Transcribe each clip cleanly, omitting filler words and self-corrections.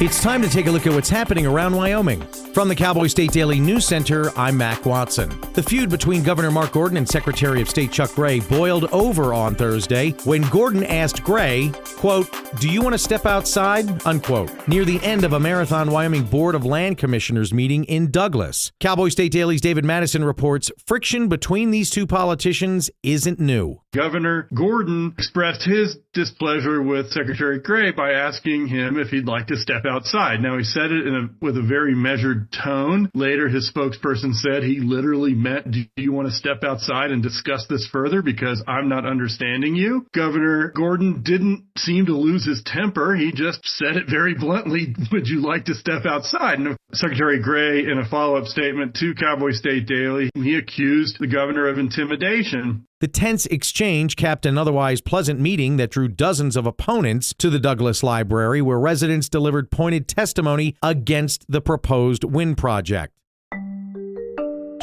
It's time to take a look at what's happening around Wyoming. From the Cowboy State Daily News Center, I'm Mac Watson. The feud between Governor Mark Gordon and Secretary of State Chuck Gray boiled over on Thursday when Gordon asked Gray, quote, "Do you want to step outside?" unquote, near the end of a Marathon Wyoming Board of Land Commissioners meeting in Douglas. Cowboy State Daily's David Madison reports friction between these two politicians isn't new. Governor Gordon expressed his displeasure with Secretary Gray by asking him if he'd like to step outside. Now, he said it with a very measured tone. Later, his spokesperson said he literally meant, "Do you want to step outside and discuss this further because I'm not understanding you?" Governor Gordon didn't seem to lose his temper. He just said it very bluntly, "Would you like to step outside?" And Secretary Gray, in a follow-up statement to Cowboy State Daily, he accused the governor of intimidation. The tense exchange capped an otherwise pleasant meeting that drew dozens of opponents to the Douglas Library, where residents delivered pointed testimony against the proposed wind project.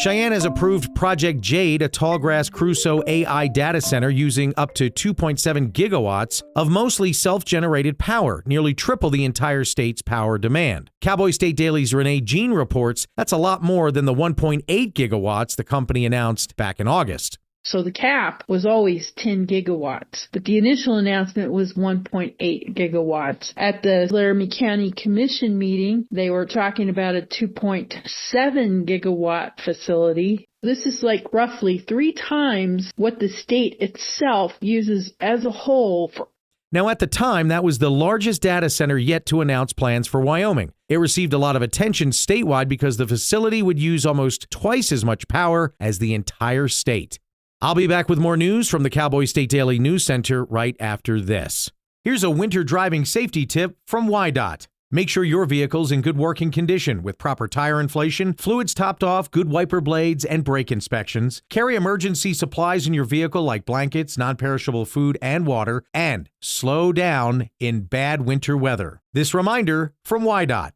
Cheyenne has approved Project Jade, a Tallgrass Crusoe AI data center using up to 2.7 gigawatts of mostly self-generated power, nearly triple the entire state's power demand. Cowboy State Daily's Renee Jean reports that's a lot more than the 1.8 gigawatts the company announced back in August. So the cap was always 10 gigawatts, but the initial announcement was 1.8 gigawatts. At the Laramie County Commission meeting, they were talking about a 2.7 gigawatt facility. This is like roughly 3 times what the state itself uses as a whole for. Now, at the time, that was the largest data center yet to announce plans for Wyoming. It received a lot of attention statewide because the facility would use almost twice as much power as the entire state. I'll be back with more news from the Cowboy State Daily News Center right after this. Here's a winter driving safety tip from WYDOT. Make sure your vehicle's in good working condition with proper tire inflation, fluids topped off, good wiper blades, and brake inspections. Carry emergency supplies in your vehicle like blankets, non-perishable food, and water, and slow down in bad winter weather. This reminder from WYDOT.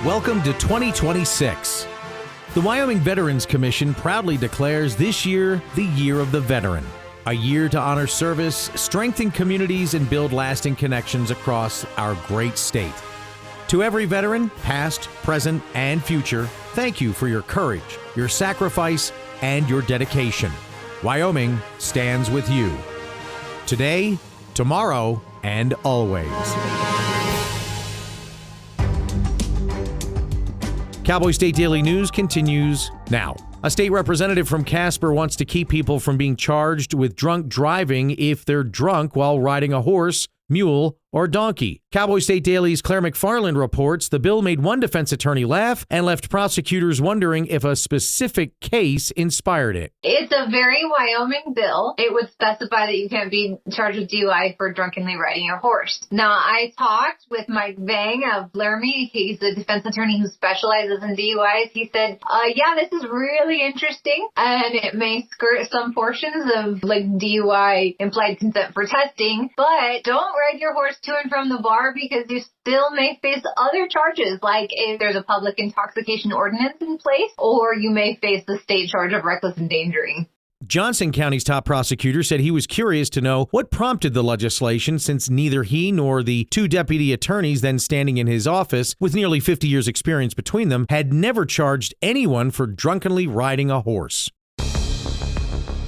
Welcome to 2026. The Wyoming Veterans Commission proudly declares this year the Year of the Veteran, a year to honor service, strengthen communities, and build lasting connections across our great state. To every veteran, past, present, and future, thank you for your courage, your sacrifice, and your dedication. Wyoming stands with you. Today, tomorrow, and always. Cowboy State Daily News continues now. A state representative from Casper wants to keep people from being charged with drunk driving if they're drunk while riding a horse, mule, or donkey. Cowboy State Daily's Claire McFarland reports the bill made one defense attorney laugh and left prosecutors wondering if a specific case inspired it. It's a very Wyoming bill. It would specify that you can't be charged with DUI for drunkenly riding your horse. Now, I talked with Mike Vang of Laramie. He's a defense attorney who specializes in DUIs. He said, yeah, this is really interesting, and it may skirt some portions of like DUI implied consent for testing, but don't ride your horse to and from the bar because you still may face other charges, like if there's a public intoxication ordinance in place, or you may face the state charge of reckless endangering. Johnson County's top prosecutor said he was curious to know what prompted the legislation, since neither he nor the 2 deputy attorneys then standing in his office, with nearly 50 years' experience between them, had never charged anyone for drunkenly riding a horse.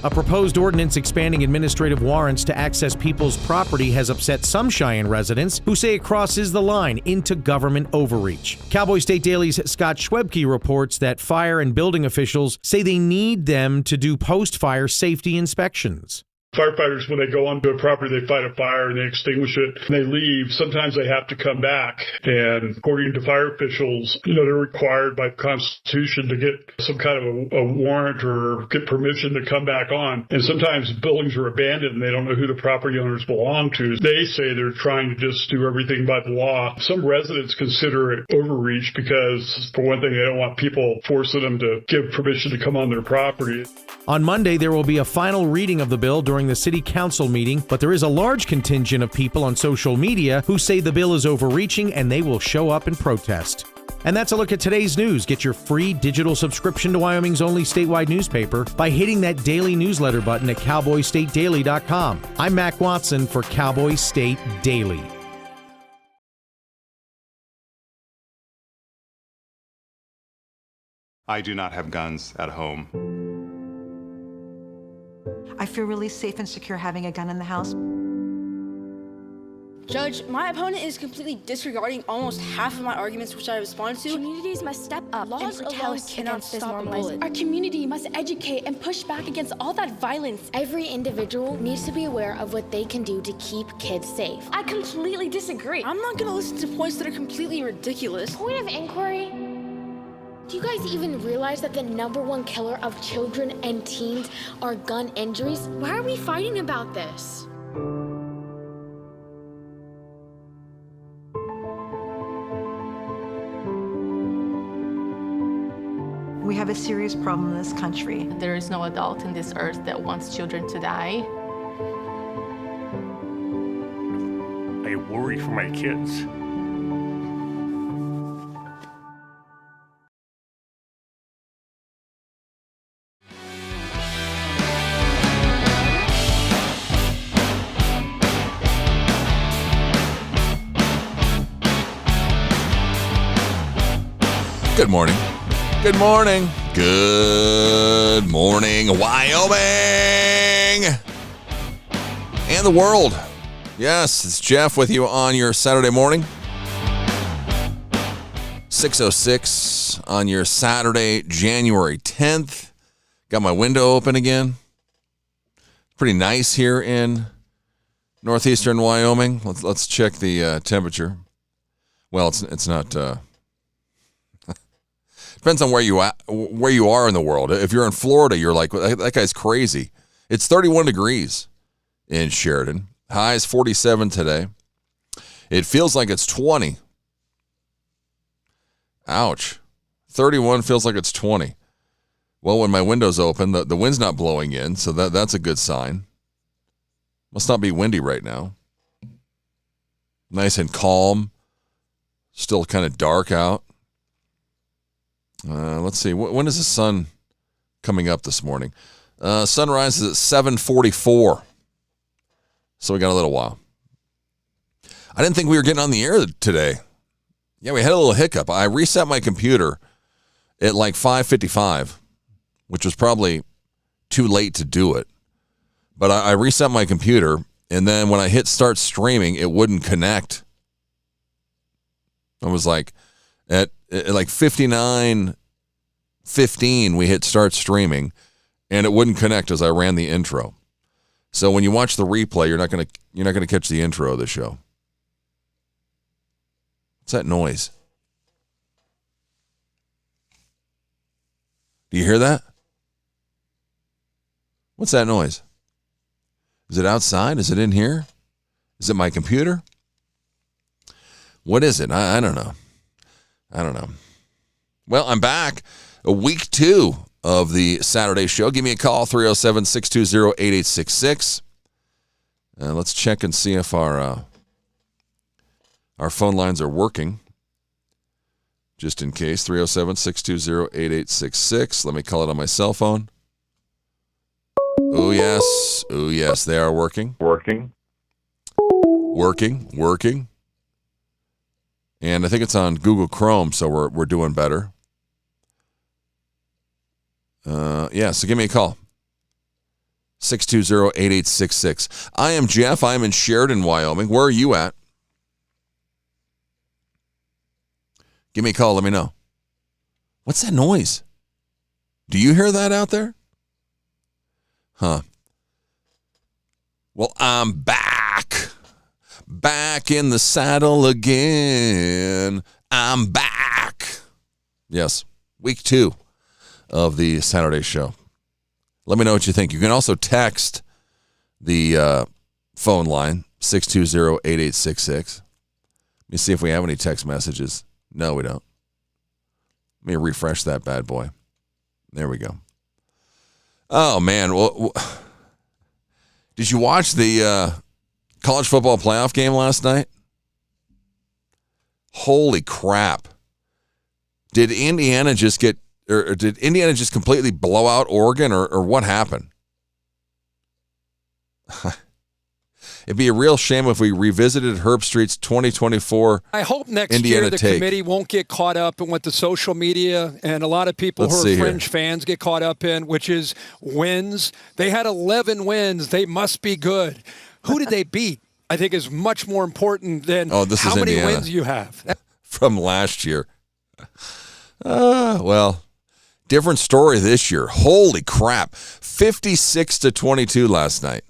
A proposed ordinance expanding administrative warrants to access people's property has upset some Cheyenne residents who say it crosses the line into government overreach. Cowboy State Daily's Scott Schwebke reports that fire and building officials say they need them to do post-fire safety inspections. Firefighters, when they go onto a property, they fight a fire and they extinguish it and they leave. Sometimes they have to come back. And according to fire officials, they're required by the Constitution to get some kind of a warrant or get permission to come back on. And sometimes buildings are abandoned and they don't know who the property owners belong to. They say they're trying to just do everything by the law. Some residents consider it overreach because, for one thing, they don't want people forcing them to give permission to come on their property. On Monday, there will be a final reading of the bill during the city council meeting, but there is a large contingent of people on social media who say the bill is overreaching and they will show up and protest. And that's a look at today's news. Get your free digital subscription to Wyoming's only statewide newspaper by hitting that daily newsletter button at cowboystatedaily.com. I'm Mac Watson for Cowboy State Daily. I do not have guns at home. I feel really safe and secure having a gun in the house. Judge, my opponent is completely disregarding almost half of my arguments which I responded to. Communities must step up Laws and alone protest cannot against this stop a normalization. bullet. Our community must educate and push back against all that violence. Every individual needs to be aware of what they can do to keep kids safe. I completely disagree. I'm not gonna listen to points that are completely ridiculous. Point of inquiry. Do you guys even realize that the #1 killer of children and teens are gun injuries? Why are we fighting about this? We have a serious problem in this country. There is no adult in this earth that wants children to die. I worry for my kids. Good morning. Good morning. Good morning, Wyoming and the world. Yes, it's Jeff with you on your Saturday morning. 6:06 on your Saturday, January 10th. Got my window open again. Pretty nice here in northeastern Wyoming. Let's check the temperature. Well, it's not. Depends on where you are in the world. If you're in Florida, you're like, that guy's crazy. It's 31 degrees in Sheridan. High is 47 today. It feels like it's 20. Ouch. 31 feels like it's 20. Well, when my window's open, the wind's not blowing in, so that's a good sign. Must not be windy right now. Nice and calm. Still kind of dark out. Let's see. When is the sun coming up this morning? Sunrise is at 7:44. So we got a little while. I didn't think we were getting on the air today. Yeah, we had a little hiccup. I reset my computer at like 5:55, which was probably too late to do it. But I reset my computer, and then when I hit start streaming, it wouldn't connect. I was like, at like 59:15, we hit start streaming, and it wouldn't connect as I ran the intro. So when you watch the replay, you're not gonna catch the intro of the show. What's that noise? Do you hear that? What's that noise? Is it outside? Is it in here? Is it my computer? What is it? I don't know. I don't know. Well, I'm back. Week 2 of the Saturday show. Give me a call, 307-620-8866. Let's check and see if our phone lines are working. Just in case, 307-620-8866. Let me call it on my cell phone. Oh, yes. Oh, yes, they are working. Working. And I think it's on Google Chrome, so we're doing better. So give me a call. 620-8866. I am Jeff. I am in Sheridan, Wyoming. Where are you at? Give me a call. Let me know. What's that noise? Do you hear that out there? Huh. Well, I'm back. Back in the saddle again. I'm back. Yes, week 2 of the Saturday show. Let me know what you think. You can also text the phone line, 620-8866. Let me see if we have any text messages. No, we don't. Let me refresh that bad boy. There we go. Oh, man. Well, did you watch the college football playoff game last night? Holy crap. Did Indiana just completely blow out Oregon, or what happened? It'd be a real shame if we revisited Herb Street's 2024 I hope next Indiana year the take. committee won't get caught up in what the social media and a lot of people Let's who see are here. fringe fans get caught up in, which is wins. They had 11 wins. They must be good. Who did they beat? I think is much more important than this is how many Indiana. wins you have. From last year. Well, different story this year. Holy crap. 56-22 last night.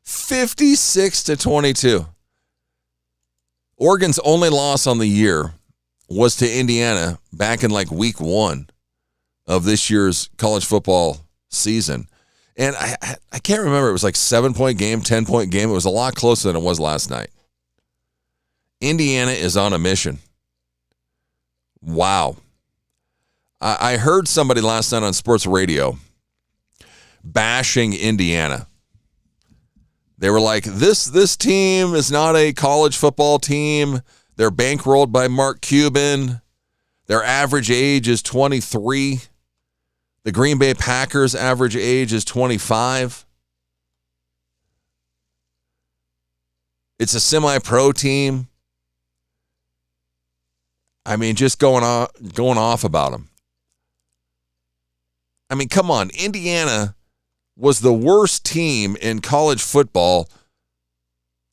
56-22. Oregon's only loss on the year was to Indiana back in like week 1 of this year's college football season. And I can't remember. It was like 7-point game, 10-point game. It was a lot closer than it was last night. Indiana is on a mission. Wow. I heard somebody last night on sports radio bashing Indiana. They were like, this team is not a college football team. They're bankrolled by Mark Cuban. Their average age is 23. The Green Bay Packers' average age is 25. It's a semi-pro team. I mean, just going off about them. I mean, come on. Indiana was the worst team in college football,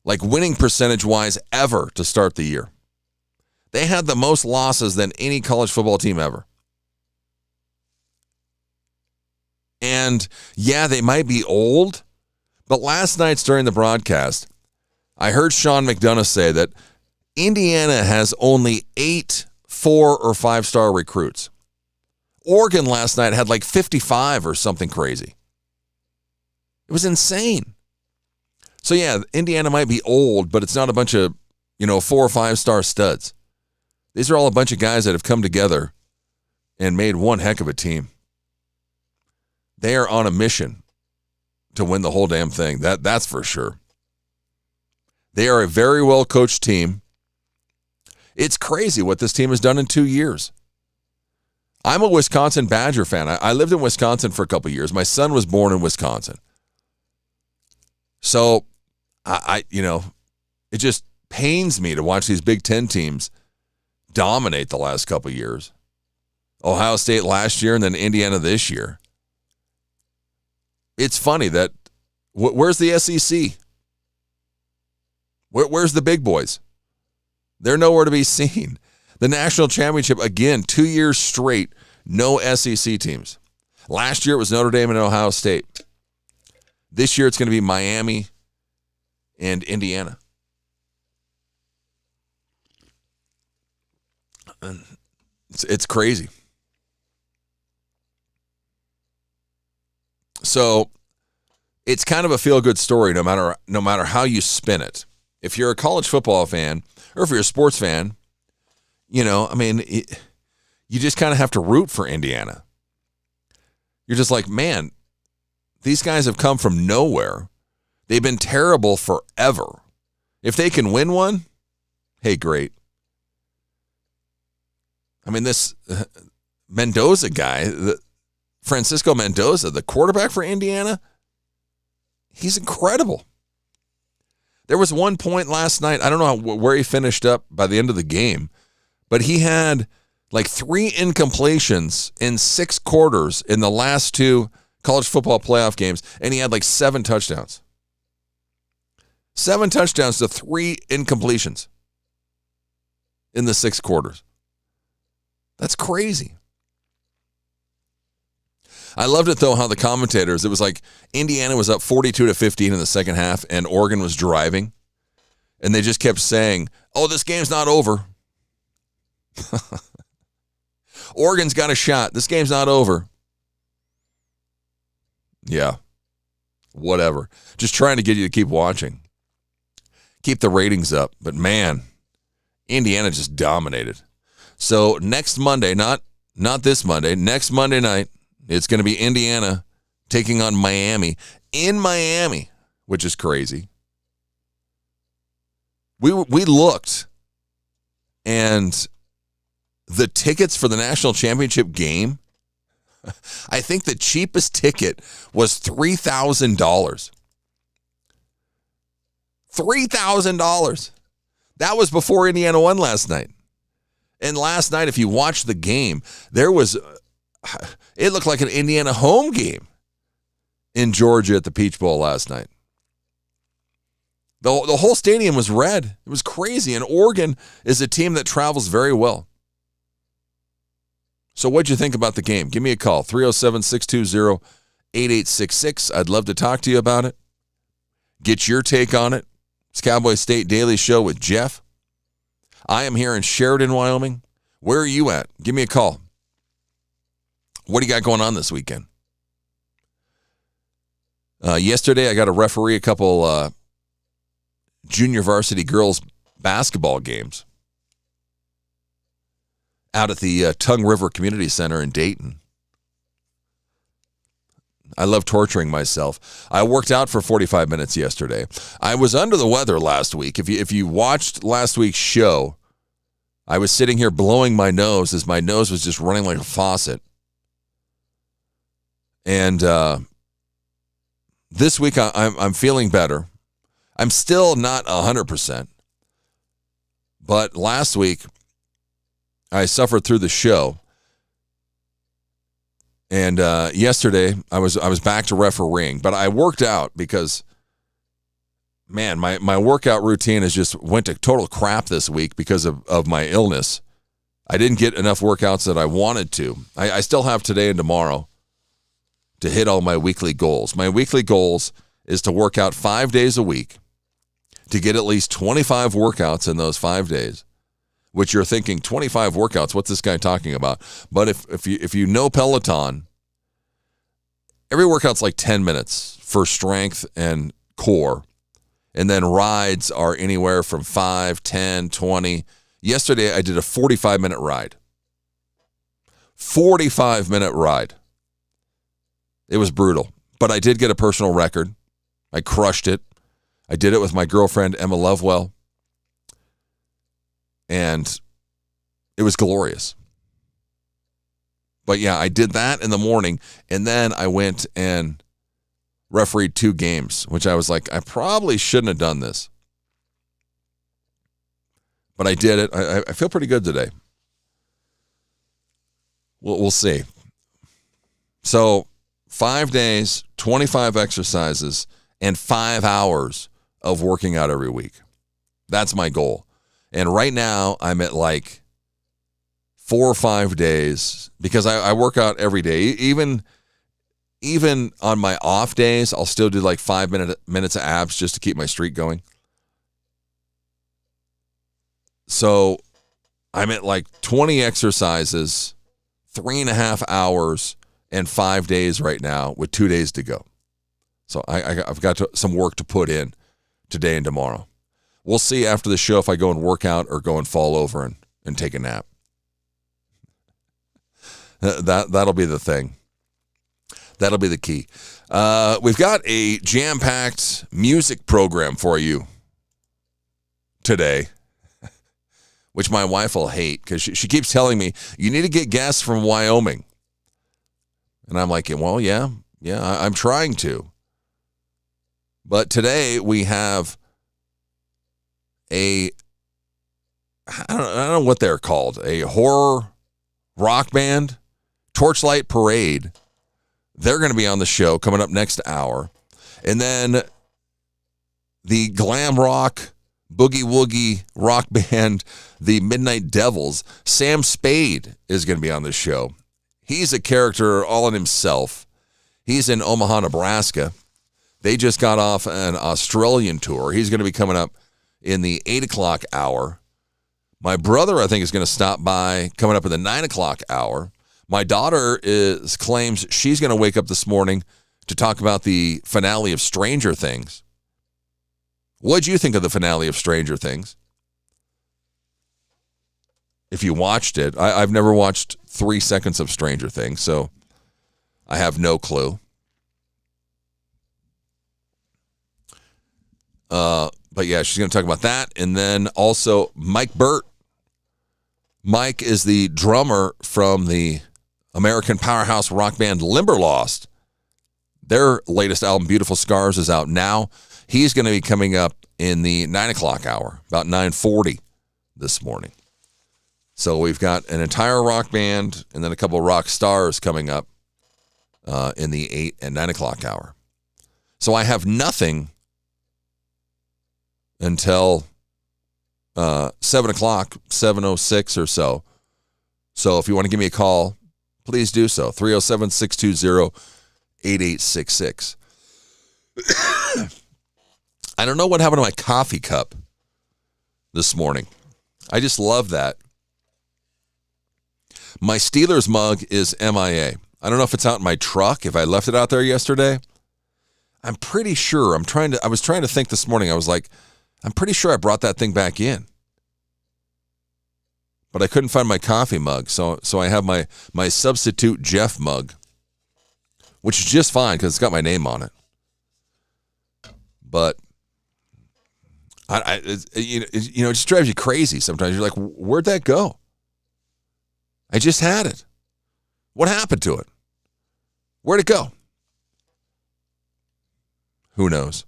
like winning percentage-wise, ever to start the year. They had the most losses than any college football team ever. And, yeah, they might be old, but last night during the broadcast, I heard Sean McDonough say that Indiana has only 8 4- or 5-star recruits. Oregon last night had like 55 or something crazy. It was insane. So, yeah, Indiana might be old, but it's not a bunch of, 4- or 5-star studs. These are all a bunch of guys that have come together and made one heck of a team. They are on a mission to win the whole damn thing. That's for sure. They are a very well-coached team. It's crazy what this team has done in 2 years. I'm a Wisconsin Badger fan. I lived in Wisconsin for a couple of years. My son was born in Wisconsin. So, it just pains me to watch these Big Ten teams dominate the last couple of years. Ohio State last year and then Indiana this year. It's funny that, where's the SEC? Where's the big boys? They're nowhere to be seen. The national championship, again, 2 years straight, no SEC teams. Last year it was Notre Dame and Ohio State. This year it's going to be Miami and Indiana. It's crazy. So it's kind of a feel-good story no matter how you spin it. If you're a college football fan or if you're a sports fan, you just kind of have to root for Indiana. You're just like, man, these guys have come from nowhere. They've been terrible forever. If they can win one, hey, great. I mean, this Mendoza guy, Francisco Mendoza, the quarterback for Indiana, he's incredible. There was one point last night, I don't know where he finished up by the end of the game, but he had like 3 incompletions in 6 quarters in the last 2 college football playoff games, and he had like 7 touchdowns. 7 touchdowns to 3 incompletions in the 6 quarters. That's crazy. I loved it, though, how the commentators, it was like Indiana was up 42-15 in the second half, and Oregon was driving. And they just kept saying, oh, this game's not over. Oregon's got a shot. This game's not over. Yeah. Whatever. Just trying to get you to keep watching. Keep the ratings up. But, man, Indiana just dominated. So next Monday, not this Monday, next Monday night, it's going to be Indiana taking on Miami in Miami, which is crazy. We looked, and the tickets for the national championship game, I think the cheapest ticket was $3,000. $3,000. That was before Indiana won last night. And last night, if you watched the game, it looked like an Indiana home game in Georgia at the Peach Bowl last night. The whole stadium was red. It was crazy. And Oregon is a team that travels very well. So what'd you think about the game? Give me a call, 307-620-8866. I'd love to talk to you about it. Get your take on it. It's Cowboy State Daily Show with Jeff. I am here in Sheridan, Wyoming. Where are you at? Give me a call. What do you got going on this weekend? Yesterday, I got to referee a couple junior varsity girls basketball games out at the Tongue River Community Center in Dayton. I love torturing myself. I worked out for 45 minutes yesterday. I was under the weather last week. If you watched last week's show, I was sitting here blowing my nose as my nose was just running like a faucet. And this week I'm feeling better. I'm still not 100%. But last week I suffered through the show. And yesterday, I was back to refereeing, but I worked out because, man, my workout routine has just went to total crap this week because of my illness. I didn't get enough workouts that I wanted to. I still have today and tomorrow to hit all my weekly goals. My weekly goals is to work out 5 days a week, to get at least 25 workouts in those 5 days. Which you're thinking, 25 workouts, what's this guy talking about? But if you know Peloton, every workout's like 10 minutes for strength and core. And then rides are anywhere from 5, 10, 20. Yesterday, I did a 45-minute ride. 45-minute ride. It was brutal. But I did get a personal record. I crushed it. I did it with my girlfriend, Emma Lovewell. And it was glorious. But yeah, I did that in the morning, and then I went and refereed 2 games, which I was like, I probably shouldn't have done this. But I did it. I feel pretty good today. We'll see. So 5 days, 25 exercises, and 5 hours of working out every week. That's my goal. And right now, I'm at like 4 or 5 days because I work out every day. Even on my off days, I'll still do like 5 minutes of abs just to keep my streak going. So I'm at like 20 exercises, 3.5 hours, and 5 days right now with 2 days to go. So I've got some work to put in today and tomorrow. We'll see after the show if I go and work out or go and fall over and take a nap. That'll be the thing. That'll be the key. We've got a jam-packed music program for you today, which my wife will hate because she keeps telling me, you need to get guests from Wyoming. And I'm like, well, yeah, I'm trying to. But today we have I don't know what they're called, a horror rock band, Torchlight Parade. They're going to be on the show coming up next hour. And then the glam rock, boogie woogie rock band, the Midnight Devils, Sam Spade is going to be on the show. He's a character all in himself. He's in Omaha, Nebraska. They just got off an Australian tour. He's going to be coming up in the 8 o'clock hour. My brother, I think, is going to stop by coming up in the 9 o'clock hour. My daughter claims she's going to wake up this morning to talk about the finale of Stranger Things. What'd you think of the finale of Stranger Things? If you watched it, I've never watched 3 seconds of Stranger Things, so I have no clue. But yeah, she's going to talk about that. And then also Mike Burt. Mike is the drummer from the American powerhouse rock band Limberlost. Their latest album, Beautiful Scars, is out now. He's going to be coming up in the 9 o'clock hour, about 9:40 this morning. So we've got an entire rock band and then a couple of rock stars coming up in the 8 and 9 o'clock hour. So I have nothing until 7 o'clock, 7:06 or so. So if you want to give me a call, please do so. 307-620-8866. I don't know what happened to my coffee cup this morning. I just love that. My Steelers mug is MIA. I don't know if it's out in my truck, if I left it out there yesterday. I'm pretty sure. I was trying to think this morning. I was like, I'm pretty sure I brought that thing back in. But I couldn't find my coffee mug, so I have my substitute Jeff mug, which is just fine because it's got my name on it. But it just drives you crazy sometimes. You're like, where'd that go? I just had it. What happened to it? Where'd it go? Who knows?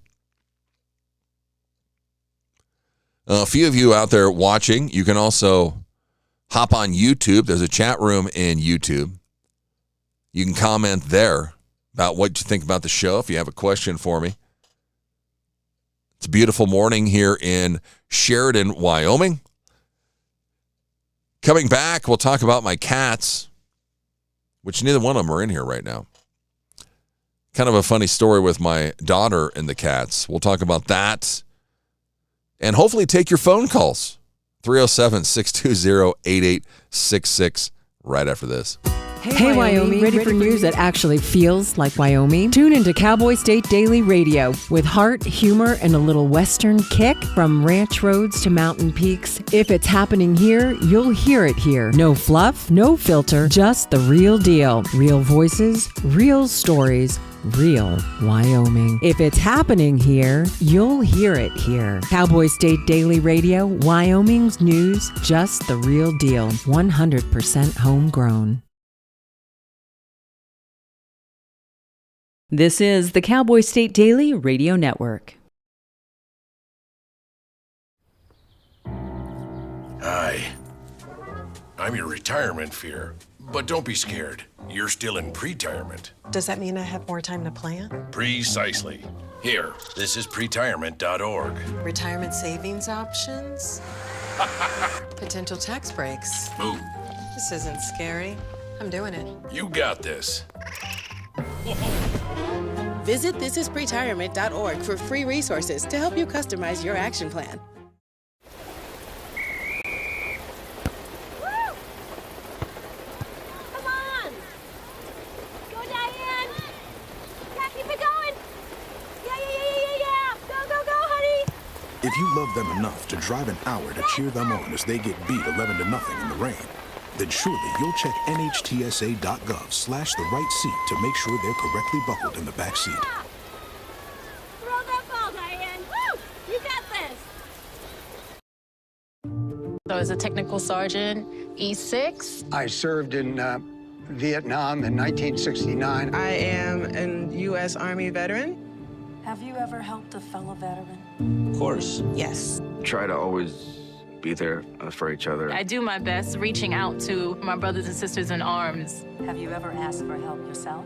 A few of you out there watching, you can also hop on YouTube. There's a chat room in YouTube. You can comment there about what you think about the show if you have a question for me. It's a beautiful morning here in Sheridan, Wyoming. Coming back, we'll talk about my cats, which neither one of them are in here right now. Kind of a funny story with my daughter and the cats. We'll talk about that. And hopefully take your phone calls. 307-620-8866 right after this. Hey, Wyoming, ready for news that actually feels like Wyoming? Tune into Cowboy State Daily Radio with heart, humor, and a little Western kick from ranch roads to mountain peaks. If it's happening here, you'll hear it here. No fluff, no filter, just the real deal. Real voices, real stories, real Wyoming. If it's happening here, you'll hear it here. Cowboy State Daily Radio, Wyoming's news, just the real deal. 100% homegrown. This is the Cowboy State Daily Radio Network. Hi. I'm your retirement fear. But don't be scared. You're still in pre-retirement. Does that mean I have more time to plan? Precisely. Here, this is pretirement.org. Retirement savings options? Potential tax breaks? Move. This isn't scary. I'm doing it. You got this. Visit thisispretirement.org for free resources to help you customize your action plan. Come on! Go, Diane! Yeah, keep it going! Yeah! Go, honey! If you love them enough to drive an hour to cheer them on as they get beat 11-0 in the rain, then surely you'll check nhtsa.gov/the-right seat to make sure they're correctly buckled in the back seat. Throw that ball, Diane! Woo! You got this! So as a technical sergeant, E6. I served in Vietnam in 1969. I am a U.S. Army veteran. Have you ever helped a fellow veteran? Of course. Yes. Try to always be there for each other. I do my best reaching out to my brothers and sisters in arms. Have you ever asked for help yourself?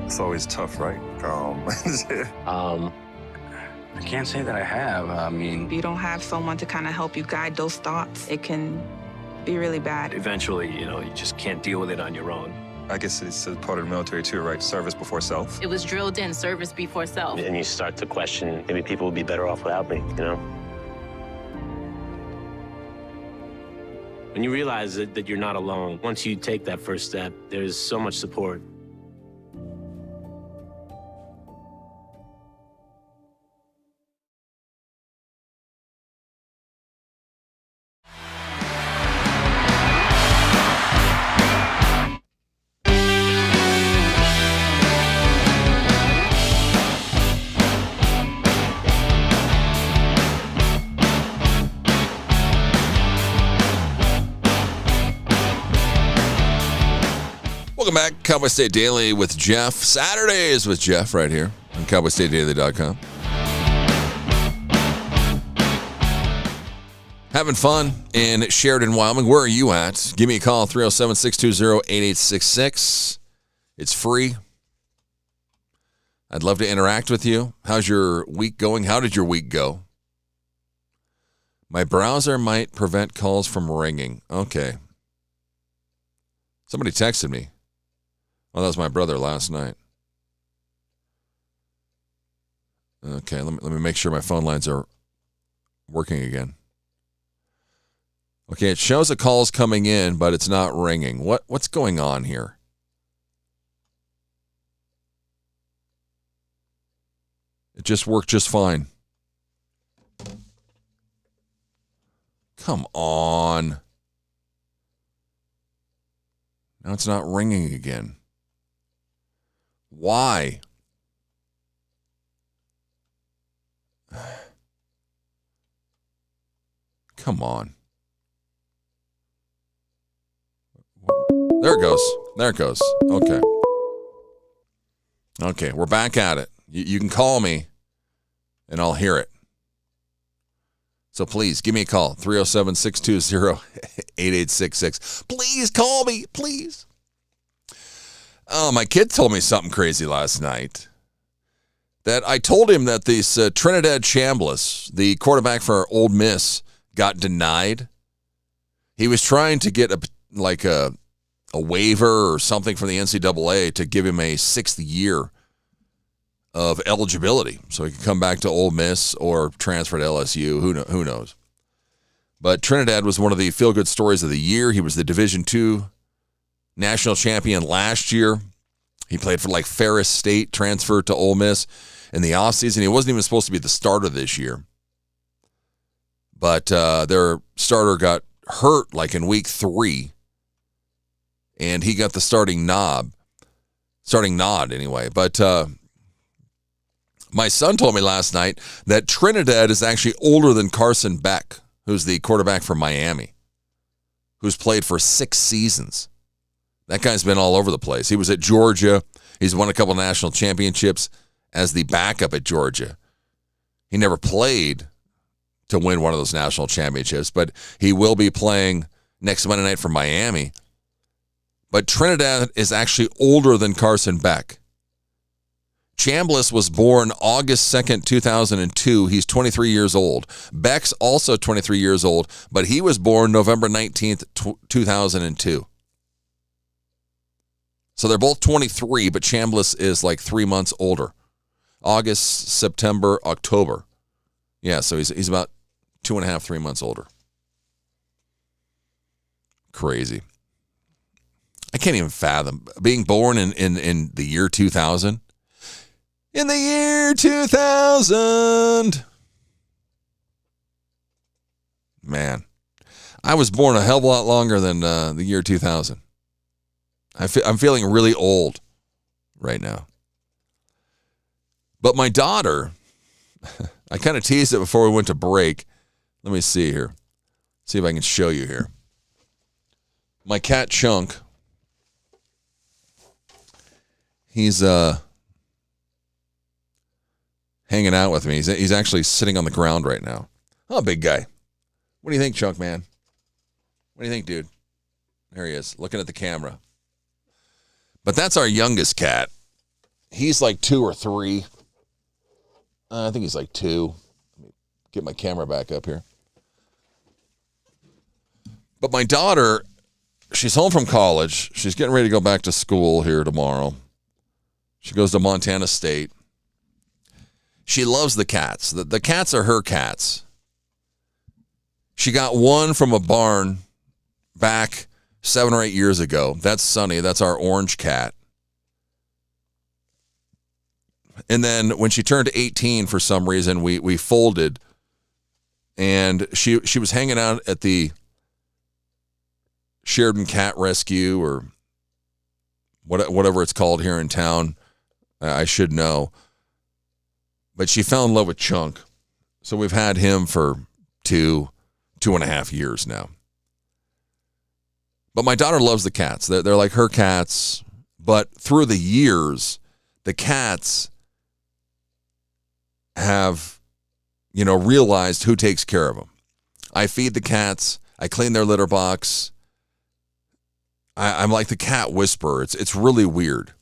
It's always tough, right? I can't say that I have. I mean, If you don't have someone to kind of help you guide those thoughts, it can be really bad. Eventually, you just can't deal with it on your own. I guess it's a part of the military too, right? Service before self. It was drilled in, service before self. And you start to question, maybe people would be better off without me, When you realize that you're not alone, once you take that first step, there's so much support. Welcome back, Cowboy State Daily with Jeff. Saturdays with Jeff right here. on CowboyStateDaily.com. Having fun in Sheridan, Wyoming. Where are you at? Give me a call, 307-620-8866. It's free. I'd love to interact with you. How's your week going? How did your week go? My browser might prevent calls from ringing. Okay. Somebody texted me. Oh, that was my brother last night. Okay, let me make sure my phone lines are working again. Okay, it shows a call's coming in, but it's not ringing. What's going on here? It just worked just fine. Come on. Now it's not ringing again. Why? Come on. There it goes. There it goes. Okay. Okay, we're back at it. You can call me, and I'll hear it. So please, give me a call, 307-620-8866. Please call me, please. Oh, my kid told me something crazy last night. That I told him that this Trinidad Chambliss, the quarterback for Ole Miss, got denied. He was trying to get a waiver or something from the NCAA to give him a 6th year of eligibility so he could come back to Ole Miss or transfer to LSU. Who knows? But Trinidad was one of the feel-good stories of the year. He was the Division II national champion last year. He played for Ferris State, transferred to Ole Miss in the offseason. He wasn't even supposed to be the starter this year. But their starter got hurt in week 3, and he got the starting nod anyway. But my son told me last night that Trinidad is actually older than Carson Beck, who's the quarterback for Miami, who's played for 6 seasons. That guy's been all over the place. He was at Georgia. He's won a couple national championships as the backup at Georgia. He never played to win one of those national championships, but he will be playing next Monday night for Miami. But Trinidad is actually older than Carson Beck. Chambliss was born August 2nd, 2002. He's 23 years old. Beck's also 23 years old, but he was born November 19th, 2002. So they're both 23, but Chambliss is 3 months older. August, September, October. Yeah, so he's about 2.5, 3 months older. Crazy. I can't even fathom being born in the year 2000. In the year 2000. Man, I was born a hell of a lot longer than the year 2000. I'm feeling really old right now. But my daughter, I kind of teased it before we went to break. Let me see here. See if I can show you here. My cat Chunk, he's hanging out with me. He's actually sitting on the ground right now. Oh, big guy. What do you think, Chunk, man? What do you think, dude? There he is, looking at the camera. But that's our youngest cat. He's 2 or 3. I think he's 2. Let me get my camera back up here. But my daughter, she's home from college. She's getting ready to go back to school here tomorrow. She goes to Montana State. She loves the cats. The cats are her cats. She got one from a barn back 7 or 8 years ago. That's Sunny. That's our orange cat. And then when she turned 18, for some reason, we folded. And she was hanging out at the Sheridan Cat Rescue or whatever it's called here in town. I should know. But she fell in love with Chunk. So we've had him for 2.5 years now. But my daughter loves the cats. They're like her cats. But through the years, the cats have, realized who takes care of them. I feed the cats. I clean their litter box. I'm like the cat whisperer. It's really weird.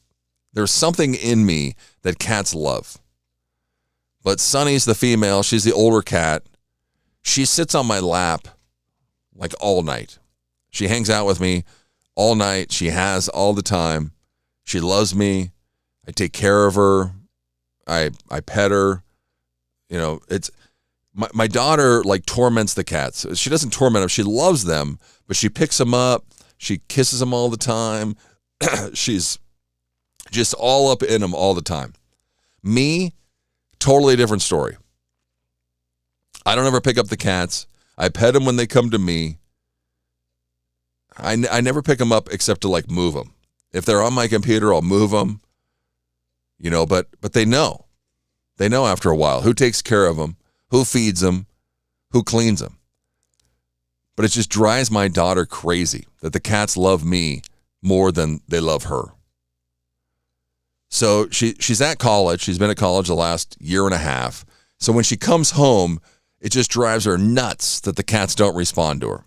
There's something in me that cats love. But Sunny's the female. She's the older cat. She sits on my lap like all night. She hangs out with me all night. She has all the time. She loves me. I take care of her. I pet her. It's my daughter like torments the cats. She doesn't torment them. She loves them, but she picks them up. She kisses them all the time. She's just all up in them all the time. Me, totally different story. I don't ever pick up the cats. I pet them when they come to me. I never pick them up except to like move them. If they're on my computer, I'll move them. But they know. They know after a while who takes care of them, who feeds them, who cleans them. But it just drives my daughter crazy that the cats love me more than they love her. So she's at college. She's been at college the last year and a half. So when she comes home, it just drives her nuts that the cats don't respond to her.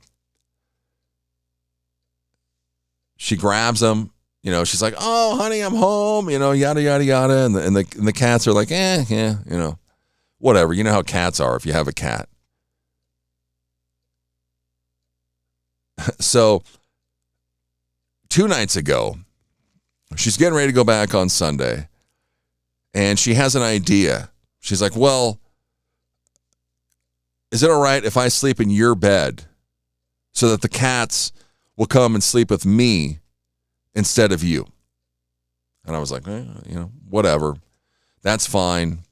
She grabs them. She's like, "Oh, honey, I'm home." Yada yada yada, and the cats are like, yeah, whatever. You know how cats are if you have a cat. So 2 nights ago, she's getting ready to go back on Sunday, and she has an idea. She's like, "Well, is it all right if I sleep in your bed so that the cats will come and sleep with me instead of you?" And I was like, whatever. That's fine.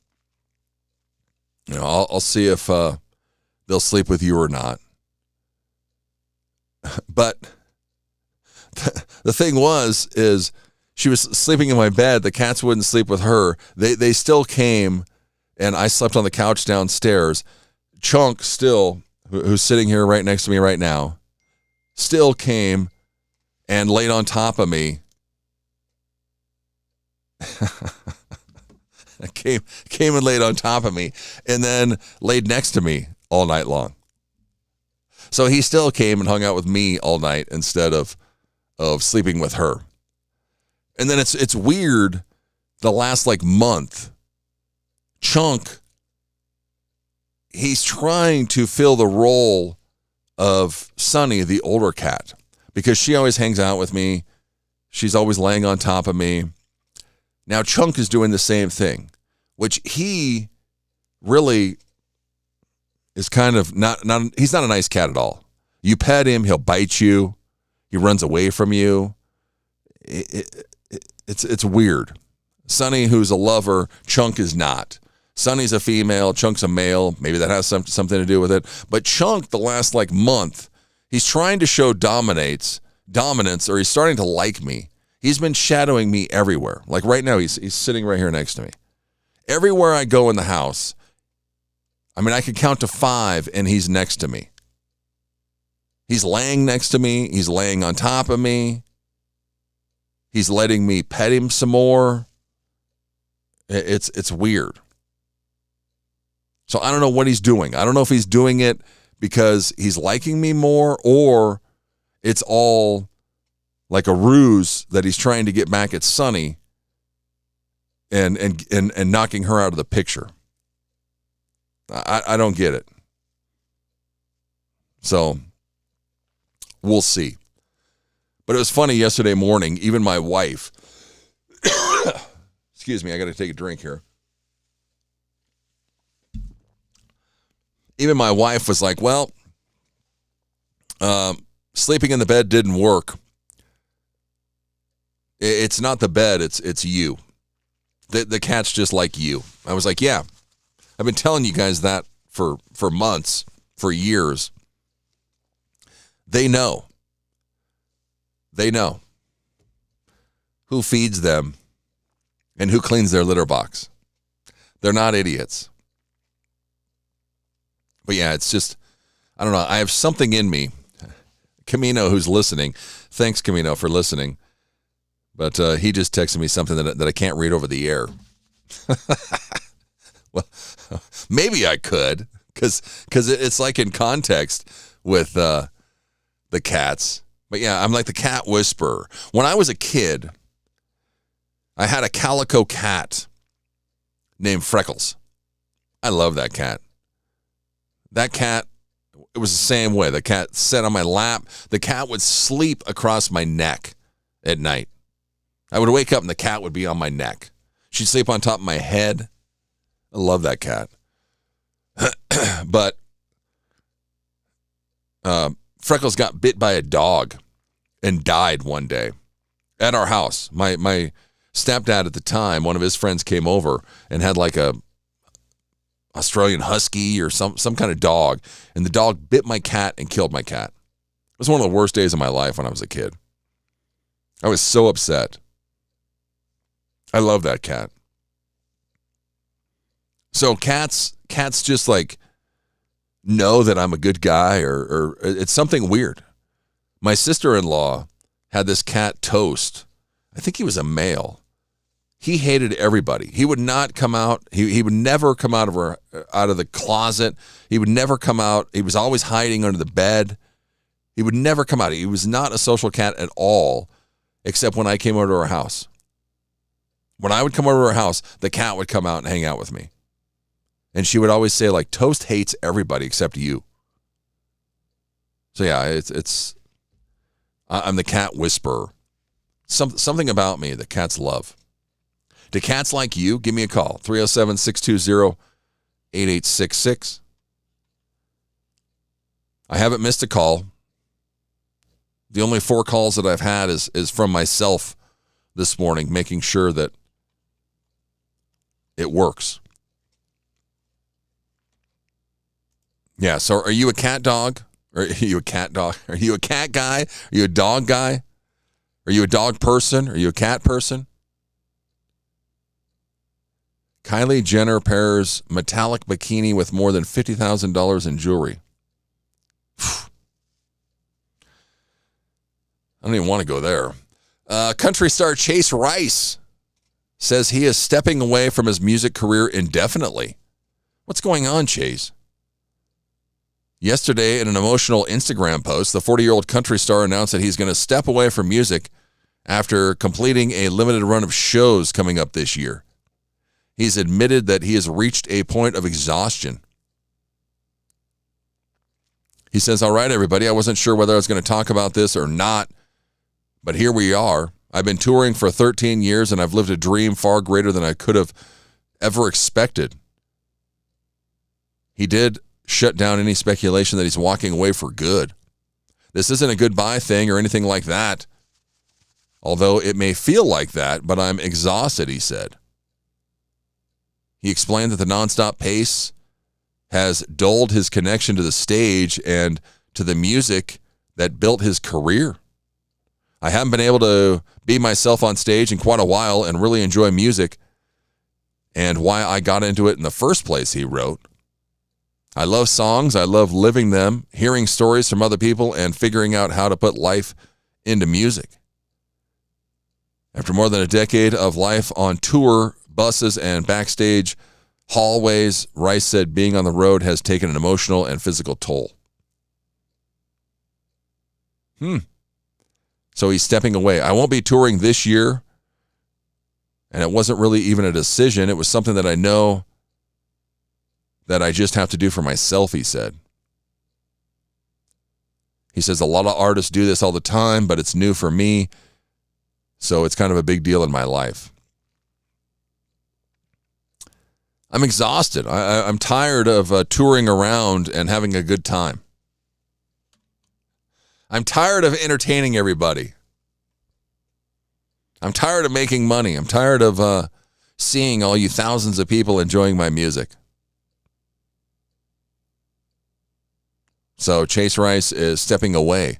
I'll see if they'll sleep with you or not. But the thing is she was sleeping in my bed. The cats wouldn't sleep with her. They still came, and I slept on the couch downstairs. Chunk still, who's sitting here right next to me right now, still came and laid on top of me. came and laid on top of me, and then laid next to me all night long. So he still came and hung out with me all night instead of sleeping with her. And then it's weird, the last like month, Chunk, he's trying to fill the role of Sunny, the older cat, because she always hangs out with me. She's always laying on top of me. Now Chunk is doing the same thing, which he really is kind of not he's not a nice cat at all. You pet him, he'll bite you. He runs away from you. It's weird. Sunny, who's a lover, Chunk is not. Sunny's a female, Chunk's a male. Maybe that has something to do with it. But Chunk, the last like month, he's trying to show dominance, or he's starting to like me. He's been shadowing me everywhere. Like right now, he's sitting right here next to me. Everywhere I go in the house, I could count to 5 and he's next to me. He's laying next to me. He's laying on top of me. He's letting me pet him some more. It's weird. So I don't know what he's doing. I don't know if he's doing it because he's liking me more, or it's all like a ruse that he's trying to get back at Sunny and knocking her out of the picture. I don't get it. So we'll see. But it was funny yesterday morning, even my wife, excuse me, I got to take a drink here. Even my wife was like, well, sleeping in the bed didn't work. It's not the bed, it's you. The cat's just like you. I was like, yeah. I've been telling you guys that for months, for years. They know. They know who feeds them and who cleans their litter box. They're not idiots. But yeah, it's just, I don't know. I have something in me. Camino, who's listening, thanks, Camino, for listening. But he just texted me something that I can't read over the air. Well, maybe I could, because it's like in context with the cats. But yeah, I'm like the cat whisperer. When I was a kid, I had a calico cat named Freckles. I love that cat. That cat, it was the same way. The cat sat on my lap. The cat would sleep across my neck at night. I would wake up and the cat would be on my neck. She'd sleep on top of my head. I love that cat. But Freckles got bit by a dog and died one day at our house. My stepdad at the time, one of his friends came over and had like a Australian husky or some kind of dog, and the dog bit my cat and killed my cat. It was one of the worst days of my life when I was a kid. I was so upset. I love that cat. So cats just like know that I'm a good guy, or it's something weird. My sister-in-law had this cat Toast. I think he was a male. He hated everybody. He would not come out. He would never come out of the closet. He would never come out. He was always hiding under the bed. He would never come out. He was not a social cat at all, except when I came over to our house. When I would come over to our house, the cat would come out and hang out with me. And she would always say, like, Toast hates everybody except you. So yeah, I'm the cat whisperer. Something about me that cats love. Do cats like you? Give me a call. 307-620-8866. I haven't missed a call. The only 4 calls that I've had is from myself this morning, making sure that it works. Yeah, so are you a cat dog? Or are you a cat dog? Are you a cat guy? Are you a dog guy? Are you a dog person? Are you a cat person? Kylie Jenner pairs metallic bikini with more than $50,000 in jewelry. I don't even want to go there. Country star Chase Rice says he is stepping away from his music career indefinitely. What's going on, Chase? Yesterday, in an emotional Instagram post, the 40-year-old country star announced that he's going to step away from music after completing a limited run of shows coming up this year. He's admitted that he has reached a point of exhaustion. He says, all right, everybody, I wasn't sure whether I was going to talk about this or not, but here we are. I've been touring for 13 years, and I've lived a dream far greater than I could have ever expected. He did shut down any speculation that he's walking away for good. This isn't a goodbye thing or anything like that, although it may feel like that, but I'm exhausted, he said. He explained that the nonstop pace has dulled his connection to the stage and to the music that built his career. I haven't been able to be myself on stage in quite a while and really enjoy music, and why I got into it in the first place, he wrote. I love songs. I love living them, hearing stories from other people, and figuring out how to put life into music. After more than a decade of life on tour, buses, and backstage hallways, Rice said being on the road has taken an emotional and physical toll. So he's stepping away. I won't be touring this year, and it wasn't really even a decision. It was something that I know that I just have to do for myself, he said. He says a lot of artists do this all the time, but it's new for me, so it's kind of a big deal in my life. I'm exhausted. I'm tired of touring around and having a good time. I'm tired of entertaining everybody. I'm tired of making money. I'm tired of seeing all you thousands of people enjoying my music. So Chase Rice is stepping away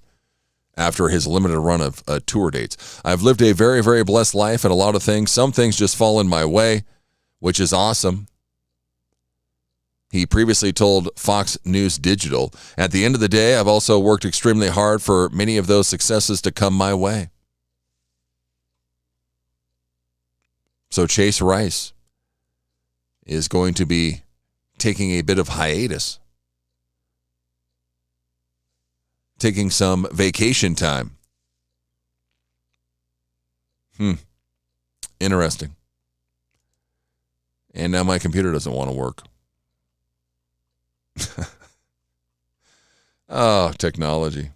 after his limited run of tour dates. I've lived a very, very blessed life and a lot of things. Some things just fall in my way, which is awesome. He previously told Fox News Digital, at the end of the day, I've also worked extremely hard for many of those successes to come my way. So Chase Rice is going to be taking a bit of hiatus, taking some vacation time. Interesting. And now my computer doesn't want to work. Oh, technology.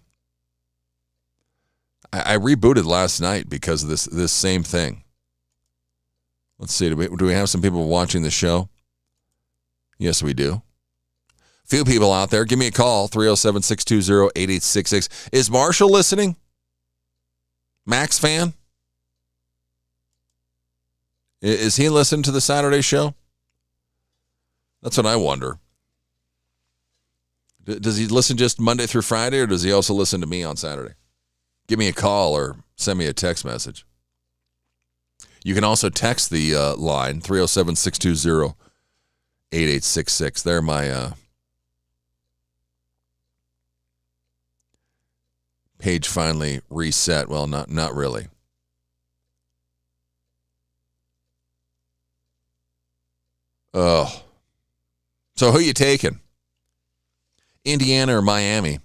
I rebooted last night because of this same thing. Let's see. Do we have some people watching the show? Yes, we do. Few people out there. Give me a call, 307-620-8866. Is Marshall listening? Max fan? Is he listening to the Saturday show? That's what I wonder. Does he listen just Monday through Friday, or does he also listen to me on Saturday? Give me a call or send me a text message. You can also text the line, 307-620-8866. There, my page finally reset. Well, not really. Oh. So who you taking? Indiana or Miami?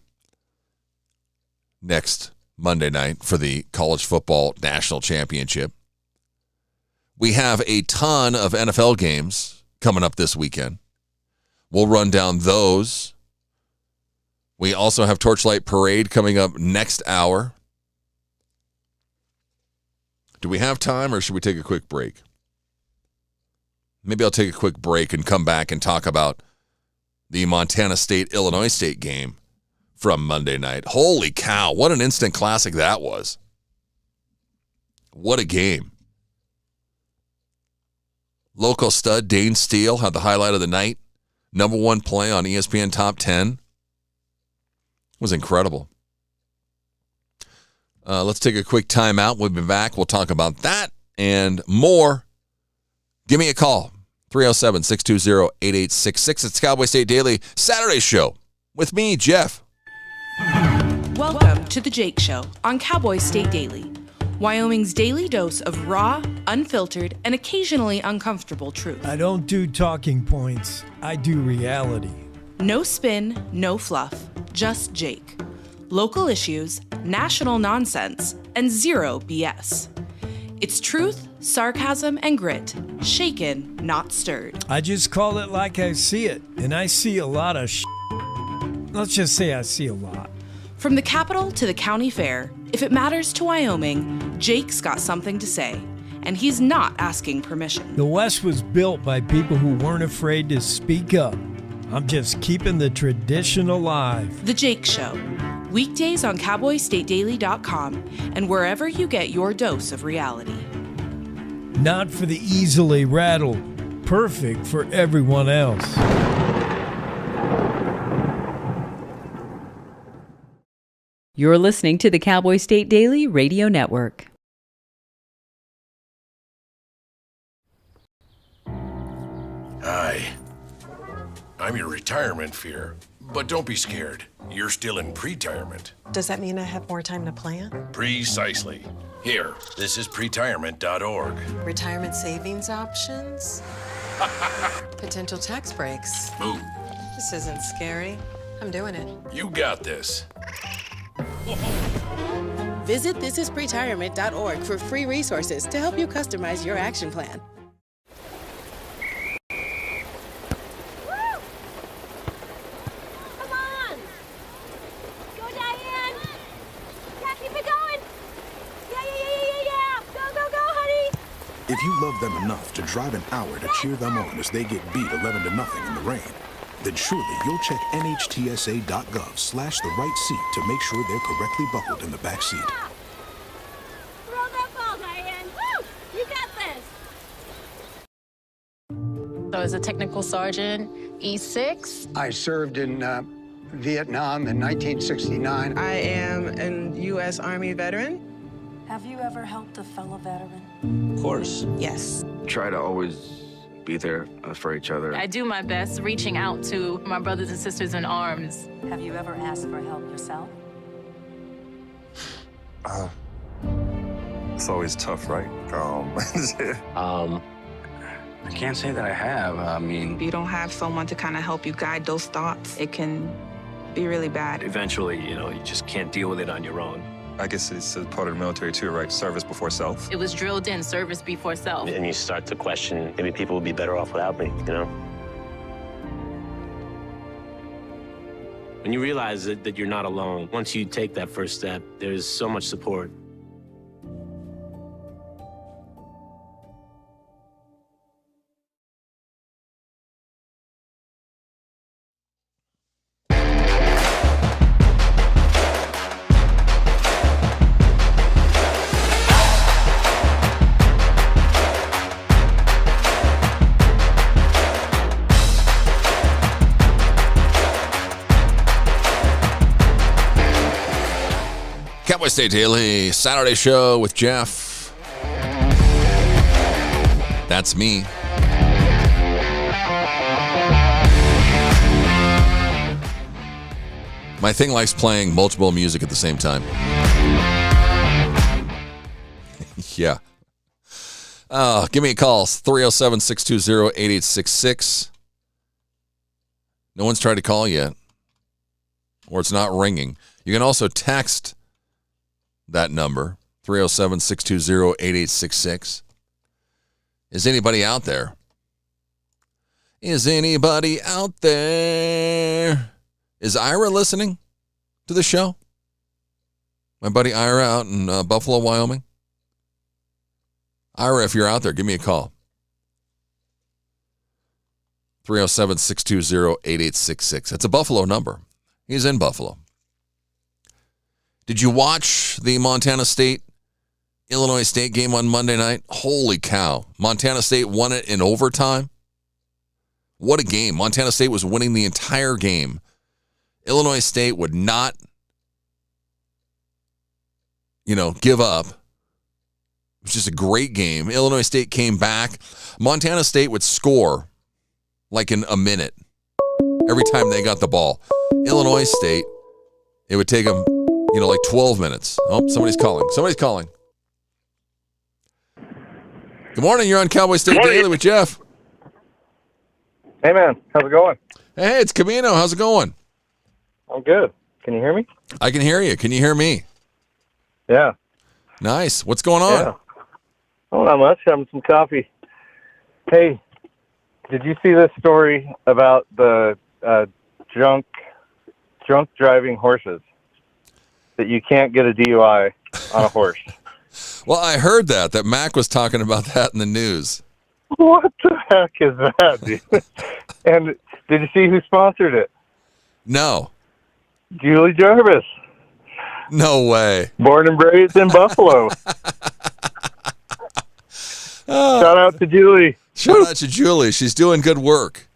Next Monday night for the College Football National Championship. We have a ton of NFL games coming up this weekend. We'll run down those. We also have Torchlight Parade coming up next hour. Do we have time, or should we take a quick break? Maybe I'll take a quick break and come back and talk about the Montana State-Illinois State game from Monday night. Holy cow, what an instant classic that was. What a game. Local stud Dane Steele had the highlight of the night. Number one play on ESPN Top 10. It was incredible. Let's take a quick timeout. We'll be back. We'll talk about that and more. Give me a call, 307-620-8866. It's Cowboy State Daily Saturday Show with me, Jeff. Welcome to The Jake Show on Cowboy State Daily, Wyoming's daily dose of raw, unfiltered, and occasionally uncomfortable truth. I don't do talking points. I do reality. No spin, no fluff, just Jake. Local issues, national nonsense, and zero BS. It's truth, sarcasm, and grit, shaken, not stirred. I just call it like I see it, and I see a lot of Let's just say I see a lot. From the capital to the county fair, if it matters to Wyoming, Jake's got something to say, and he's not asking permission. The West was built by people who weren't afraid to speak up. I'm just keeping the tradition alive. The Jake Show, weekdays on CowboyStateDaily.com and wherever you get your dose of reality. Not for the easily rattled, perfect for everyone else. You're listening to the Cowboy State Daily Radio Network. Hi. I'm your retirement fear. But don't be scared. You're still in pre-retirement. Does that mean I have more time to plan? Precisely. Here, this is pretirement.org. Retirement savings options? Potential tax breaks? Move. This isn't scary. I'm doing it. You got this. Visit thisispretirement.org for free resources to help you customize your action plan. If you love them enough to drive an hour to cheer them on as they get beat 11-0 in the rain, then surely you'll check NHTSA.gov/the-right seat to make sure they're correctly buckled in the back seat. Throw that ball, Diane. Woo! You got this. So as a technical sergeant, E6. I served in Vietnam in 1969. I am a U.S. Army veteran. Have you ever helped a fellow veteran? Of course. Yes. Try to always be there for each other. I do my best reaching out to my brothers and sisters in arms. Have you ever asked for help yourself? It's always tough, right? I can't say that I have. I mean, If you don't have someone to kind of help you guide those thoughts, it can be really bad. Eventually, you just can't deal with it on your own. I guess it's a part of the military too, right? Service before self. It was drilled in, service before self. And you start to question, maybe people would be better off without me, When you realize that you're not alone, once you take that first step, there's so much support. Cowboy State Daily, Saturday show with Jeff. That's me. My thing likes playing multiple music at the same time. Yeah. Give me a call, 307-620-8866. No one's tried to call yet, or it's not ringing. You can also text that number, 307-620-8866. Is anybody out there? Is anybody out there? Is Ira listening to the show? My buddy Ira out in Buffalo, Wyoming. Ira, if you're out there, give me a call. 307-620-8866. It's a Buffalo number. He's in Buffalo. Did you watch the Montana State, Illinois State game on Monday night? Holy cow. Montana State won it in overtime. What a game. Montana State was winning the entire game. Illinois State would not, give up. It was just a great game. Illinois State came back. Montana State would score like in a minute every time they got the ball. Illinois State, it would take them, like 12 minutes. Oh, somebody's calling. Good morning. You're on Cowboy State Daily with Jeff. Hey, man. How's it going? Hey, it's Camino. How's it going? I'm good. Can you hear me? I can hear you. Can you hear me? Yeah. Nice. What's going on? Yeah. Oh, not much. Having some coffee. Hey, did you see this story about the drunk driving horses? That you can't get a DUI on a horse. Well, I heard that Mac was talking about that in the news. What the heck is that, dude? And did you see who sponsored it? No. Julie Jarvis. No way. Born and raised in Buffalo. Shout out to Julie. Shout out to Julie. She's doing good work.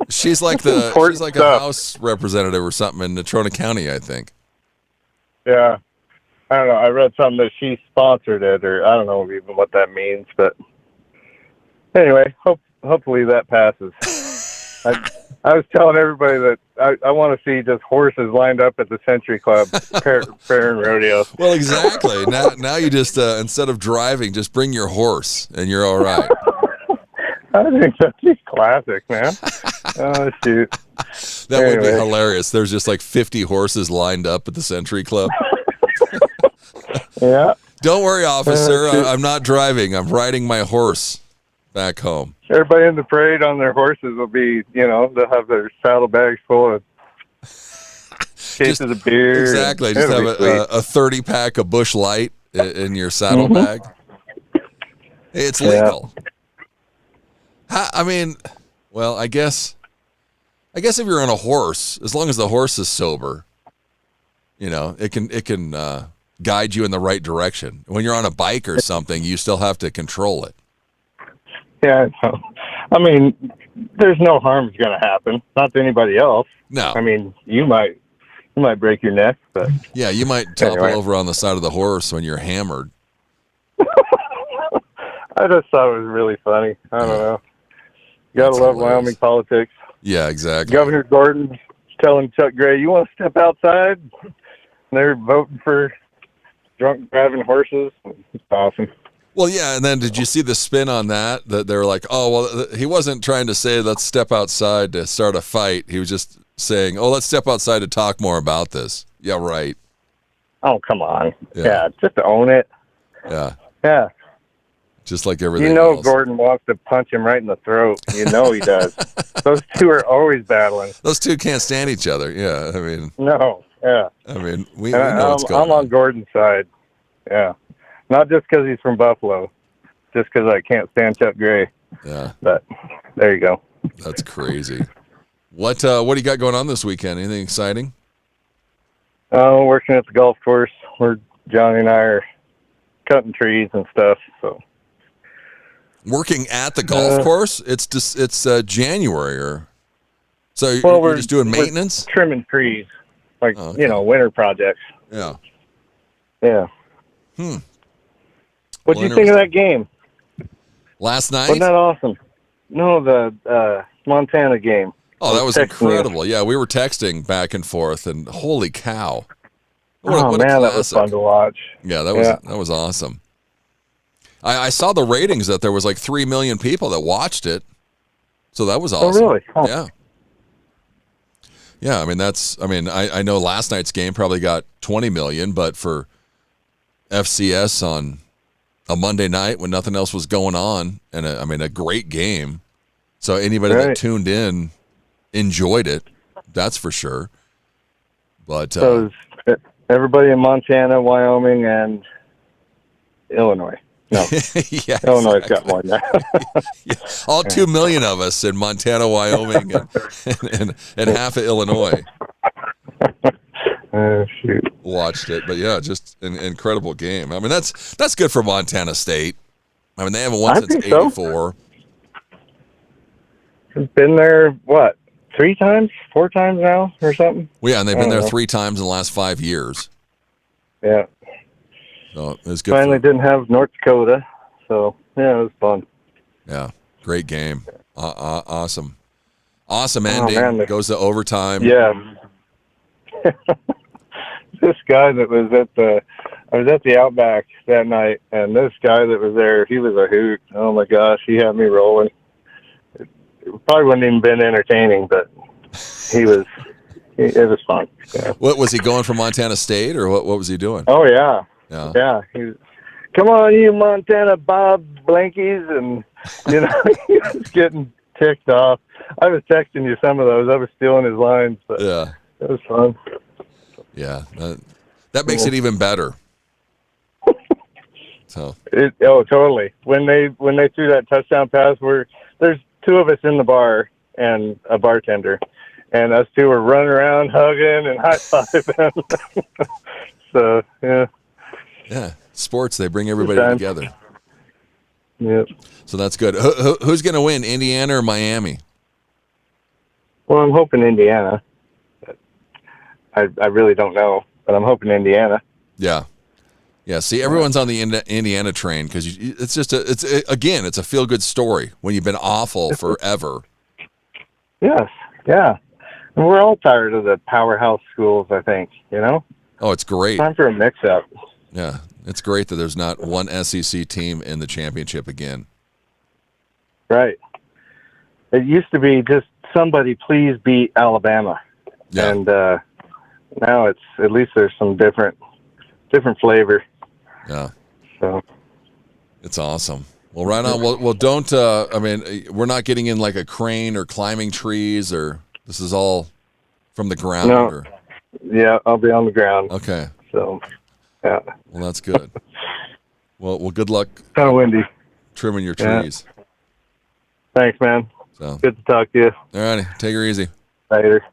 She's like a House representative or something in Natrona County, I think. Yeah. I don't know. I read something that she sponsored it, or I don't know even what that means. But anyway, hopefully that passes. I was telling everybody that I want to see just horses lined up at the Century Club fair and rodeo. Well, exactly. Now you just, instead of driving, just bring your horse, and you're all right. I think that's just classic, man. Oh, shoot. That would be hilarious. There's just like 50 horses lined up at the Century Club. Yeah. Don't worry, officer. I'm not driving. I'm riding my horse back home. Everybody in the parade on their horses will be, they'll have their saddlebags full of cases of beer. Exactly. Just have a 30-pack of Busch Light in your saddlebag. It's legal. I mean, well, I guess if you're on a horse, as long as the horse is sober, it can guide you in the right direction. When you're on a bike or something, you still have to control it. Yeah, I mean, there's no harm going to happen. Not to anybody else. No. I mean, you might break your neck, but yeah, you might topple over on the side of the horse when you're hammered. I just thought it was really funny. I don't know. You gotta love Wyoming politics. Yeah, exactly. Governor Gordon's telling Chuck Gray, "You want to step outside?" And they're voting for drunk driving horses. It's awesome. Well, yeah, and then did you see the spin on that? That they were like, oh, well, he wasn't trying to say let's step outside to start a fight. He was just saying, oh, let's step outside to talk more about this. Yeah, right. Oh, come on. Yeah, just own it. Yeah. Yeah. Just like everything You know else. Gordon wants to punch him right in the throat. You know he does. Those two are always battling. Those two can't stand each other. Yeah, I mean. No, yeah. I mean, we know what's going I'm on Gordon's side. Yeah. Not just because he's from Buffalo. Just because I can't stand Chuck Gray. Yeah. But there you go. That's crazy. What do you got going on this weekend? Anything exciting? Working at the golf course where Johnny and I are cutting trees and stuff. So working at the golf course? It's just January, or so you're just doing maintenance, trimming trees, like winter projects. Yeah. Yeah. What'd you think of that game last night? Wasn't that awesome? No, the Montana game. Oh, that was incredible. Yeah, we were texting back and forth, and holy cow. What man, that was fun to watch. Yeah, that was awesome. I saw the ratings that there was like 3 million people that watched it. So that was awesome. Oh, really? Oh. Yeah. Yeah, I know last night's game probably got 20 million, but for FCS on a Monday night when nothing else was going on, and a great game. So anybody that tuned in enjoyed it, that's for sure. But so everybody in Montana, Wyoming, and Illinois. No, yeah, Illinois has got more than that. Yeah. All 2 million of us in Montana, Wyoming, and half of Illinois shoot. watched it. But yeah, just an incredible game. I mean, that's good for Montana State. I mean, they haven't won since '84. So. It's been there, what, 3 times, 4 times now, or something? Well, yeah, and they've been there 3 times in the last 5 years. Yeah. So it was good. Finally didn't have North Dakota, so yeah, it was fun. Yeah, great game. Awesome ending. Goes to overtime. Yeah. This guy that was I was at the Outback that night, and this guy that was there, he was a hoot. Oh my gosh, he had me rolling. It probably wouldn't even been entertaining, but it was fun. Yeah. What was he going for, Montana State, or what was he doing? Oh yeah. Yeah. He was, come on, you Montana Bob Blankies, and he was getting ticked off. I was texting you some of those. I was stealing his lines, but yeah, it was fun. Yeah, that makes it even better. So. Totally. When they threw that touchdown pass, there's 2 of us in the bar and a bartender, and us 2 were running around hugging and high-fiving. So yeah. Yeah, sports, they bring everybody together. Yep. So that's good. Who's going to win, Indiana or Miami? Well, I'm hoping Indiana. I really don't know, but I'm hoping Indiana. Yeah. Yeah, see, everyone's on the Indiana train because it's just it's a feel-good story when you've been awful forever. Yes, yeah. And we're all tired of the powerhouse schools, I think, Oh, it's great. Time for a mix-up. Yeah, it's great that there's not one SEC team in the championship again. Right. It used to be just somebody please beat Alabama. Yeah. And now it's, at least there's some different flavor. Yeah. So. It's awesome. Well, right on. Well, don't, we're not getting in like a crane or climbing trees, or this is all from the ground? No. Or? Yeah, I'll be on the ground. Okay. So, yeah. Well, that's good. Well, good luck. Kind of windy. Trimming your trees. Yeah. Thanks, man. So. Good to talk to you. All righty. Take her easy. Later.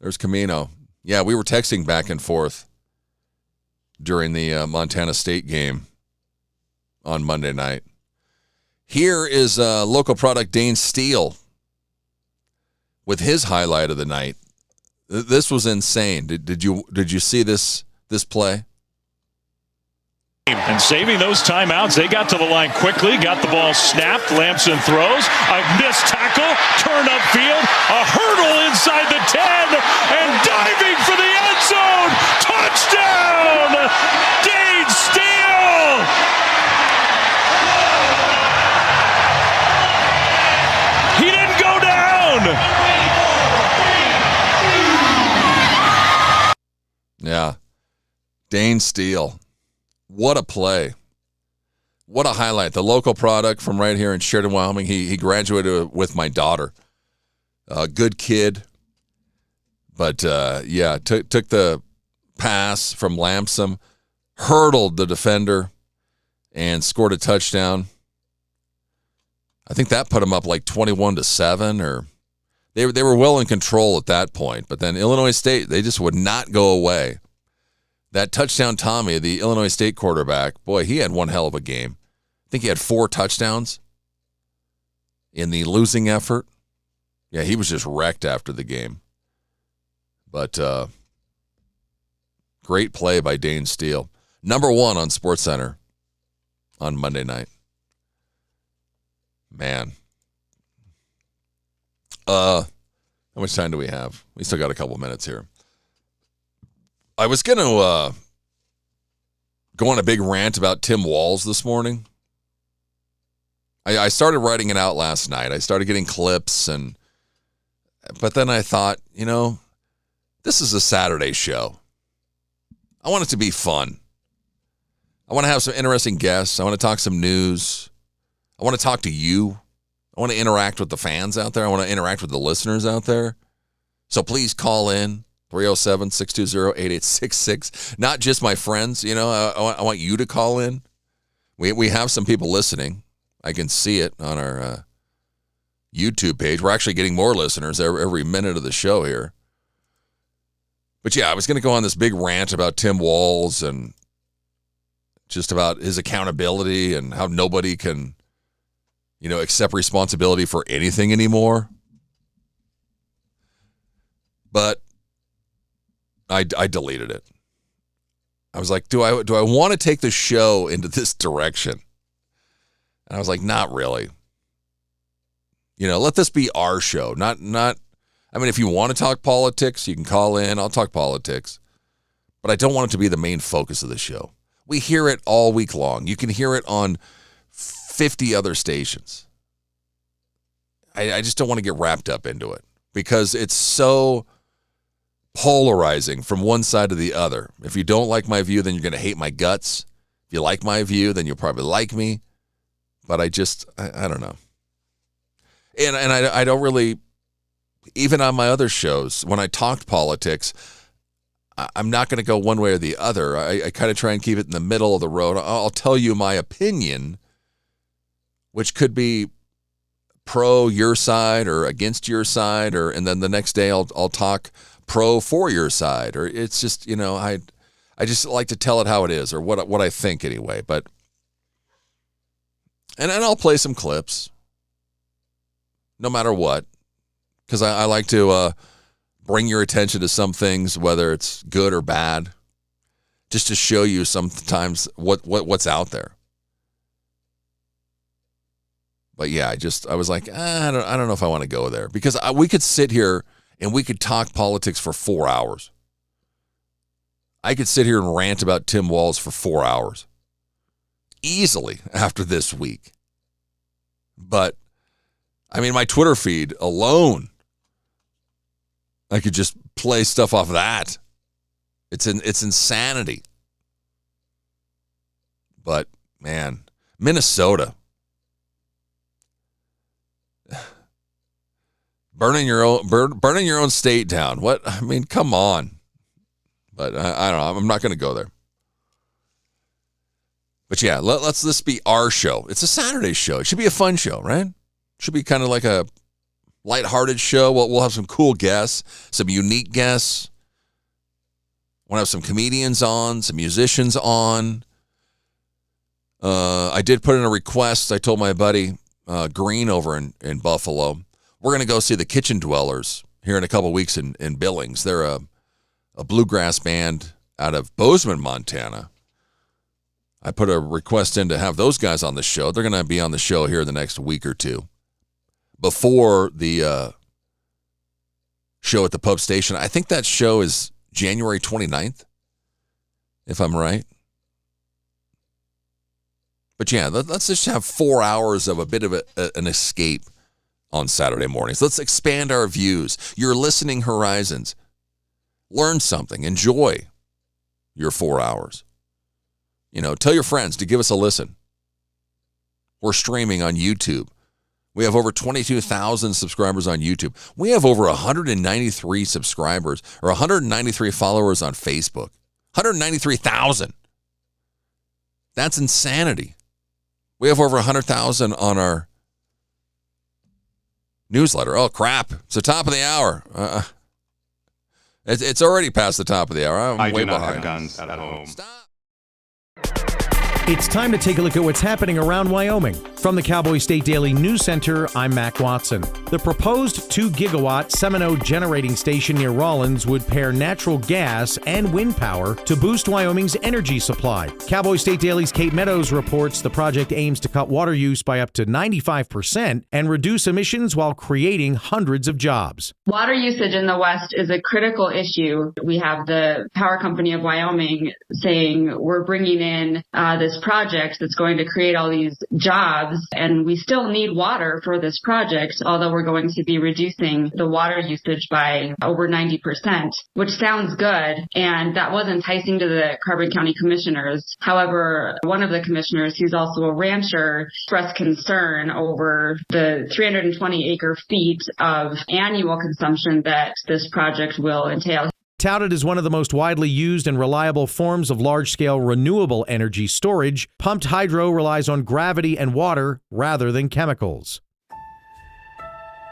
There's Camino. Yeah, we were texting back and forth during the Montana State game on Monday night. Here is local product Dane Steele with his highlight of the night. This was insane. Did you see this play? And saving those timeouts, they got to the line quickly, got the ball snapped. Lamson throws, a missed tackle, turn upfield, a hurdle inside the 10, and diving for the end zone. Touchdown! Dane Steele! He didn't go down! Yeah. Dane Steele. What a play. What a highlight. The local product from right here in Sheridan, Wyoming. He graduated with my daughter. Good kid. But, yeah, took the pass from Lamson, hurdled the defender, and scored a touchdown. I think that put him up like 21-7, or they were well in control at that point. But then Illinois State, they just would not go away. That touchdown Tommy, the Illinois State quarterback, boy, he had one hell of a game. I think he had 4 touchdowns in the losing effort. Yeah, he was just wrecked after the game. But great play by Dane Steele. Number 1 on SportsCenter on Monday night. Man. How much time do we have? We still got a couple minutes here. I was going to go on a big rant about Tim Walz this morning. I started writing it out last night. I started getting clips, but then I thought, this is a Saturday show. I want it to be fun. I want to have some interesting guests. I want to talk some news. I want to talk to you. I want to interact with the fans out there. I want to interact with the listeners out there. So please call in. 307-620-8866. Not just my friends, I want you to call in. We have some people listening. I can see it on our YouTube page. We're actually getting more listeners every minute of the show here. But yeah, I was going to go on this big rant about Tim Walz and just about his accountability and how nobody can, accept responsibility for anything anymore. But I deleted it. I was like, do I want to take the show into this direction? And I was like, not really. Let this be our show. Not. I mean, if you want to talk politics, you can call in. I'll talk politics. But I don't want it to be the main focus of the show. We hear it all week long. You can hear it on 50 other stations. I just don't want to get wrapped up into it because it's so polarizing from one side to the other. If you don't like my view, then you're going to hate my guts. If you like my view, then you'll probably like me. But I don't know. And I don't really, even on my other shows, when I talked politics, I'm not going to go one way or the other. I kind of try and keep it in the middle of the road. I'll tell you my opinion, which could be pro your side or against your side, and then the next day I'll talk pro for your side, or it's just, I just like to tell it how it is, or what I think anyway. But and I'll play some clips no matter what, because I like to bring your attention to some things, whether it's good or bad, just to show you sometimes what's out there. But yeah, I was like, I don't know if I want to go there, because we could sit here and we could talk politics for 4 hours. I could sit here and rant about Tim Walz for 4 hours. Easily after this week. But, I mean, my Twitter feed alone, I could just play stuff off that. It's insanity. But, man, Minnesota. Burning your own state down. What? I mean, come on. But I don't know. I'm not going to go there. But yeah, let's this be our show. It's a Saturday show. It should be a fun show, right? It should be kind of like a lighthearted show. We'll have some cool guests, some unique guests. We'll have some comedians on, some musicians on. I did put in a request. I told my buddy Green over in Buffalo, we're going to go see the Kitchen Dwellers here in a couple weeks in Billings. They're a bluegrass band out of Bozeman, Montana. I put a request in to have those guys on the show. They're going to be on the show here in the next week or two before the show at the pub station. I think that show is January 29th, if I'm right. But yeah, let's just have 4 hours of a bit of an escape on Saturday mornings. Let's expand our views, your listening horizons. Learn something. Enjoy your 4 hours. You know, tell your friends to give us a listen. We're streaming on YouTube. We have over 22,000 subscribers on YouTube. We have over 193 subscribers or 193 followers on Facebook. 193,000. That's insanity. We have over 100,000 on our newsletter. Oh, crap. It's the top of the hour. It's already past the top of the hour. I'm way behind. Have guns at home. Stop. It's time to take a look at what's happening around Wyoming. From the Cowboy State Daily News Center, I'm Mac Watson. The proposed 2-gigawatt Seminole generating station near Rawlins would pair natural gas and wind power to boost Wyoming's energy supply. Cowboy State Daily's Kate Meadows reports the project aims to cut water use by up to 95% and reduce emissions while creating hundreds of jobs. Water usage in the West is a critical issue. We have the Power Company of Wyoming saying we're bringing in this project that's going to create all these jobs, and we still need water for this project, although we're going to be reducing the water usage by over 90%, which sounds good, and that was enticing to the Carbon County commissioners. However, one of the commissioners, who's also a rancher, expressed concern over the 320 acre feet of annual consumption that this project will entail. Touted as one of the most widely used and reliable forms of large-scale renewable energy storage, pumped hydro relies on gravity and water rather than chemicals.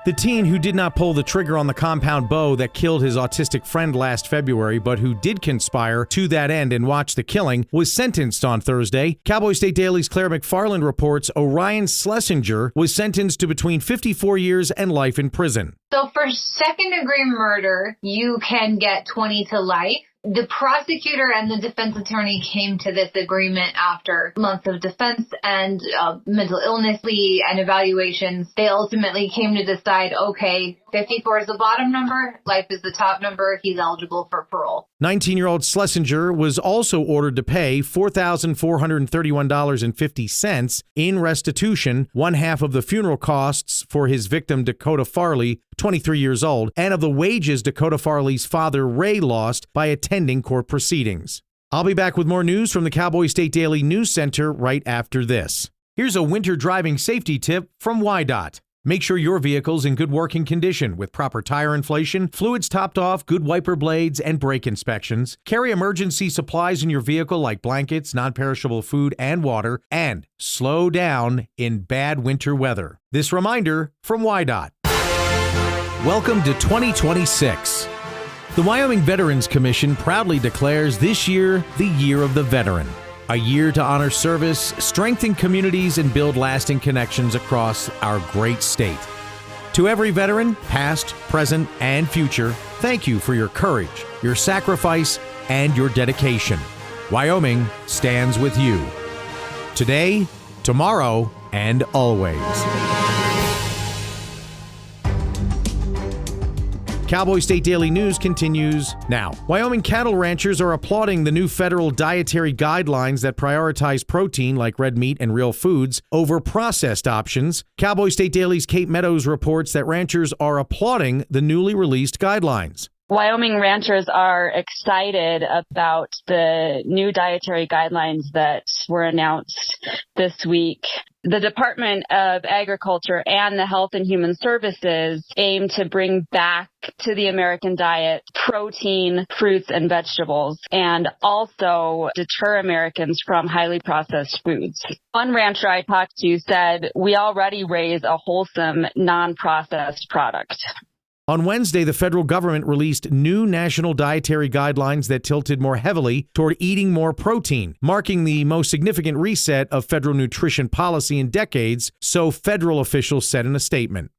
The teen who did not pull the trigger on the compound bow that killed his autistic friend last February, but who did conspire to that end and watch the killing, was sentenced on Thursday. Cowboy State Daily's Claire McFarland reports Orion Schlesinger was sentenced to between 54 years and life in prison. So for second-degree murder, you can get 20 to life. The prosecutor and the defense attorney came to this agreement after months of defense and mental illness plea and evaluations. They ultimately came to decide, okay, 54 is the bottom number, life is the top number, he's eligible for parole. 19-year-old Schlesinger was also ordered to pay $4,431.50 in restitution, one half of the funeral costs for his victim Dakota Farley, 23 years old, and of the wages Dakota Farley's father Ray lost by attending court proceedings. I'll be back with more news from the Cowboy State Daily News Center right after this. Here's a winter driving safety tip from WYDOT. Make sure your vehicle's in good working condition with proper tire inflation, fluids topped off, good wiper blades, and brake inspections. Carry emergency supplies in your vehicle like blankets, non-perishable food, and water, and slow down in bad winter weather. This reminder from WYDOT. Welcome to 2026. The Wyoming Veterans Commission proudly declares this year the Year of the Veteran. A year to honor service, strengthen communities, and build lasting connections across our great state. To every veteran, past, present, and future, thank you for your courage, your sacrifice, and your dedication. Wyoming stands with you. Today, tomorrow, and always. Cowboy State Daily News continues now. Wyoming cattle ranchers are applauding the new federal dietary guidelines that prioritize protein like red meat and real foods over processed options. Cowboy State Daily's Kate Meadows reports that ranchers are applauding the newly released guidelines. Wyoming ranchers are excited about the new dietary guidelines that were announced this week. The Department of Agriculture and the Health and Human Services aim to bring back to the American diet protein, fruits, and vegetables, and also deter Americans from highly processed foods. One rancher I talked to said, "We already raise a wholesome, non-processed product." On Wednesday, the federal government released new national dietary guidelines that tilted more heavily toward eating more protein, marking the most significant reset of federal nutrition policy in decades, so federal officials said in a statement.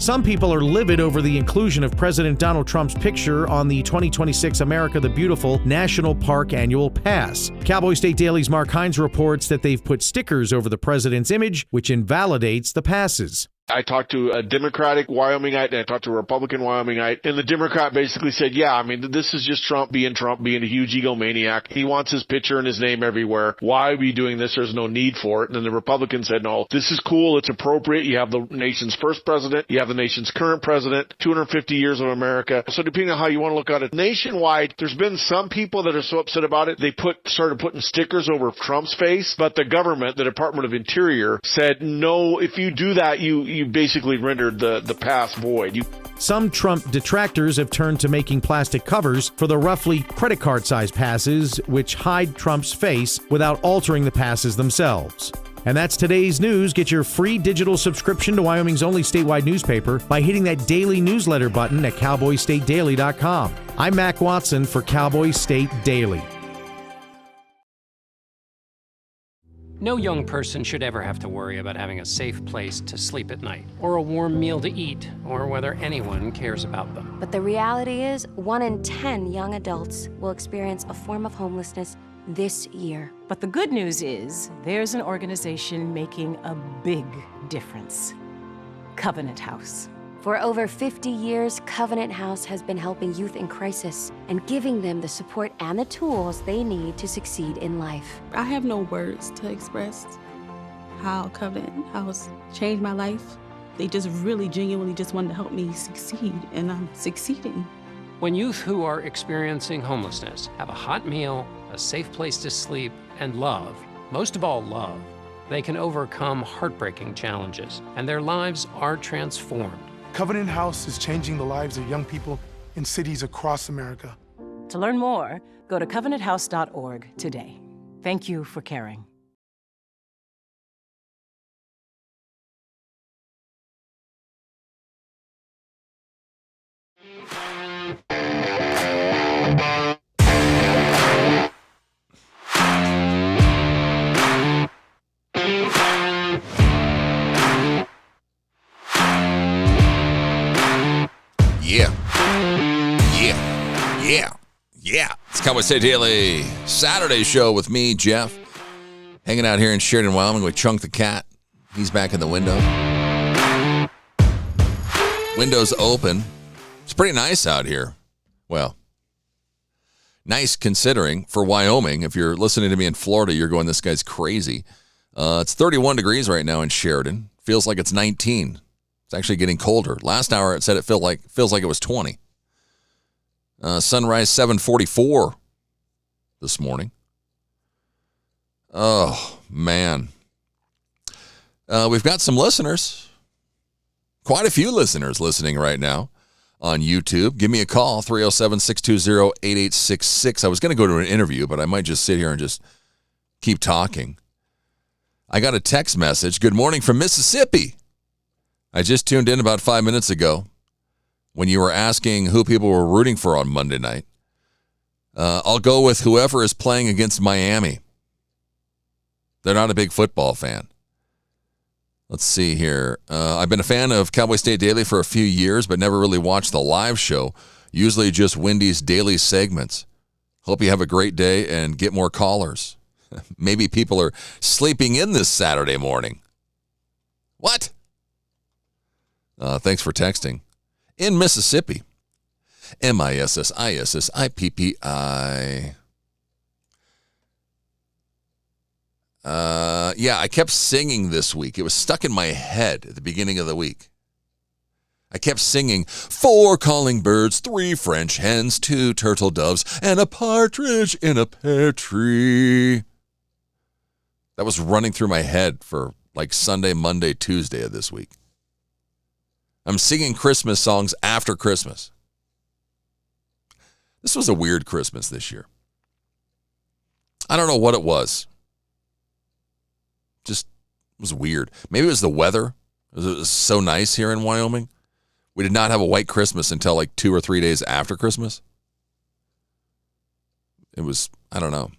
Some people are livid over the inclusion of President Donald Trump's picture on the 2026 America the Beautiful National Park Annual Pass. Cowboy State Daily's Mark Hines reports that they've put stickers over the president's image, which invalidates the passes. I talked to a Democratic Wyomingite and I talked to a Republican Wyomingite, and the Democrat basically said, yeah, I mean, this is just Trump being a huge egomaniac. He wants his picture and his name everywhere. Why are we doing this? There's no need for it. And then the Republican said, no, this is cool. It's appropriate. You have the nation's first president. You have the nation's current president, 250 years of America. So depending on how you want to look at it, nationwide, there's been some people that are so upset about it, they started putting stickers over Trump's face, but the government, the Department of Interior, said, no, if you do that, you basically rendered the pass void. Some Trump detractors have turned to making plastic covers for the roughly credit card-sized passes, which hide Trump's face without altering the passes themselves. And that's today's news. Get your free digital subscription to Wyoming's only statewide newspaper by hitting that daily newsletter button at cowboystatedaily.com. I'm Mac Watson for Cowboy State Daily. No young person should ever have to worry about having a safe place to sleep at night, or a warm meal to eat, or whether anyone cares about them. But the reality is, 1 in 10 young adults will experience a form of homelessness this year. But the good news is, there's an organization making a big difference. Covenant House. For over 50 years, Covenant House has been helping youth in crisis and giving them the support and the tools they need to succeed in life. I have no words to express how Covenant House changed my life. They just really genuinely just wanted to help me succeed, and I'm succeeding. When youth who are experiencing homelessness have a hot meal, a safe place to sleep, and love, most of all love, they can overcome heartbreaking challenges, and their lives are transformed. Covenant House is changing the lives of young people in cities across America. To learn more, go to covenanthouse.org today. Thank you for caring. Yeah. It's Cowboy State Daily Saturday show with me, Jeff. Hanging out here in Sheridan, Wyoming with Chunk the Cat. He's back in the window. Windows open. It's pretty nice out here. Well, nice considering for Wyoming. If you're listening to me in Florida, you're going, this guy's crazy. It's 31 degrees right now in Sheridan. Feels like it's 19. It's actually getting colder. Last hour it said it feels like it was 20. Sunrise 7:44 this morning. Oh, man. We've got some listeners. Quite a few listeners listening right now on YouTube. Give me a call, 307-620-8866. I was going to go to an interview, but I might just sit here and just keep talking. I got a text message. Good morning from Mississippi. I just tuned in about 5 minutes ago when you were asking who people were rooting for on Monday night. I'll go with whoever is playing against Miami. They're not a big football fan. Let's see here. I've been a fan of Cowboy State Daily for a few years, but never really watched the live show. Usually just Wendy's daily segments. Hope you have a great day and get more callers. Maybe people are sleeping in this Saturday morning. What? Thanks for texting. In Mississippi. Mississippi. Yeah, I kept singing this week. It was stuck in my head at the beginning of the week. I kept singing, 4 calling birds, 3 French hens, 2 turtle doves, and a partridge in a pear tree. That was running through my head for like Sunday, Monday, Tuesday of this week. I'm singing Christmas songs after Christmas. This was a weird Christmas this year. I don't know what it was. Just was weird. Maybe it was the weather. It was so nice here in Wyoming. We did not have a white Christmas until like 2 or 3 days after Christmas. It was, I don't know.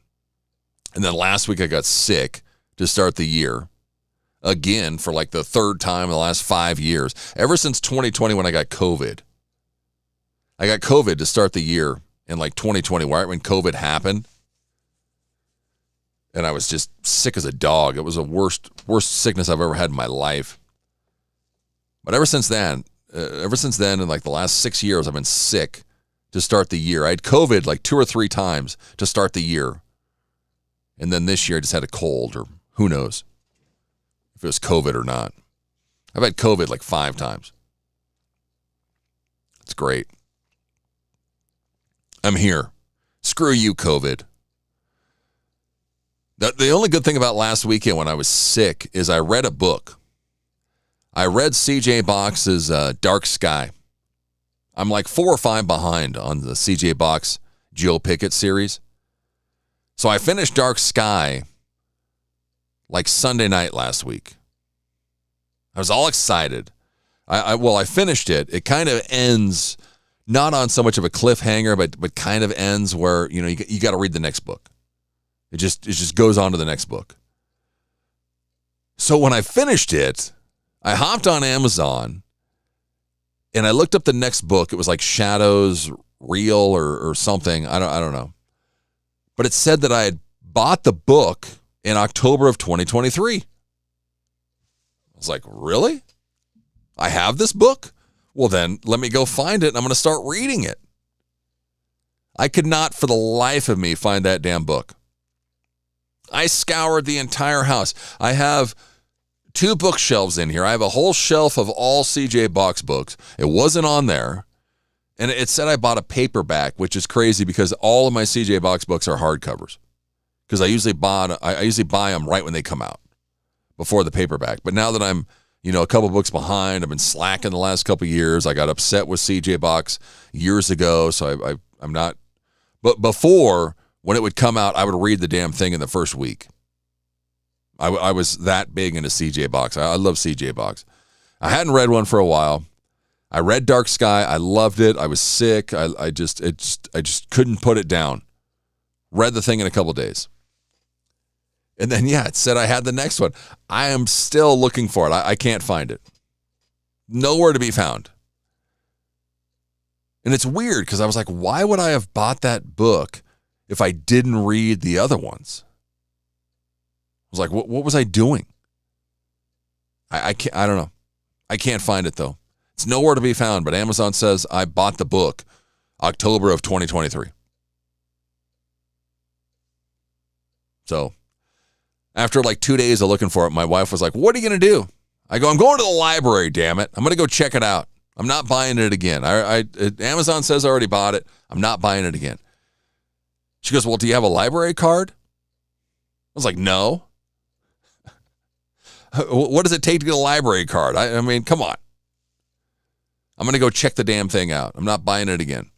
And then last week I got sick to start the year. again for like the third time in the last 5 years. Ever since 2020 when I got COVID. I got COVID to start the year in like 2020, right when COVID happened. And I was just sick as a dog. It was the worst sickness I've ever had in my life. But ever since then, in like the last 6 years, I've been sick to start the year. I had COVID like 2 or 3 times to start the year. And then this year I just had a cold, or who knows if it was COVID or not. I've had COVID like 5 times. It's great. I'm here. Screw you, COVID. The only good thing about last weekend when I was sick is I read a book. I read C.J. Box's Dark Sky. I'm like 4 or 5 behind on the C.J. Box Joe Pickett series. So I finished Dark Sky like Sunday night last week. I was all excited. I finished it. It kind of ends not on so much of a cliffhanger, but kind of ends where, you know, you got to read the next book. It just goes on to the next book. So when I finished it, I hopped on Amazon and I looked up the next book. It was like Shadows Real or something. I don't know. But it said that I had bought the book in October of 2023. I was like, really? I have this book? Well, then let me go find it and I'm going to start reading it. I could not for the life of me find that damn book. I scoured the entire house. I have 2 bookshelves in here. I have a whole shelf of all C.J. Box books. It wasn't on there. And it said I bought a paperback, which is crazy because all of my C.J. Box books are hardcovers. Because I usually buy them right when they come out, before the paperback. But now that I'm, you know, a couple books behind, I've been slacking the last couple of years. I got upset with C.J. Box years ago, so I'm not. But before, when it would come out, I would read the damn thing in the first week. I was that big into C.J. Box. I love C.J. Box. I hadn't read one for a while. I read Dark Sky. I loved it. I was sick. I just couldn't put it down. Read the thing in a couple days. And then, it said I had the next one. I am still looking for it. I can't find it. Nowhere to be found. And it's weird because I was like, why would I have bought that book if I didn't read the other ones? I was like, what was I doing? I don't know. I can't find it, though. It's nowhere to be found, but Amazon says I bought the book October of 2023. So after like 2 days of looking for it, my wife was like, what are you going to do? I go, I'm going to the library, damn it. I'm going to go check it out. I'm not buying it again. Amazon says I already bought it. I'm not buying it again. She goes, well, do you have a library card? I was like, no. What does it take to get a library card? I mean, come on. I'm going to go check the damn thing out. I'm not buying it again.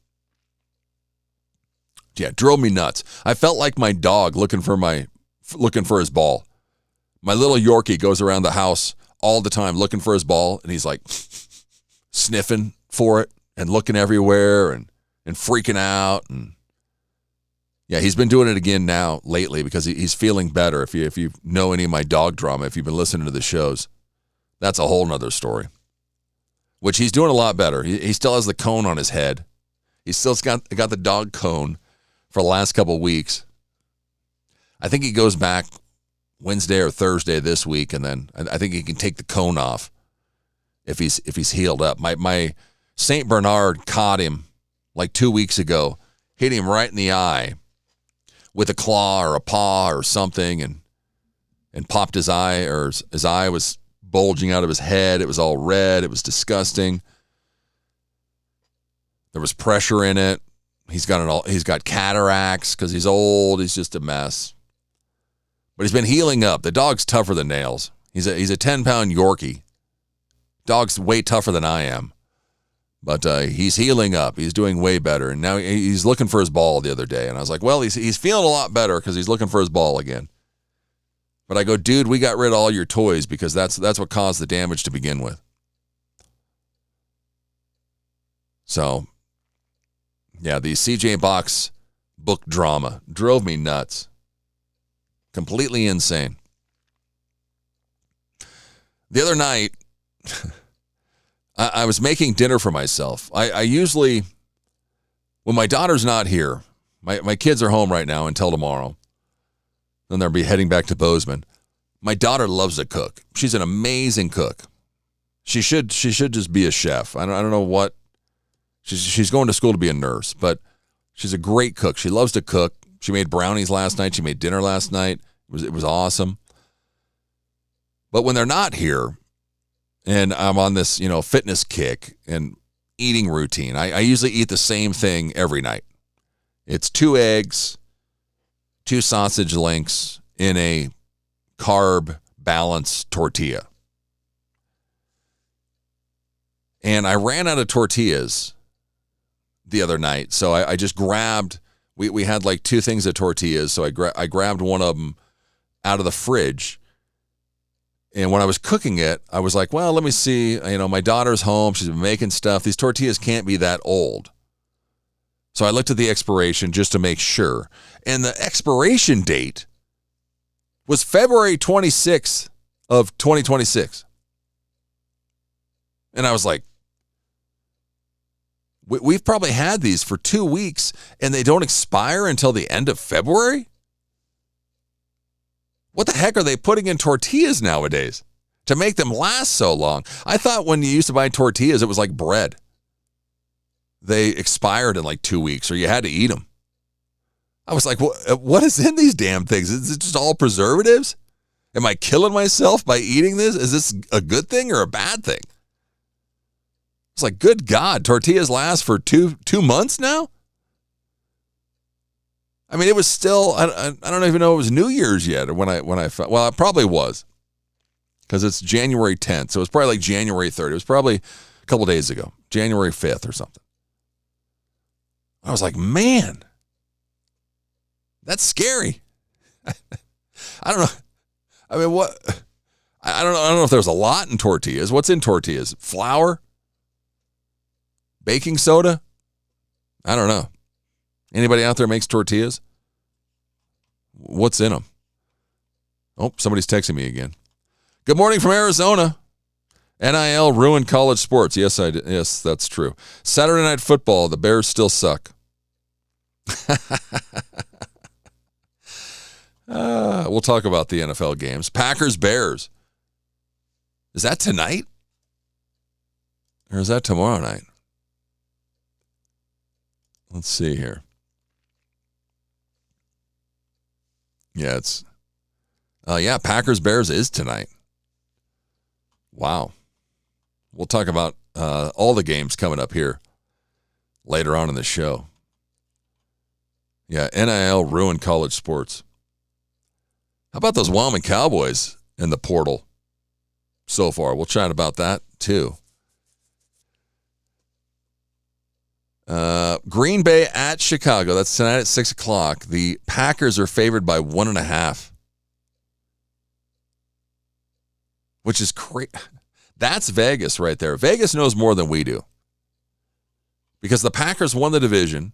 Yeah, it drove me nuts. I felt like my dog looking for his ball. My little Yorkie goes around the house all the time looking for his ball, and he's like sniffing for it and looking everywhere and freaking out. And yeah, he's been doing it again now lately because he's feeling better. If you know any of my dog drama, if you've been listening to the shows, that's a whole nother story. Which he's doing a lot better. He still has the cone on his head. He's still got the dog cone for the last couple of weeks. I think he goes back Wednesday or Thursday this week, and then I think he can take the cone off if he's healed up. My St. Bernard caught him like 2 weeks ago, hit him right in the eye with a claw or a paw or something, and popped his eye, or his eye was bulging out of his head. It was all red. It was disgusting. There was pressure in it. He's got cataracts because he's old. He's just a mess. But he's been healing up. The dog's tougher than nails. He's a 10-pound Yorkie. Dog's way tougher than I am. But he's healing up. He's doing way better. And now he's looking for his ball the other day. And I was like, well, he's feeling a lot better because he's looking for his ball again. But I go, dude, we got rid of all your toys because that's what caused the damage to begin with. So, yeah, the C.J. Box book drama drove me nuts. Completely insane. The other night, I was making dinner for myself. I usually, when my daughter's not here, my kids are home right now until tomorrow. Then they'll be heading back to Bozeman. My daughter loves to cook. She's an amazing cook. She should just be a chef. I don't know what. She's going to school to be a nurse, but she's a great cook. She loves to cook. She made brownies last night. She made dinner last night. It was awesome. But when they're not here, and I'm on this, fitness kick and eating routine, I usually eat the same thing every night. It's 2 eggs, 2 sausage links in a carb balanced tortilla. And I ran out of tortillas the other night, so I just grabbed, we had like 2 things of tortillas, so I grabbed one of them out of the fridge. And when I was cooking it, I was like, well, let me see. My daughter's home. She's been making stuff. These tortillas can't be that old. So I looked at the expiration just to make sure. And the expiration date was February 26th of 2026. And I was like, we've probably had these for 2 weeks and they don't expire until the end of February? What the heck are they putting in tortillas nowadays to make them last so long? I thought when you used to buy tortillas, it was like bread. They expired in like 2 weeks or you had to eat them. I was like, what is in these damn things? Is it just all preservatives? Am I killing myself by eating this? Is this a good thing or a bad thing? It's like, good God, tortillas last for two months now? I mean, it was still, I don't even know it was New Year's yet or when I found, well, it probably was because it's January 10th. So it was probably like January 3rd. It was probably a couple days ago, January 5th or something. I was like, man, that's scary. I don't know. I mean, what? I don't know if there's a lot in tortillas. What's in tortillas? Flour? Baking soda? I don't know. Anybody out there makes tortillas? What's in them? Oh, somebody's texting me again. Good morning from Arizona. NIL ruined college sports. Yes, yes, that's true. Saturday Night Football, the Bears still suck. We'll talk about the NFL games. Packers, Bears. Is that tonight? Or is that tomorrow night? Let's see here. Yeah, it's Packers Bears is tonight. Wow. We'll talk about all the games coming up here later on in the show. Yeah, NIL ruined college sports. How about those Wyoming Cowboys in the portal so far? We'll chat about that too. Green Bay at Chicago. That's tonight at 6 o'clock. The Packers are favored by 1.5. Which is crazy. That's Vegas right there. Vegas knows more than we do. Because the Packers won the division.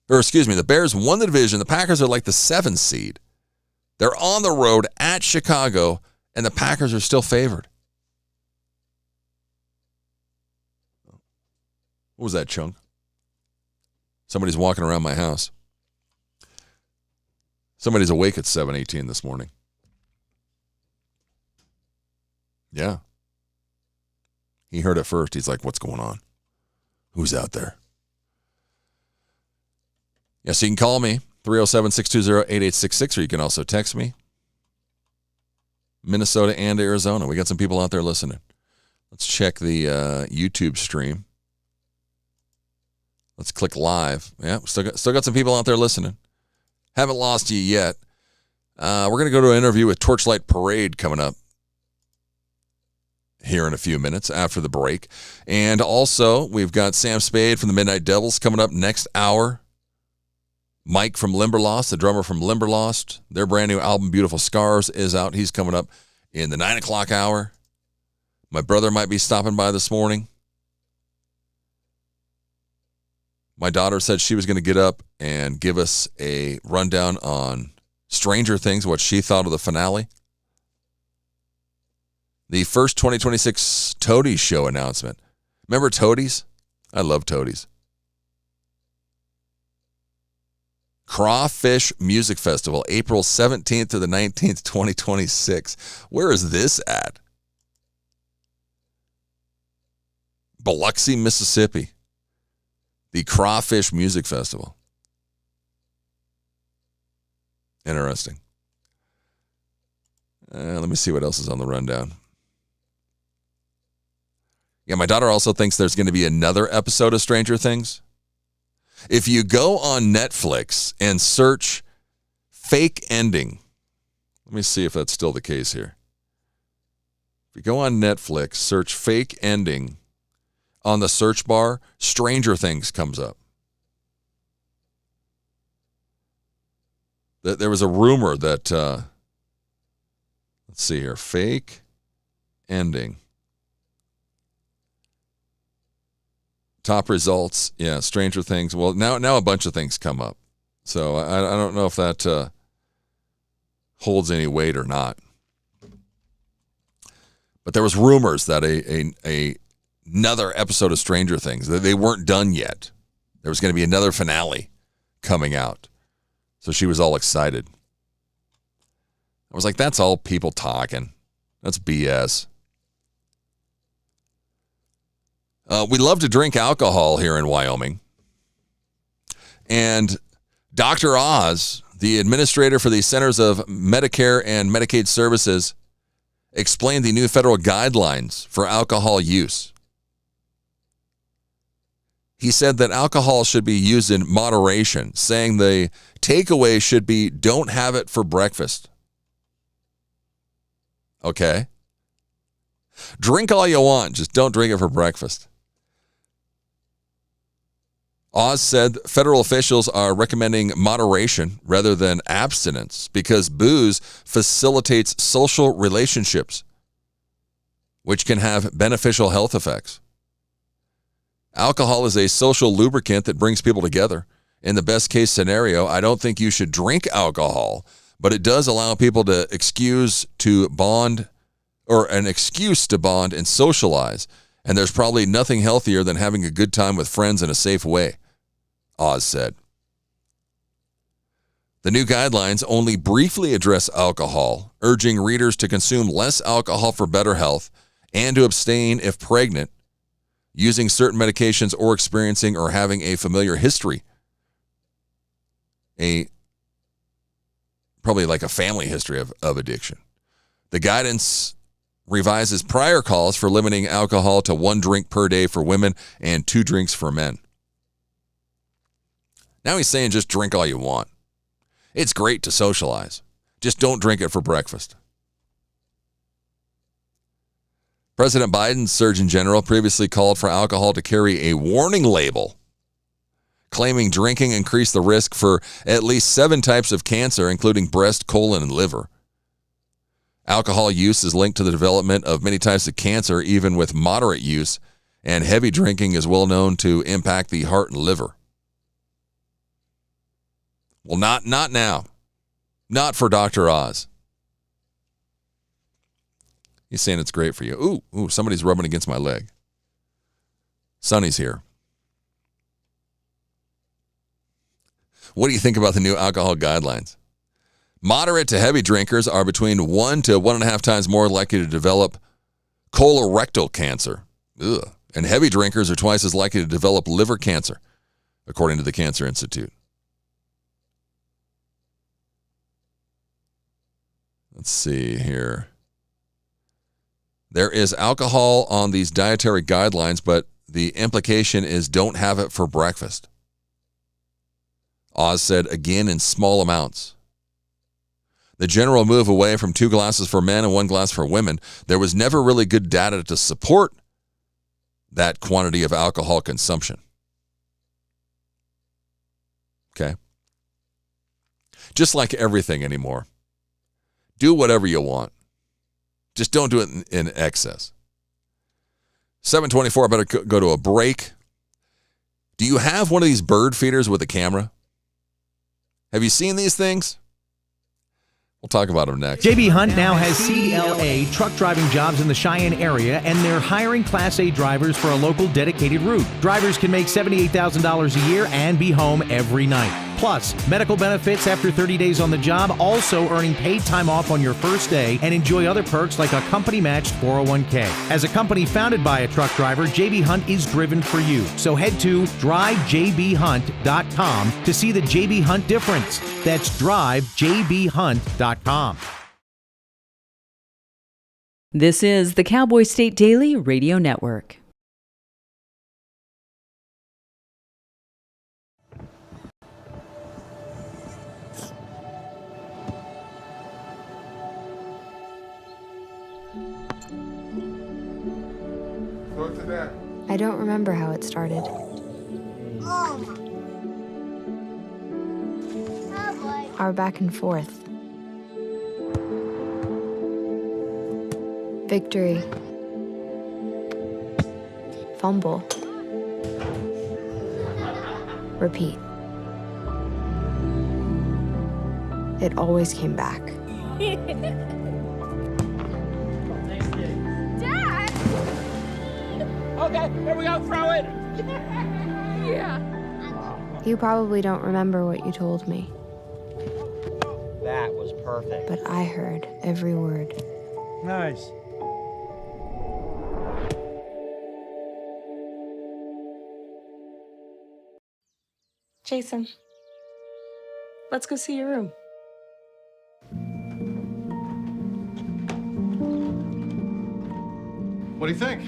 The Bears won the division. The Packers are like the 7th seed. They're on the road at Chicago, and the Packers are still favored. What was that, Chunk? Somebody's walking around my house. Somebody's awake at 7:18 this morning. Yeah. He heard it first. He's like, what's going on? Who's out there? Yeah, so you can call me, 307-620-8866, or you can also text me. Minnesota and Arizona. We got some people out there listening. Let's check the YouTube stream. Let's click live. Yeah, still got some people out there listening. Haven't lost you yet. We're going to go to an interview with Torchlight Parade coming up here in a few minutes after the break. And also, we've got Sam Spade from the Midnight Devils coming up next hour. Mike from Limberlost, the drummer from Limberlost. Their brand new album, Beautiful Scars, is out. He's coming up in the 9 o'clock hour. My brother might be stopping by this morning. My daughter said she was going to get up and give us a rundown on Stranger Things, what she thought of the finale. The first 2026 Toadies show announcement. Remember Toadies? I love Toadies. Crawfish Music Festival, April 17th to the 19th, 2026. Where is this at? Biloxi, Mississippi. The Crawfish Music Festival. Interesting. Let me see what else is on the rundown. Yeah, my daughter also thinks there's going to be another episode of Stranger Things. If you go on Netflix and search fake ending, let me see if that's still the case here. If you go on Netflix, search fake ending, on the search bar, Stranger Things comes up. There was a rumor that, let's see here, fake ending. Top results, yeah, Stranger Things. Well, now a bunch of things come up. So I don't know if that holds any weight or not. But there was rumors that another episode of Stranger Things, that they weren't done yet. There was going to be another finale coming out. So she was all excited. I was like, that's all people talking. That's BS. We love to drink alcohol here in Wyoming. And Dr. Oz, the administrator for the Centers of Medicare and Medicaid Services, explained the new federal guidelines for alcohol use. He said that alcohol should be used in moderation, saying the takeaway should be don't have it for breakfast. Okay? Drink all you want, just don't drink it for breakfast. Oz said federal officials are recommending moderation rather than abstinence because booze facilitates social relationships, which can have beneficial health effects. Alcohol is a social lubricant that brings people together. In the best case scenario, I don't think you should drink alcohol, but it does allow people to an excuse to bond and socialize. And there's probably nothing healthier than having a good time with friends in a safe way, Oz said. The new guidelines only briefly address alcohol, urging readers to consume less alcohol for better health and to abstain if pregnant, using certain medications, or experiencing or having a familiar history. Probably like a family history of addiction. The guidance revises prior calls for limiting alcohol to 1 drink per day for women and 2 drinks for men. Now he's saying just drink all you want. It's great to socialize. Just don't drink it for breakfast. President Biden's Surgeon General previously called for alcohol to carry a warning label, claiming drinking increased the risk for at least 7 types of cancer, including breast, colon, and liver. Alcohol use is linked to the development of many types of cancer, even with moderate use, and heavy drinking is well known to impact the heart and liver. Well, not now. Not for Dr. Oz. He's saying it's great for you. Ooh, somebody's rubbing against my leg. Sonny's here. What do you think about the new alcohol guidelines? Moderate to heavy drinkers are between 1 to 1.5 times more likely to develop colorectal cancer. Ugh. And heavy drinkers are twice as likely to develop liver cancer, according to the Cancer Institute. Let's see here. There is alcohol on these dietary guidelines, but the implication is don't have it for breakfast. Oz said, again, in small amounts. The general move away from 2 glasses for men and 1 glass for women, there was never really good data to support that quantity of alcohol consumption. Okay? Just like everything anymore. Do whatever you want. Just don't do it in excess. 7:24, I better go to a break. Do you have one of these bird feeders with a camera? Have you seen these things? We'll talk about them next. JB Hunt now has CDLA truck driving jobs in the Cheyenne area, and they're hiring Class A drivers for a local dedicated route. Drivers can make $78,000 a year and be home every night. Plus, medical benefits after 30 days on the job, also earning paid time off on your first day, and enjoy other perks like a company-matched 401k. As a company founded by a truck driver, JB Hunt is driven for you. So head to drivejbhunt.com to see the JB Hunt difference. That's drivejbhunt.com. This is the Cowboy State Daily Radio Network. I don't remember how it started. Our back and forth. Victory. Fumble. Repeat. It always came back. Okay, here we go, throw it! Yeah. You probably don't remember what you told me, That was perfect. but I heard every word. Nice. Jason, let's go see your room. What do you think?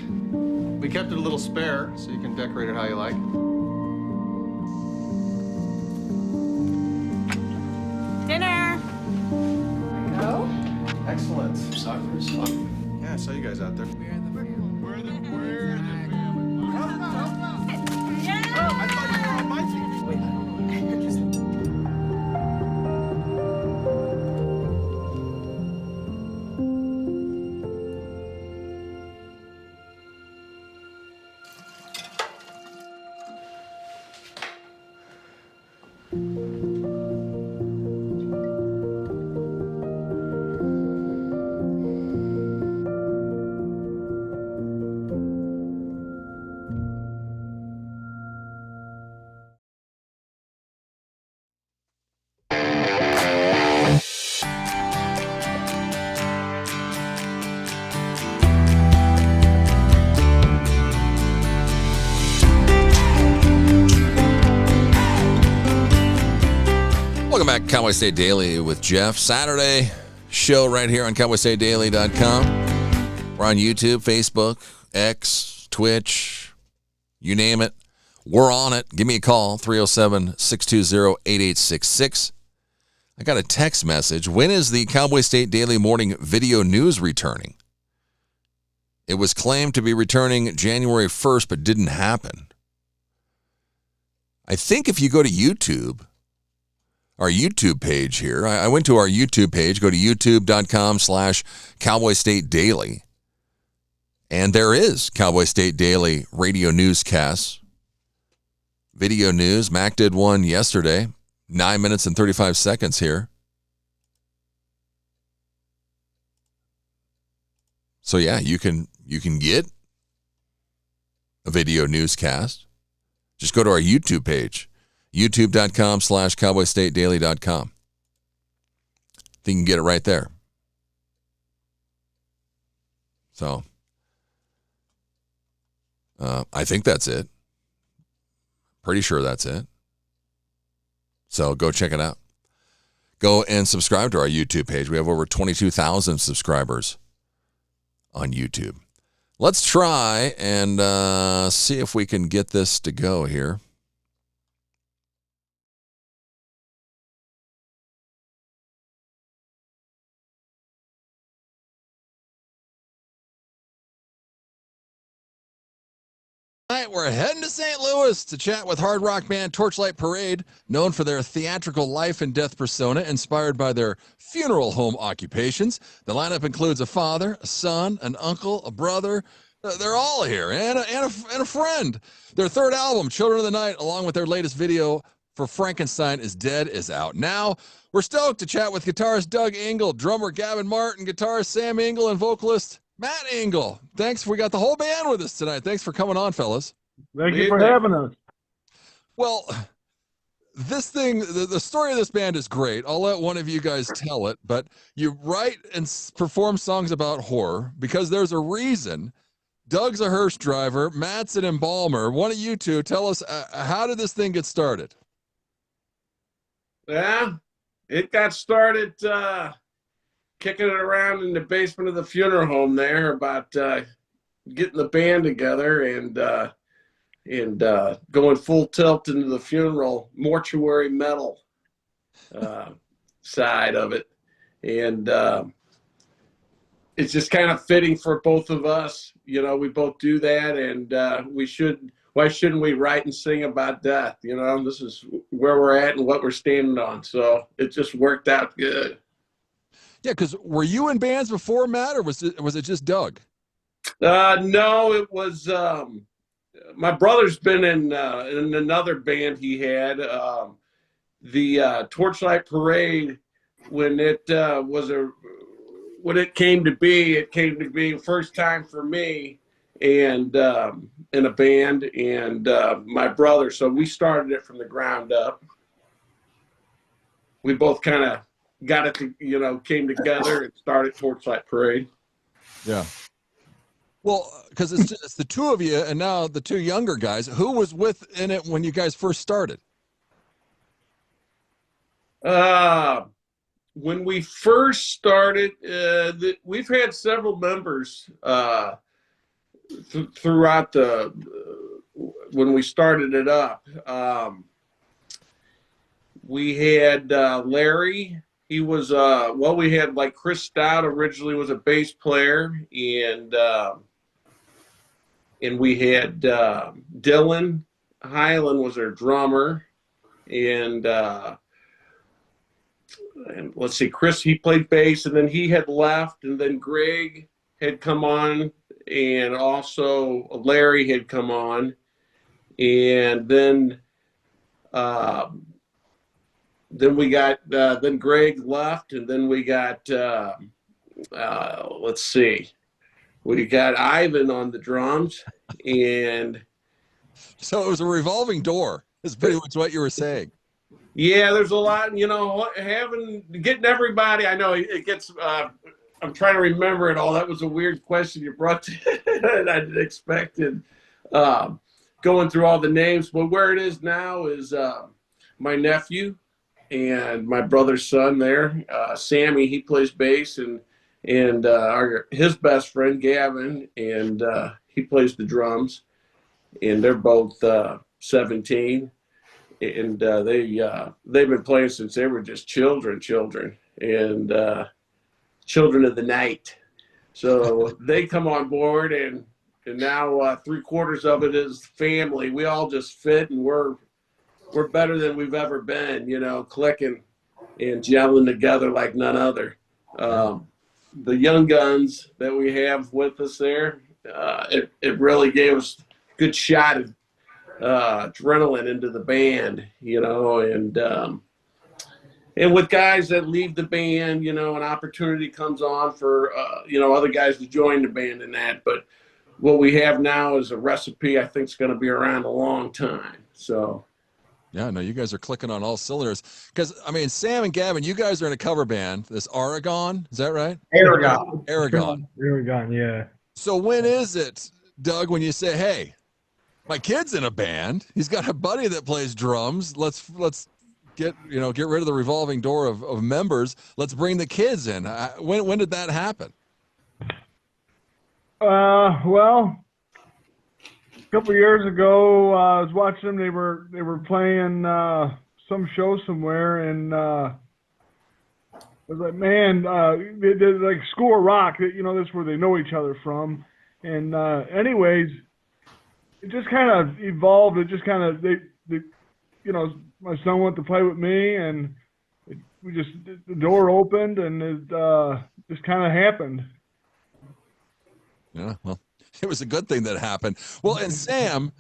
We kept it a little spare, so you can decorate it how you like. Dinner! Go? Excellent. Soccer is fun. Yeah, I saw you guys out there. Welcome back, Cowboy State Daily with Jeff. Saturday show right here on CowboyStateDaily.com. We're on YouTube, Facebook, X, Twitch, you name it. We're on it. Give me a call, 307-620-8866. I got a text message. When is the Cowboy State Daily Morning Video News returning? It was claimed to be returning January 1st, but didn't happen. I think if you go to YouTube, our YouTube page here. I went to our YouTube page. Go to youtube.com/Cowboy State Daily. And there is Cowboy State Daily radio newscasts. Video news. Mac did one yesterday. 9 minutes and 35 seconds here. So yeah, you can get a video newscast. Just go to our YouTube page. youtube.com/CowboyStateDaily.com. I think you can get it right there. So, I think that's it. Pretty sure that's it. So go check it out. Go and subscribe to our YouTube page. We have over 22,000 subscribers on YouTube. Let's try and see if we can get this to go here. We're heading to St. Louis to chat with hard rock band Torchlight Parade, known for their theatrical life and death persona, inspired by their funeral home occupations. The lineup includes a father, a son, an uncle, a brother. They're all here, and a friend. Their third album, Children of the Night, along with their latest video for Frankenstein is Dead is out now. We're stoked to chat with guitarist Doug Engel, drummer Gavin Martin, guitarist Sam Engel, and vocalist Matt Engel. Thanks. We got the whole band with us tonight. Thanks for coming on, fellas. Thank you for having us. Well, this thing, the story of this band is great. I'll let one of you guys tell it, but you write and perform songs about horror because there's a reason. Doug's a hearse driver, Matt's an embalmer. One of you two, tell us, how did this thing get started? Yeah, it got started kicking it around in the basement of the funeral home there about getting the band together and going full tilt into the funeral mortuary metal side of it. And it's just kind of fitting for both of us. You know, we both do that, and why shouldn't we write and sing about death? You know, this is where we're at and what we're standing on. So it just worked out good. Yeah, because were you in bands before, Matt, or was it just Doug? No, it was my brother's been in another band he had, the Torchlight Parade. When it came to be first time for me and in a band and my brother. So we started it from the ground up. We both kind of got it, came together and started Torchlight Parade. Yeah. Well, because it's the two of you and now the two younger guys. Who was in it when you guys first started? When we first started, we've had several members throughout when we started it up. We had Larry. He was we had like Chris Stout originally was a bass player, and we had Dylan Highland was our drummer, and let's see, Chris, he played bass, and then he had left, and then Greg had come on, and also Larry had come on, and then we got then Greg left, and then we got let's see, we got Ivan on the drums, and so it was a revolving door. Is pretty much what you were saying. Yeah, there's a lot, getting everybody. I know it gets. I'm trying to remember it all. That was a weird question you brought to and I didn't expect it. Going through all the names, but where it is now is my nephew and my brother's son there, Sammy. He plays bass, and his best friend Gavin, and he plays the drums, and they're both 17. And they've been playing since they were just children, and children of the night. So they come on board, and now 3/4 of it is family. We all just fit, and we're better than we've ever been. Clicking and gelling together like none other. The young guns that we have with us there, it really gave us a good shot at adrenaline into the band, and with guys that leave the band, an opportunity comes on for other guys to join the band in that. But what we have now is a recipe I think is going to be around a long time. So yeah, no, you guys are clicking on all cylinders. Because I mean, Sam and Gavin, you guys are in a cover band, this Aragon, is that right? Aragon, yeah. So when is it, Doug, when you say, hey, my kid's in a band, he's got a buddy that plays drums, let's get rid of the revolving door of members, let's bring the kids in? When did that happen? Well, a couple of years ago, I was watching them. They were playing some show somewhere, and I was like, man, they did like School of Rock. That's where they know each other from. And anyways, it just kind of evolved. It just kind of my son went to play with me, and the door opened, and it just kind of happened. Yeah, well, it was a good thing that happened. Well, and Sam,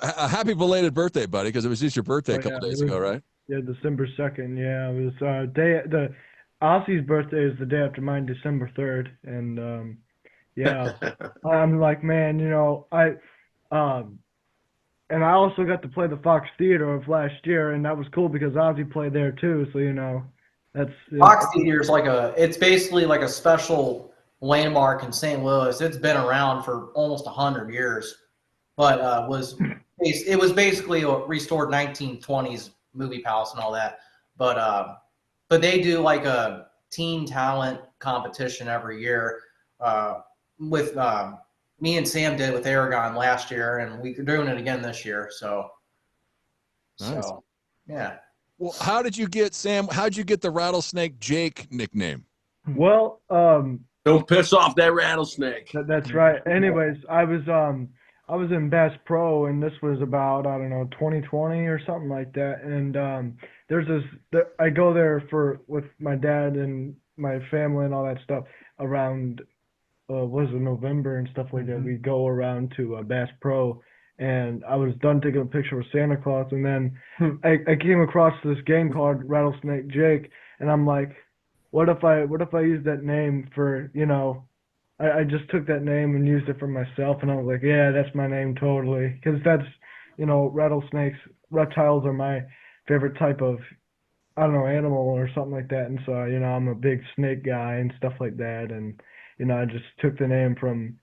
A happy belated birthday, buddy, because it was just your birthday a couple days ago, right? Yeah, December 2nd. Yeah, it was the Ossie's birthday is the day after mine, December 3rd, and yeah, I'm like, man, um, and I also got to play the Fox Theater of last year, and that was cool because Ozzy played there too. So that's Fox Theater is it's basically like a special landmark in St. Louis. It's been around for almost 100 years, but it was basically a restored 1920s movie palace and all that. But they do like a teen talent competition every year. With me and Sam did with Aragon last year, and we're doing it again this year. Nice. Yeah. Well, how did you get the Rattlesnake Jake nickname? Well, don't piss off that rattlesnake. That's right. Anyways, I was in Bass Pro, and this was about, I don't know, 2020 or something like that. And there's I go there with my dad and my family and all that stuff around November and stuff like that. We go around to Bass Pro, and I was done taking a picture with Santa Claus, and then I came across this game called Rattlesnake Jake, and I'm like, what if I use that name for, I just took that name and used it for myself, and I was like, yeah, that's my name totally, because that's, rattlesnakes, reptiles are my favorite type of, I don't know, animal or something like that, and so, I'm a big snake guy and stuff like that, and, I just took the name from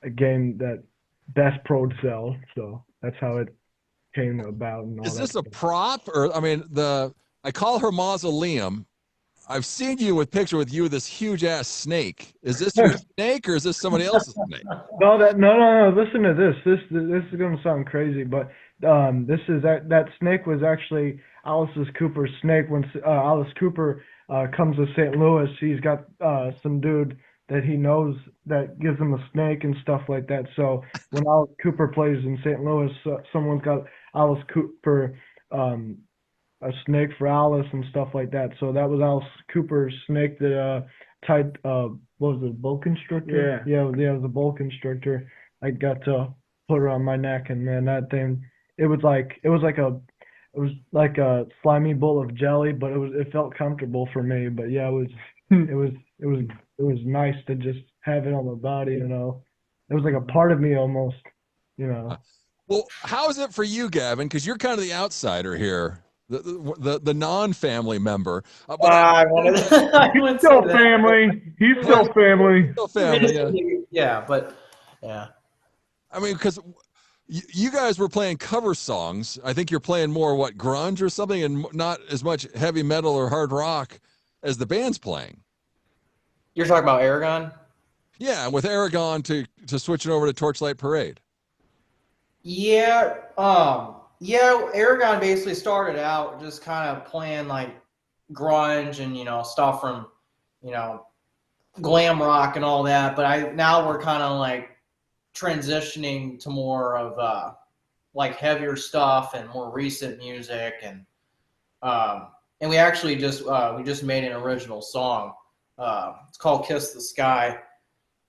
a game that Bass Pro sell, so that's how it came about. And all Is this that a prop, or I call her Mausoleum. I've seen you with picture with you with this huge ass snake. Is this your snake or is this somebody else's snake? No. Listen to this. This is gonna sound crazy, but that snake was actually Alice Cooper's snake. When Alice Cooper comes to St. Louis, he's got some dude that he knows that gives him a snake and stuff like that. So when Alice Cooper plays in St. Louis, someone's got Alice Cooper a snake for Alice and stuff like that. So that was Alice Cooper's snake that tied what was it, boa constrictor? Yeah, it was a boa constrictor. I got to put her on my neck, and man, that thing, it was like a slimy bowl of jelly, but it felt comfortable for me. But yeah, it was nice to just have it on my body, It was like a part of me almost, Well, how is it for you, Gavin? Because you're kind of the outsider here, the non-family member. He's still family. He's still family. Still family, yeah. But yeah. I mean, because you guys were playing cover songs. I think you're playing more grunge or something, and not as much heavy metal or hard rock as the band's playing. You're talking about Aragon? Yeah, with Aragon to switching over to Torchlight Parade. Yeah, Aragon basically started out just kind of playing like grunge and stuff from glam rock and all that, but now we're kind of like transitioning to more of like heavier stuff and more recent music, and we actually just made an original song. It's called Kiss the Sky,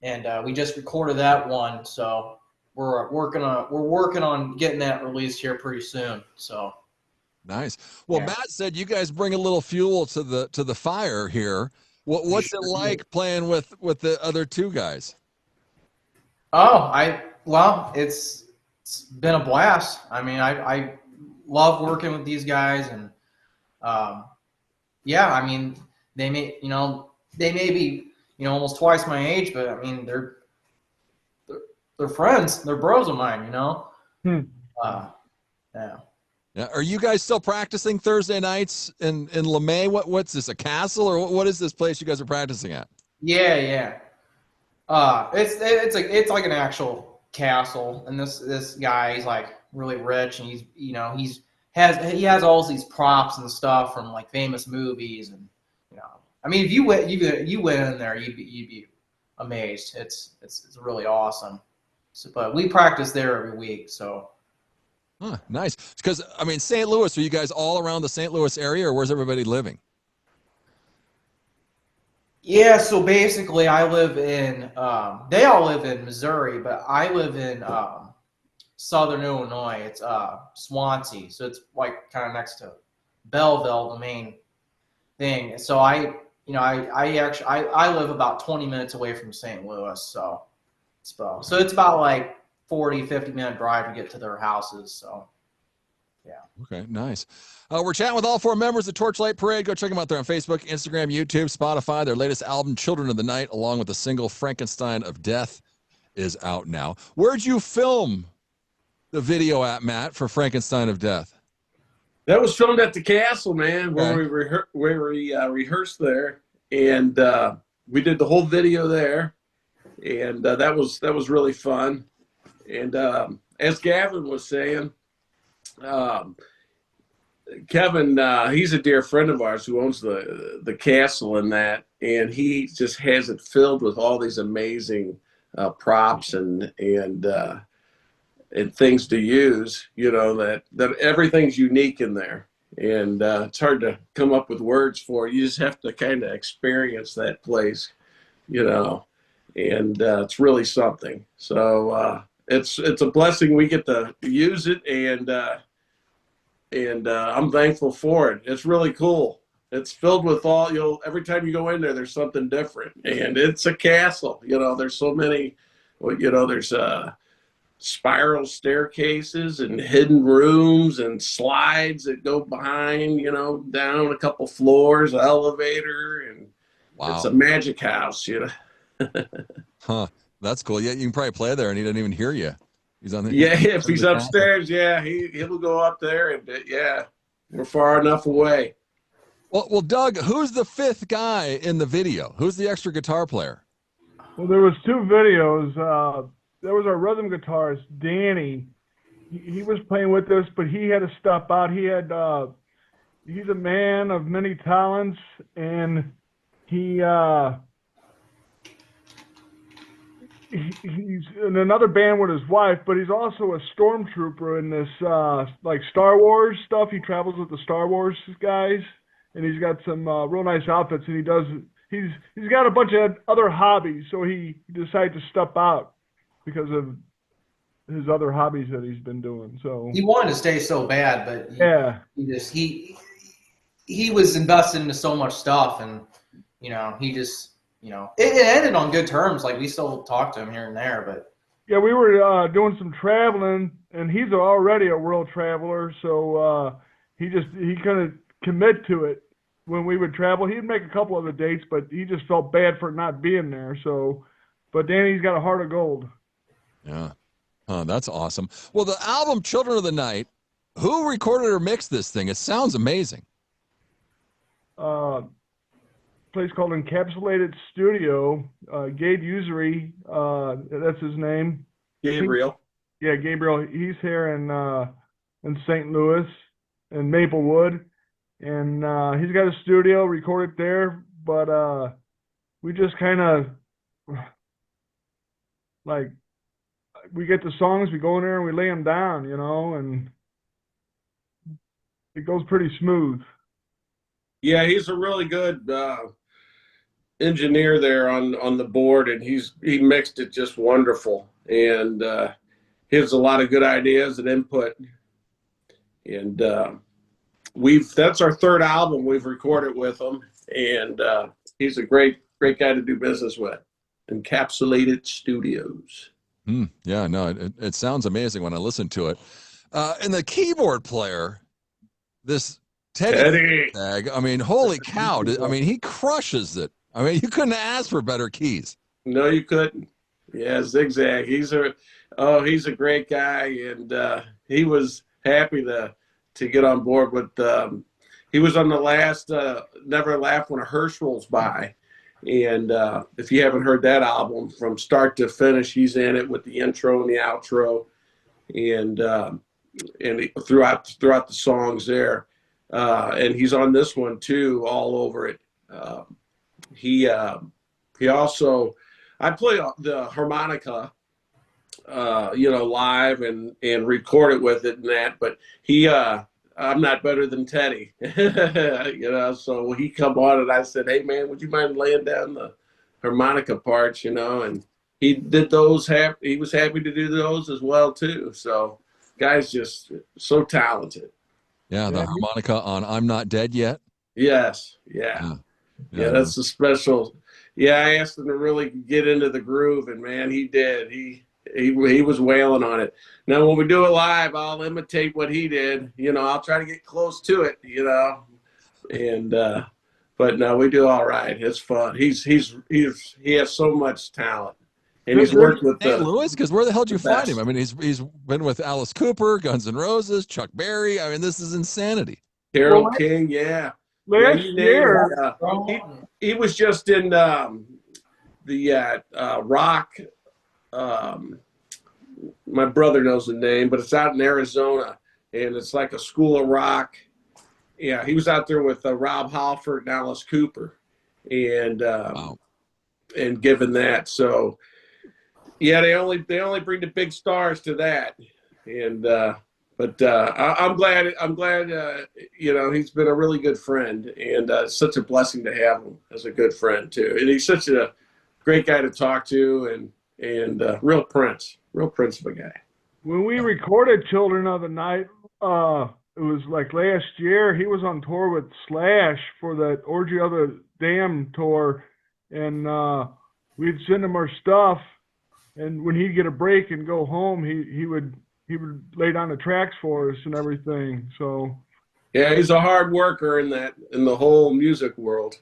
and we just recorded that one, so we're working on getting that released here pretty soon. So nice. Well, yeah. Matt said you guys bring a little fuel to the fire here. What's it like playing with the other two guys? It's been a blast. I mean, I love working with these guys, and I mean, they may be almost twice my age, but I mean they're friends, they're bros of mine, Yeah. Yeah. Are you guys still practicing Thursday nights in LeMay? What's this, a castle, or what is this place you guys are practicing at? Yeah. It's like an actual castle, and this guy, he's like really rich, and he has all these props and stuff from like famous movies, and I mean, if you went in there, you'd be amazed. It's really awesome. So, but we practice there every week, so. Huh, nice. Because I mean, St. Louis, are you guys all around the St. Louis area, or where's everybody living? Yeah, so basically, I live in. They all live in Missouri, but I live in Southern Illinois. It's Swansea, so it's like kind of next to Belleville, the main thing. So I live about 20 minutes away from St. Louis, so it's about like 40-50-minute drive to get to their houses. So yeah. Okay, nice. We're chatting with all 4 members of Torchlight Parade. Go check them out there on Facebook, Instagram, YouTube, Spotify. Their latest album, Children of the Night, along with the single Frankenstein of Death, is out now. Where'd you film the video at, Matt, for Frankenstein of Death? That was filmed at the castle, man, where we rehearsed there, and we did the whole video there, and that was really fun. And as Gavin was saying, Kevin, he's a dear friend of ours who owns the castle and that, and he just has it filled with all these amazing props and things to use, that everything's unique in there. And it's hard to come up with words for it. You just have to kind of experience that place, and it's really something. So it's a blessing we get to use it, and I'm thankful for it. It's really cool. It's filled with every time you go in there, there's something different, and it's a castle. There's so many, there's spiral staircases and hidden rooms and slides that go behind, down a couple floors, elevator, and It's a magic house, Huh. That's cool. Yeah, you can probably play there and he doesn't even hear you. He's on the if he's upstairs, he'll go up there, and we're far enough away. Well, Doug, who's the 5th guy in the video? Who's the extra guitar player? Well, there was 2 videos. There was our rhythm guitarist, Danny. He was playing with us, but he had to step out. He's a man of many talents, and he's in another band with his wife, but he's also a stormtrooper in this like Star Wars stuff. He travels with the Star Wars guys, and he's got some real nice outfits, and he's got a bunch of other hobbies, so he decided to step out because of his other hobbies that he's been doing. So he wanted to stay so bad, but he was invested into so much stuff, and it ended on good terms. Like, we still talk to him here and there, but yeah, we were doing some traveling, and he's already a world traveler, so he couldn't commit to it when we would travel. He'd make a couple of the dates, but he just felt bad for not being there. So, but Danny's got a heart of gold. Yeah. That's awesome. Well, the album Children of the Night, who recorded or mixed this thing? It sounds amazing. Place called Encapsulated Studio. Gabe Usery, that's his name. Gabriel. Gabriel. He's here in St. Louis, in Maplewood, and he's got a studio, recorded there. But we just kind of like, we get the songs, we go in there and we lay them down, and it goes pretty smooth. Yeah, he's a really good engineer there on the board, and he mixed it just wonderful, and he has a lot of good ideas and input. And that's our 3rd album we've recorded with him, and he's a great guy to do business with. Encapsulated Studios. Yeah, no, it sounds amazing when I listen to it. And the keyboard player, this Teddy. I mean, holy cow. He crushes it. You couldn't ask for better keys. No, you couldn't. Yeah, Zigzag. He's a great guy, and he was happy to get on board with. He was on the last Never Laugh When a Hearse Rolls By, and if you haven't heard that album from start to finish, he's in it with the intro and the outro, and throughout the songs there. And he's on this one too, all over it. He also, I play the harmonica, live and record it with it and that, but I'm not better than Teddy, so he come on and I said, hey man, would you mind laying down the harmonica parts, and he did those. He was happy to do those as well too. So, guy's just so talented. Yeah, the harmonica on "I'm Not Dead Yet." Yes, yeah, that's a special. Yeah, I asked him to really get into the groove, and man, he did. He was wailing on it. Now, when we do it live, I'll imitate what he did. I'll try to get close to it. And but no, we do all right. It's fun. He has so much talent, and he's worked with St. Louis. Because where the hell did you find him? I mean, he's been with Alice Cooper, Guns N' Roses, Chuck Berry. I mean, this is insanity. Carole King, yeah. Last year, he was just in the rock. My brother knows the name, but it's out in Arizona, and it's like a school of rock. Yeah, he was out there with Rob Halford and Alice Cooper, and given that. So, yeah, they only bring the big stars to that, and but I'm glad. He's been a really good friend, and it's such a blessing to have him as a good friend too. And he's such a great guy to talk to, and real prince of a guy. When we recorded Children of the Night, it was like last year. He was on tour with Slash for that Orgy of the Damned tour, and we'd send him our stuff. And when he'd get a break and go home, he would lay down the tracks for us and everything. So yeah, he's a hard worker in the whole music world.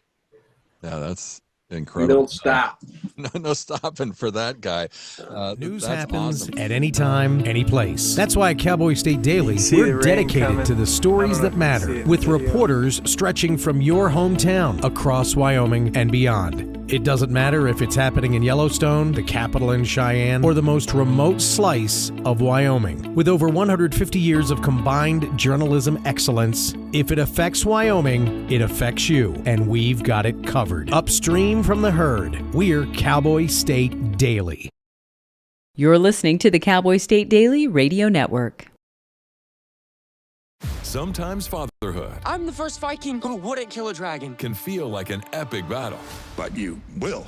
Yeah, that's incredible. You don't stop. No stopping for that guy. News that's happens awesome. at any time, any place. That's why at Cowboy State Daily, we're dedicated to the stories that matter, with reporters stretching from your hometown across Wyoming and beyond. It doesn't matter if it's happening in Yellowstone, the capital in Cheyenne, or the most remote slice of Wyoming. With over 150 years of combined journalism excellence, if it affects Wyoming, it affects you, and we've got it covered. Upstream from the herd, we're Cowboy State Daily. You're listening to the Cowboy State Daily Radio Network. Sometimes fatherhood I'm the first Viking who wouldn't kill a dragon. can feel like an epic battle. But you will.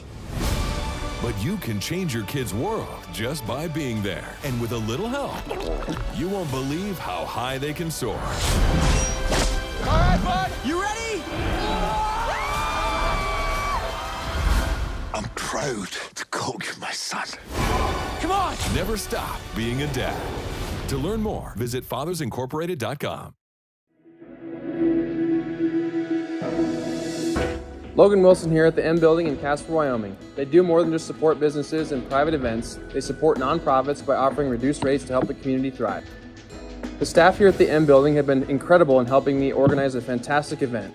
But you can change your kid's world just by being there. And with a little help, you won't believe how high they can soar. All right, bud, you ready? I'm proud to call you my son. Come on! Never stop being a dad. To learn more, visit fathersincorporated.com. Logan Wilson here at the M Building in Casper, Wyoming. They do more than just support businesses and private events. They support nonprofits by offering reduced rates to help the community thrive. The staff here at the M Building have been incredible in helping me organize a fantastic event.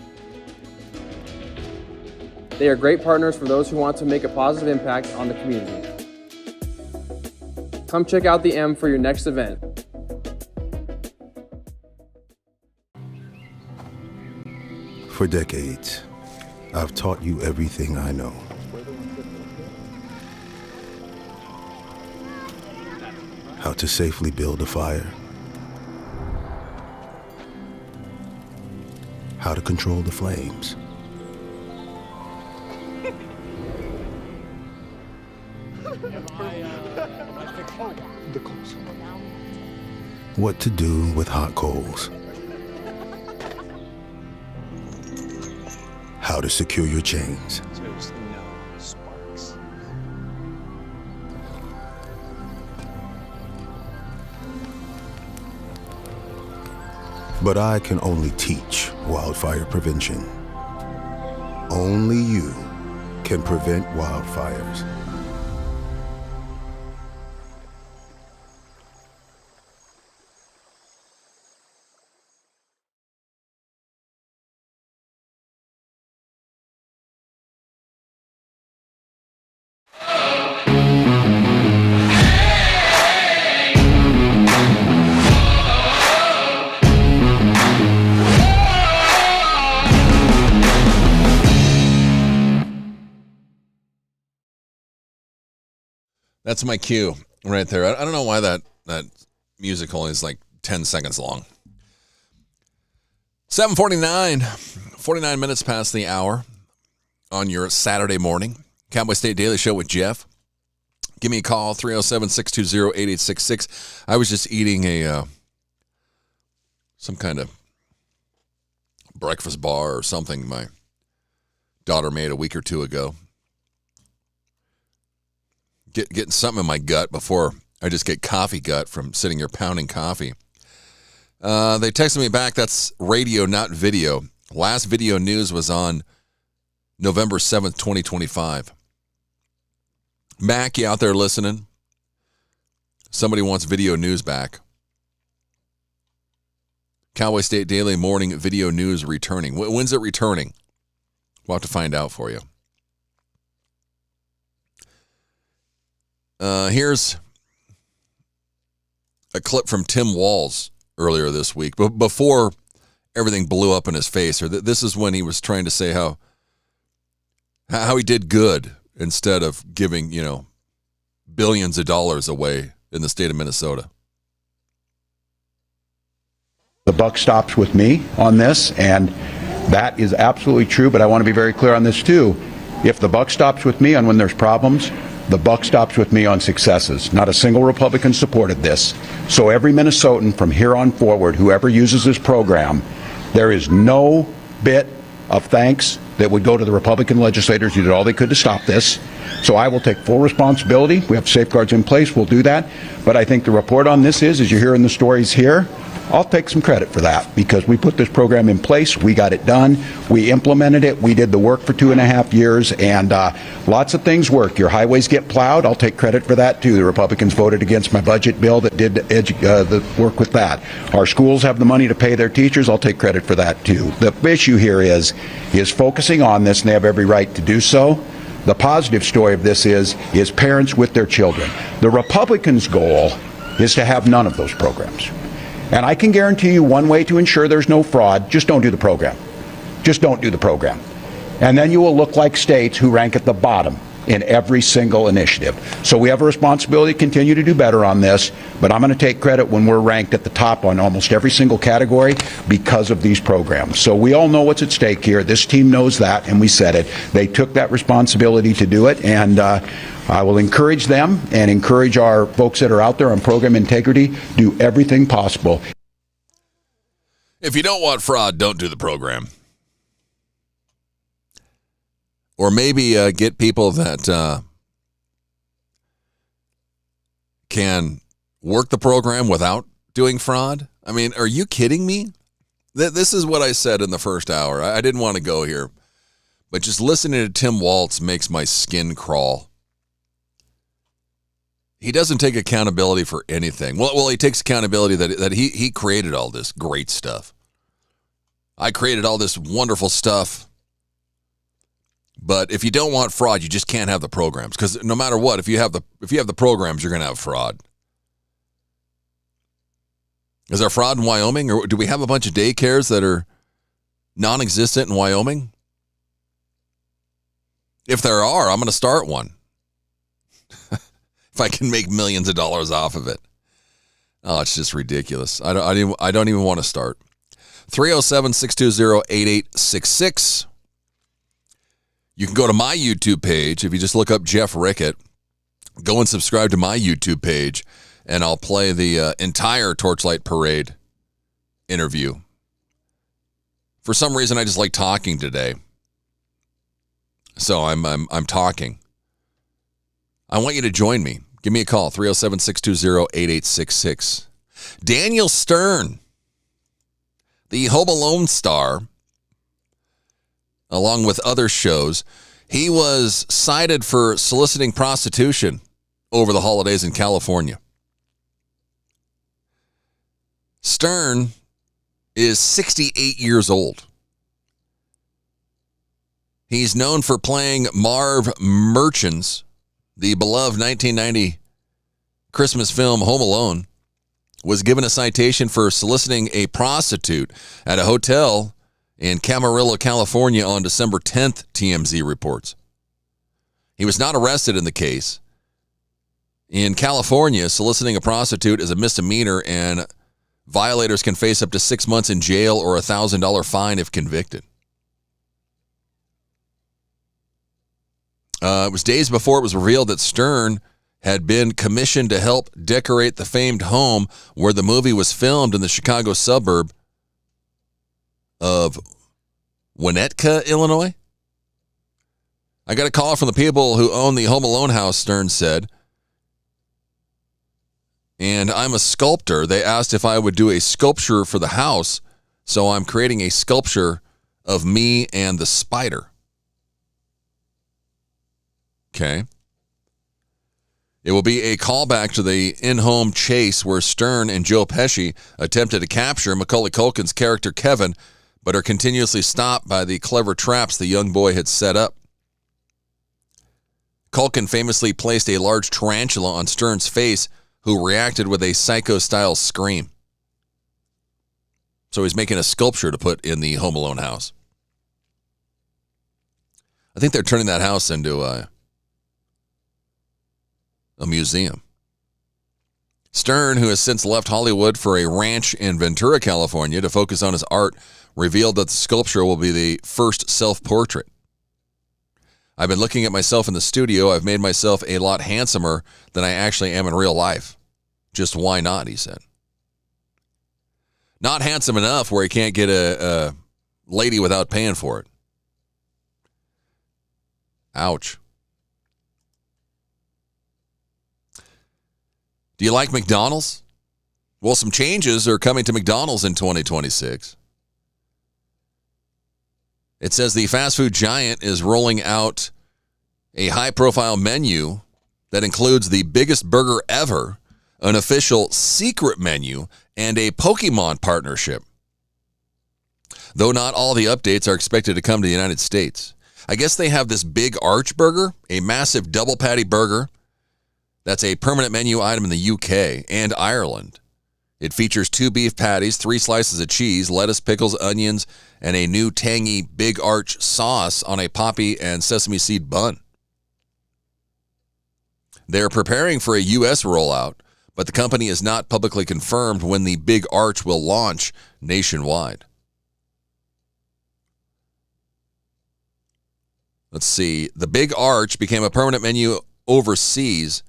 They are great partners for those who want to make a positive impact on the community. Come check out the M for your next event. For decades, I've taught you everything I know. How to safely build a fire. How to control the flames. What to do with hot coals. How to secure your chains. But I can only teach wildfire prevention. Only you can prevent wildfires. That's my cue right there. I don't know why that music only is like 10 seconds long. 7:49, 49 minutes past the hour on your Saturday morning. Cowboy State Daily Show with Jeff. Give me a call, 307-620-8866. I was just eating some kind of breakfast bar or something my daughter made a week or two ago. Getting something in my gut before I just get coffee gut from sitting here pounding coffee. They texted me back, that's radio, not video. Last video news was on November 7th, 2025. Mac, you out there listening? Somebody wants video news back. Cowboy State Daily morning video news returning. When's it returning? We'll have to find out for you. Here's a clip from Tim Walz earlier this week, but before everything blew up in his face. Or this is when he was trying to say how he did good instead of giving, billions of dollars away in the state of Minnesota. The buck stops with me on this, and that is absolutely true, but I want to be very clear on this too. If the buck stops with me on when there's problems, the buck stops with me on successes. Not a single Republican supported this. So every Minnesotan from here on forward, whoever uses this program, there is no bit of thanks that would go to the Republican legislators who did all they could to stop this. So I will take full responsibility. We have safeguards in place. We'll do that. But I think the report on this is, as you hear in the stories here, I'll take some credit for that because we put this program in place. We got it done. We implemented it. We did the work for 2.5 years, and lots of things work. Your highways get plowed. I'll take credit for that, too. The Republicans voted against my budget bill that did the work with that. Our schools have the money to pay their teachers. I'll take credit for that, too. The issue here is focusing on this, and they have every right to do so. The positive story of this is parents with their children. The Republicans' goal is to have none of those programs. And I can guarantee you one way to ensure there's no fraud, just don't do the program. Just don't do the program. And then you will look like states who rank at the bottom in every single initiative. So we have a responsibility to continue to do better on this, but I'm going to take credit when we're ranked at the top on almost every single category because of these programs. So we all know what's at stake here. This team knows that, and we said it. They took that responsibility to do it, and I will encourage them and encourage our folks that are out there on program integrity, do everything possible. If you don't want fraud, don't do the program. Or maybe get people that can work the program without doing fraud. I mean, are you kidding me? This is what I said in the first hour. I didn't want to go here, but just listening to Tim Walz makes my skin crawl. He doesn't take accountability for anything. Well, he takes accountability that he created all this great stuff. I created all this wonderful stuff. But if you don't want fraud, you just can't have the programs. Because no matter what, if you have the programs, you're going to have fraud. Is there fraud in Wyoming? Or do we have a bunch of daycares that are non-existent in Wyoming? If there are, I'm going to start one. If I can make millions of dollars off of it. Oh, it's just ridiculous. I don't even want to start. 307-620-8866. You can go to my YouTube page. If you just look up Jeff Rickett, go and subscribe to my YouTube page, and I'll play the entire Torchlight Parade interview. For some reason, I just like talking today. So I'm talking. I want you to join me. Give me a call, 307-620-8866. Daniel Stern, the Home Alone star, along with other shows, he was cited for soliciting prostitution over the holidays in California. Stern is 68 years old. He's known for playing Marv Merchants. The beloved 1990 Christmas film Home Alone was given a citation for soliciting a prostitute at a hotel in Camarillo, California on December 10th, TMZ reports. He was not arrested in the case. In California, soliciting a prostitute is a misdemeanor, and violators can face up to 6 months in jail or a $1,000 fine if convicted. It was days before it was revealed that Stern had been commissioned to help decorate the famed home where the movie was filmed in the Chicago suburb of Winnetka, Illinois. I got a call from the people who own the Home Alone house, Stern said. And I'm a sculptor. They asked if I would do a sculpture for the house, so I'm creating a sculpture of me and the spider. Okay. It will be a callback to the in-home chase where Stern and Joe Pesci attempted to capture Macaulay Culkin's character Kevin, but are continuously stopped by the clever traps the young boy had set up. Culkin famously placed a large tarantula on Stern's face, who reacted with a psycho-style scream. So he's making a sculpture to put in the Home Alone house. I think they're turning that house into a museum. Stern, who has since left Hollywood for a ranch in Ventura, California, to focus on his art, revealed that the sculpture will be the first self-portrait. I've been looking at myself in the studio. I've made myself a lot handsomer than I actually am in real life. Just why not, he said. Not handsome enough where he can't get a lady without paying for it. Ouch. Do you like McDonald's? Well, some changes are coming to McDonald's in 2026. It says the fast food giant is rolling out a high-profile menu that includes the biggest burger ever, an official secret menu, and a Pokemon partnership. Though not all the updates are expected to come to the United States. I guess they have this Big Arch burger, a massive double patty burger. That's a permanent menu item in the UK and Ireland. It features 2 beef patties, 3 slices of cheese, lettuce, pickles, onions, and a new tangy Big Arch sauce on a poppy and sesame seed bun. They're preparing for a U.S. rollout, but the company has not publicly confirmed when the Big Arch will launch nationwide. Let's see. The Big Arch became a permanent menu overseas.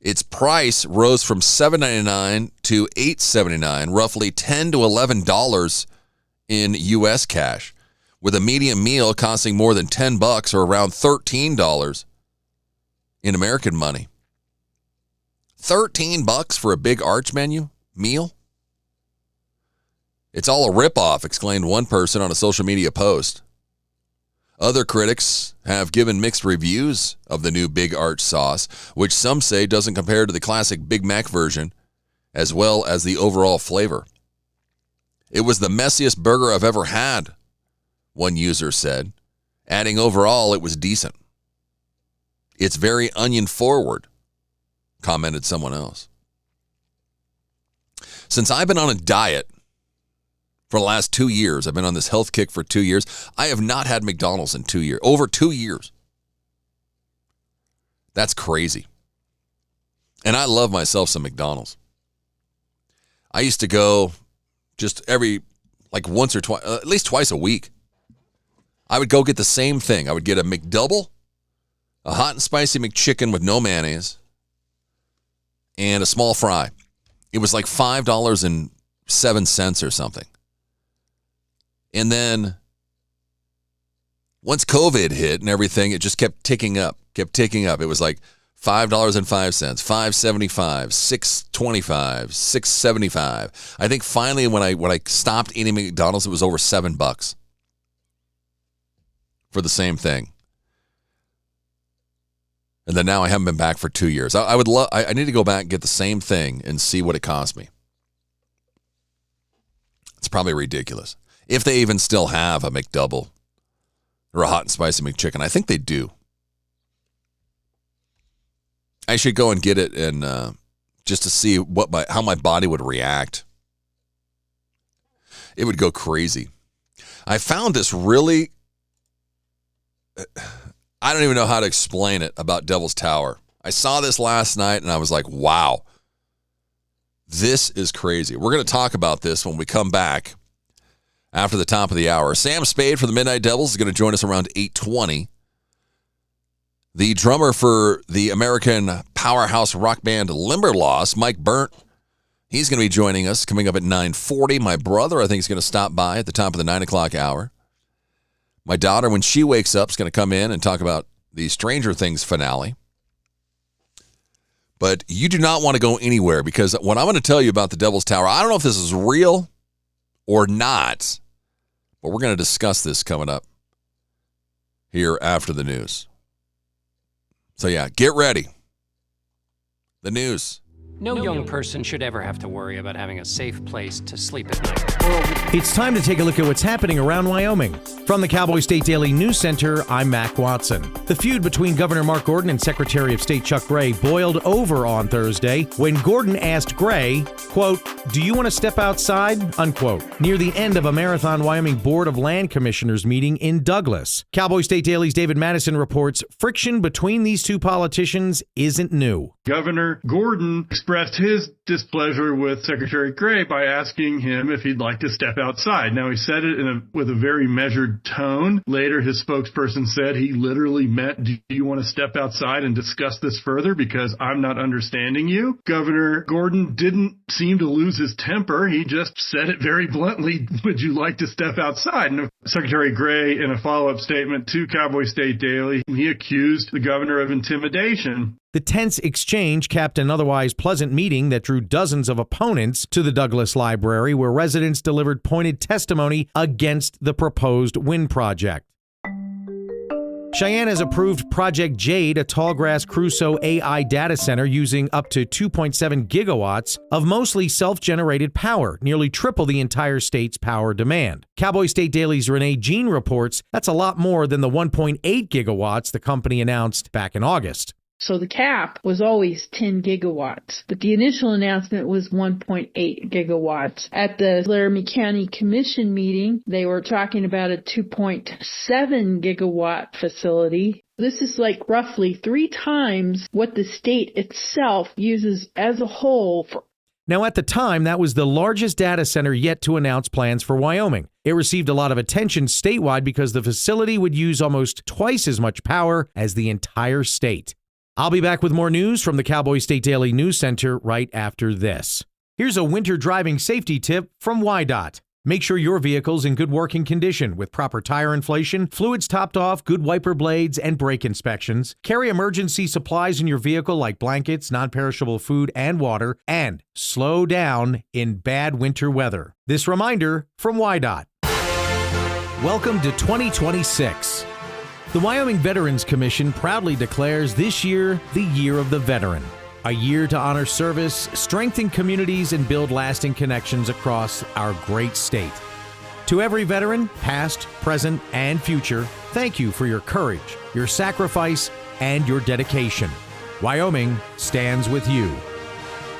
Its price rose from $7.99 to $8.79, roughly $10 to $11 in U.S. cash, with a medium meal costing more than $10 or around $13 in American money. $13 for a Big Arch menu meal? It's all a ripoff, exclaimed one person on a social media post. Other critics have given mixed reviews of the new Big Arch sauce, which some say doesn't compare to the classic Big Mac version, as well as the overall flavor. It was the messiest burger I've ever had, one user said, adding overall it was decent. It's very onion forward, commented someone else. Since I've been on a diet for the last 2 years, I've been on this health kick for 2 years, I have not had McDonald's in 2 years, over 2 years. That's crazy. And I love myself some McDonald's. I used to go just once or twice, at least twice a week. I would go get the same thing. I would get a McDouble, a hot and spicy McChicken with no mayonnaise, and a small fry. It was like $5.07 or something. And then once COVID hit and everything, it just kept ticking up. It was like $5.05, $5.75, $6.25, $6.75. I think finally when I stopped eating McDonald's, it was over $7 for the same thing. And then now I haven't been back for 2 years. I need to go back and get the same thing and see what it cost me. It's probably ridiculous. If they even still have a McDouble or a hot and spicy McChicken. I think they do. I should go and get it and just to see how my body would react. It would go crazy. I found this really, I don't even know how to explain it about Devil's Tower. I saw this last night and I was like, wow, this is crazy. We're going to talk about this when we come back after the top of the hour. Sam Spade from the Midnight Devils is going to join us around 8:20. The drummer for the American powerhouse rock band Limberlost, Mike Burnt, he's going to be joining us coming up at 9:40. My brother, I think, is going to stop by at the top of the 9 o'clock hour. My daughter, when she wakes up, is going to come in and talk about the Stranger Things finale. But you do not want to go anywhere, because what I'm going to tell you about the Devil's Tower, I don't know if this is real or not, but we're going to discuss this coming up here after the news. So yeah, get ready. The news. No young person should ever have to worry about having a safe place to sleep at night. It's time to take a look at what's happening around Wyoming. From the Cowboy State Daily News Center, I'm Mac Watson. The feud between Governor Mark Gordon and Secretary of State Chuck Gray boiled over on Thursday when Gordon asked Gray, quote, "Do you want to step outside?" unquote, near the end of a Marathon Wyoming Board of Land Commissioners meeting in Douglas. Cowboy State Daily's David Madison reports friction between these two politicians isn't new. Governor Gordon expressed his displeasure with Secretary Gray by asking him if he'd like to step outside. Now, he said it with a very measured tone. Later, his spokesperson said he literally meant, "Do you want to step outside and discuss this further, because I'm not understanding you?" Governor Gordon didn't seem to lose his temper. He just said it very bluntly, "Would you like to step outside?" And Secretary Gray, in a follow-up statement to Cowboy State Daily, he accused the governor of intimidation. The tense exchange capped an otherwise pleasant meeting that drew dozens of opponents to the Douglas Library, where residents delivered pointed testimony against the proposed wind project. Cheyenne has approved Project Jade, a Tallgrass Crusoe AI data center using up to 2.7 gigawatts of mostly self-generated power, nearly triple the entire state's power demand. Cowboy State Daily's Renee Jean reports that's a lot more than the 1.8 gigawatts the company announced back in August. So the cap was always 10 gigawatts, but the initial announcement was 1.8 gigawatts. At the Laramie County Commission meeting, they were talking about a 2.7 gigawatt facility. This is like roughly 3 times what the state itself uses as a whole for. Now, at the time, that was the largest data center yet to announce plans for Wyoming. It received a lot of attention statewide because the facility would use almost twice as much power as the entire state. I'll be back with more news from the Cowboy State Daily News Center right after this. Here's a winter driving safety tip from WYDOT. Make sure your vehicle's in good working condition with proper tire inflation, fluids topped off, good wiper blades, and brake inspections. Carry emergency supplies in your vehicle like blankets, non-perishable food, and water, and slow down in bad winter weather. This reminder from WYDOT. Welcome to 2026. The Wyoming Veterans Commission proudly declares this year the Year of the Veteran, a year to honor service, strengthen communities, and build lasting connections across our great state. To every veteran, past, present, and future, thank you for your courage, your sacrifice, and your dedication. Wyoming stands with you.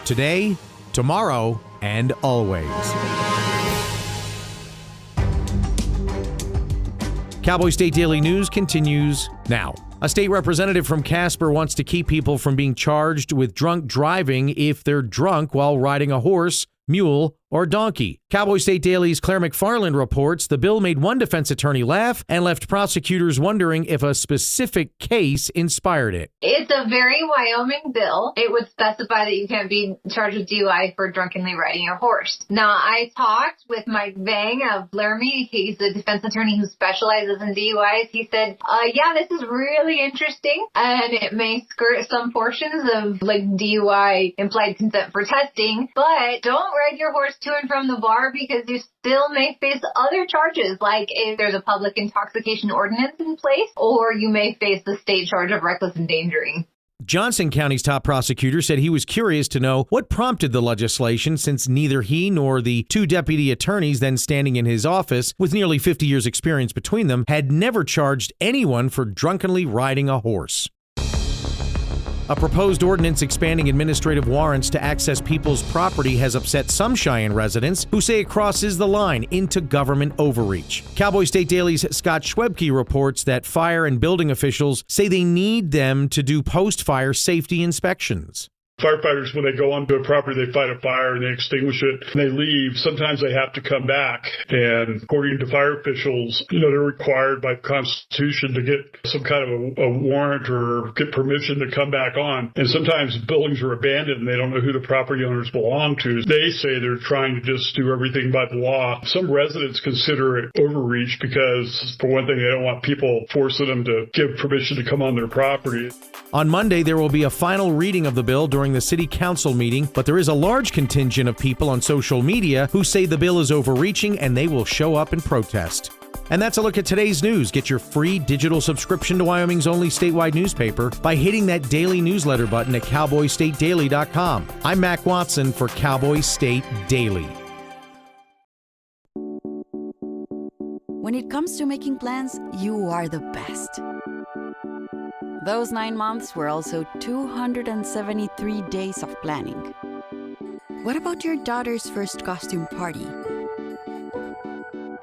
Today, tomorrow, and always. Cowboy State Daily News continues now. A state representative from Casper wants to keep people from being charged with drunk driving if they're drunk while riding a horse, mule, or donkey. Cowboy State Daily's Claire McFarland reports the bill made one defense attorney laugh and left prosecutors wondering if a specific case inspired it. It's a very Wyoming bill. It would specify that you can't be charged with DUI for drunkenly riding your horse. Now, I talked with Mike Vang of Laramie. He's a defense attorney who specializes in DUIs. He said, yeah, this is really interesting, and it may skirt some portions of like DUI implied consent for testing, but don't ride your horse to and from the bar because you still may face other charges, like if there's a public intoxication ordinance in place, or you may face the state charge of reckless endangering. Johnson County's top prosecutor said he was curious to know what prompted the legislation, since neither he nor the 2 deputy attorneys then standing in his office, with nearly 50 years' experience between them, had never charged anyone for drunkenly riding a horse. A proposed ordinance expanding administrative warrants to access people's property has upset some Cheyenne residents who say it crosses the line into government overreach. Cowboy State Daily's Scott Schwebke reports that fire and building officials say they need them to do post-fire safety inspections. Firefighters, when they go onto a property, they fight a fire and they extinguish it and they leave. Sometimes they have to come back. And according to fire officials, they're required by the Constitution to get some kind of a warrant or get permission to come back on. And sometimes buildings are abandoned and they don't know who the property owners belong to. They say they're trying to just do everything by the law. Some residents consider it overreach because, for one thing, they don't want people forcing them to give permission to come on their property. On Monday, there will be a final reading of the bill during the city council meeting, but there is a large contingent of people on social media who say the bill is overreaching and they will show up and protest. And that's a look at today's news. Get your free digital subscription to Wyoming's only statewide newspaper by hitting that daily newsletter button at cowboystatedaily.com. I'm Mac Watson for Cowboy State Daily. When it comes to making plans, you are the best. Those 9 months were also 273 days of planning. What about your daughter's first costume party?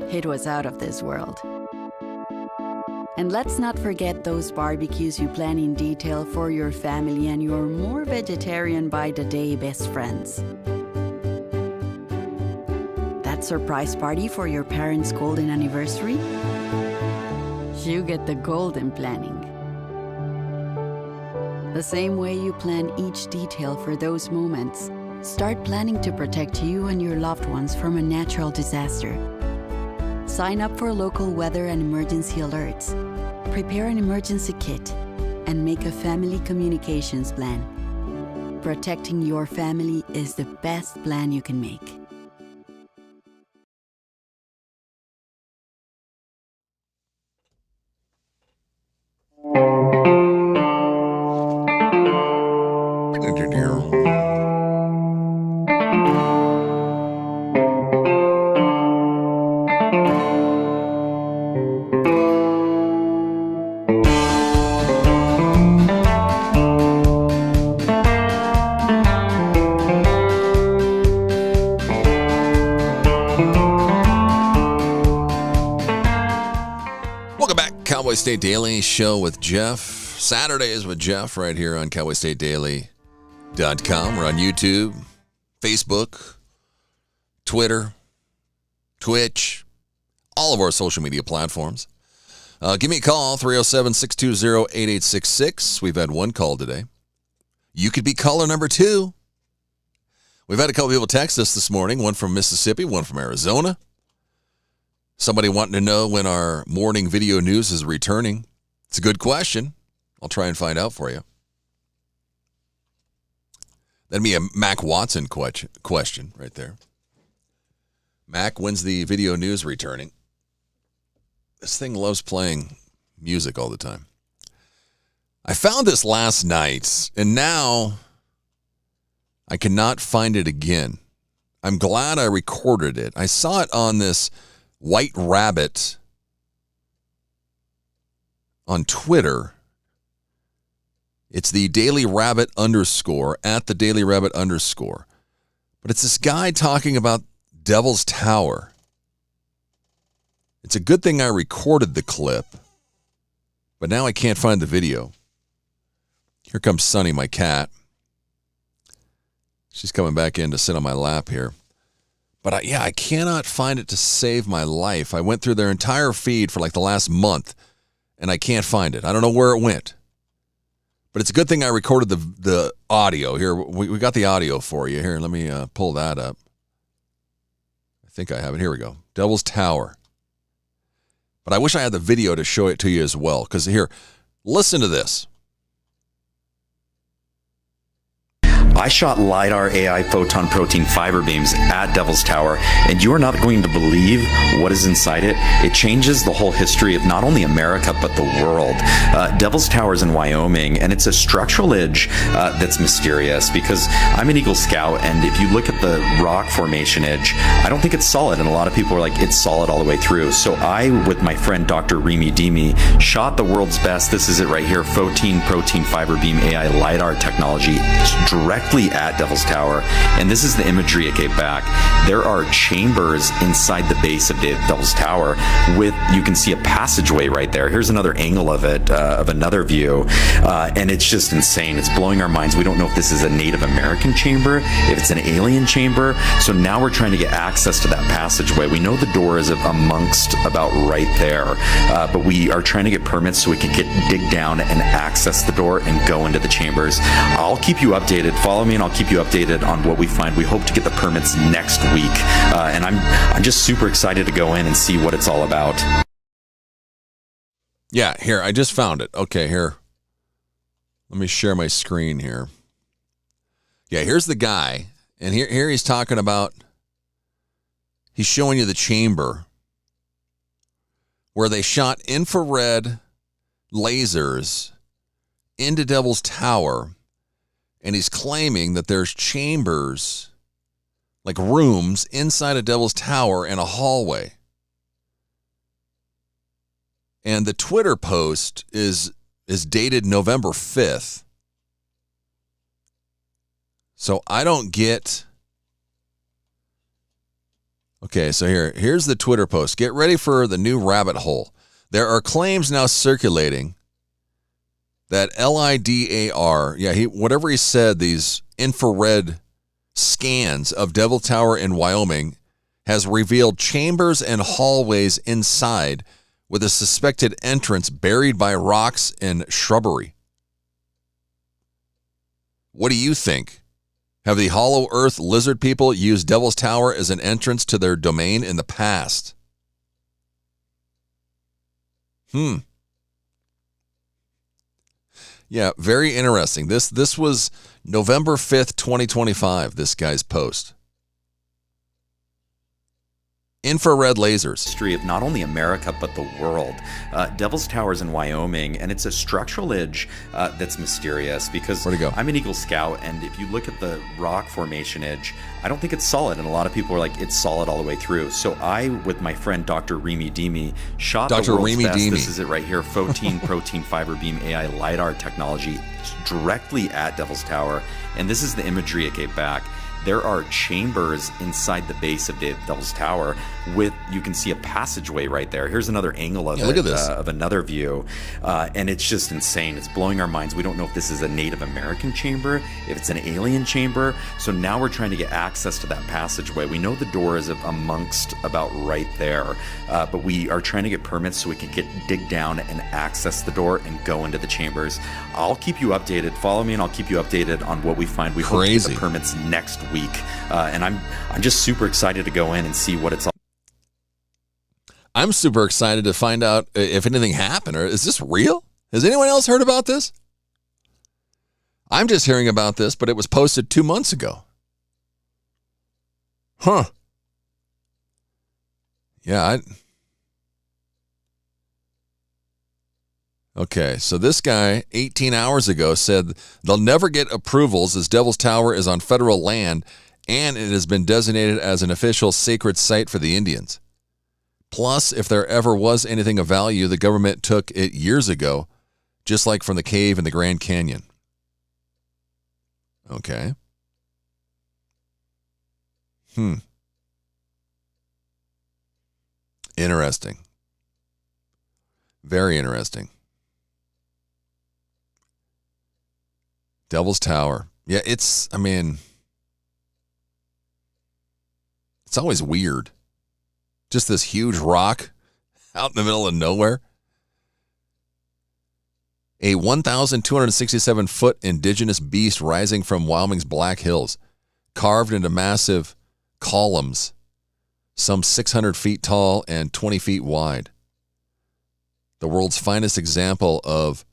It was out of this world. And let's not forget those barbecues you plan in detail for your family and your more vegetarian by the day best friends. That surprise party for your parents' golden anniversary? You get the golden planning. The same way you plan each detail for those moments, start planning to protect you and your loved ones from a natural disaster. Sign up for local weather and emergency alerts. Prepare an emergency kit and make a family communications plan. Protecting your family is the best plan you can make. Cowboy State Daily show with Jeff. Saturdays with Jeff right here on cowboystatedaily.com. We're on YouTube, Facebook, Twitter, Twitch, all of our social media platforms. Give me a call, 307-620-8866. We've had one call today. You could be caller number 2. We've had a couple people text us this morning, one from Mississippi, one from Arizona. Somebody wanting to know when our morning video news is returning. It's a good question. I'll try and find out for you. That'd be a Mac Watson question right there. Mac, when's the video news returning? This thing loves playing music all the time. I found this last night, and now I cannot find it again. I'm glad I recorded it. I saw it on this White Rabbit on Twitter. It's the Daily Rabbit _ at the Daily Rabbit _. But it's this guy talking about Devil's Tower. It's a good thing I recorded the clip, but now I can't find the video. Here comes Sunny, my cat. She's coming back in to sit on my lap here. But I cannot find it to save my life. I went through their entire feed for like the last month, and I can't find it. I don't know where it went. But it's a good thing I recorded the audio. Here, we got the audio for you. Here, let me pull that up. I think I have it. Here we go. Devil's Tower. But I wish I had the video to show it to you as well. Because here, listen to this. I shot LiDAR AI photon protein fiber beams at Devil's Tower, and you are not going to believe what is inside it. It changes the whole history of not only America, but the world. Devil's Tower is in Wyoming, and it's a structural edge that's mysterious because I'm an Eagle Scout, and if you look at the rock formation edge, I don't think it's solid, and a lot of people are like, it's solid all the way through. So I, with my friend Dr. Remy Demi, shot the world's best, this is it right here, photon protein fiber beam AI LiDAR technology directly directly at Devil's Tower. And this is the imagery it gave back. There are chambers inside the base of Devil's Tower with, you can see a passageway right there. Here's another angle of it, of another view. And it's just insane. It's blowing our minds. We don't know if this is a Native American chamber, if it's an alien chamber. So now we're trying to get access to that passageway. We know the door is amongst about right there, but we are trying to get permits so we can dig down and access the door and go into the chambers. I'll keep you updated. Follow me and I'll keep you updated on what we find. We hope to get the permits next week. And I'm just super excited to go in and see what it's all about. Yeah, here, I just found it. Okay, here. Let me share my screen here. Yeah, here's the guy. And here he's talking about, he's showing you the chamber where they shot infrared lasers into Devil's Tower. And he's claiming that there's chambers, like rooms inside of Devil's Tower and a hallway. And the Twitter post is dated November 5th. So I don't get... Okay, so here's the Twitter post. Get ready for the new rabbit hole. There are claims now circulating that LIDAR, whatever he said, these infrared scans of Devil Tower in Wyoming has revealed chambers and hallways inside with a suspected entrance buried by rocks and shrubbery. What do you think? Have the Hollow Earth lizard people used Devil's Tower as an entrance to their domain in the past? Yeah, very interesting. This was November 5th, 2025, this guy's post. Infrared lasers. History of not only America, but the world. Devil's Tower's in Wyoming, and it's a structural edge that's mysterious because I'm an Eagle Scout, and if you look at the rock formation edge, I don't think it's solid, and a lot of people are like, it's solid all the way through. So I, with my friend Dr. Remy Demi, shot the world's best, this is it right here, Protein Fiber Beam AI LiDAR technology directly at Devil's Tower, and this is the imagery it gave back. There are chambers inside the base of Devil's Tower with, you can see a passageway right there. Here's another angle of it, look at this. Of another view. And it's just insane. It's blowing our minds. We don't know if this is a Native American chamber, if it's an alien chamber. So now we're trying to get access to that passageway. We know the door is amongst about right there, but we are trying to get permits so we can dig down and access the door and go into the chambers. I'll keep you updated. Follow me and I'll keep you updated on what we find. We hope to get the permits next week. And I'm just super excited to go in and see what it's all. I'm super excited to find out if anything happened, or is this real? Has anyone else heard about this? I'm just hearing about this, but it was posted 2 months ago. Huh. Yeah, Okay, so this guy 18 hours ago said they'll never get approvals as Devil's Tower is on federal land and it has been designated as an official sacred site for the Indians. Plus, if there ever was anything of value, the government took it years ago, just like from the cave in the Grand Canyon. Okay. Interesting. Very interesting. Devil's Tower. Yeah, it's always weird. Just this huge rock out in the middle of nowhere. A 1,267-foot indigenous beast rising from Wyoming's Black Hills, carved into massive columns, some 600 feet tall and 20 feet wide. The world's finest example of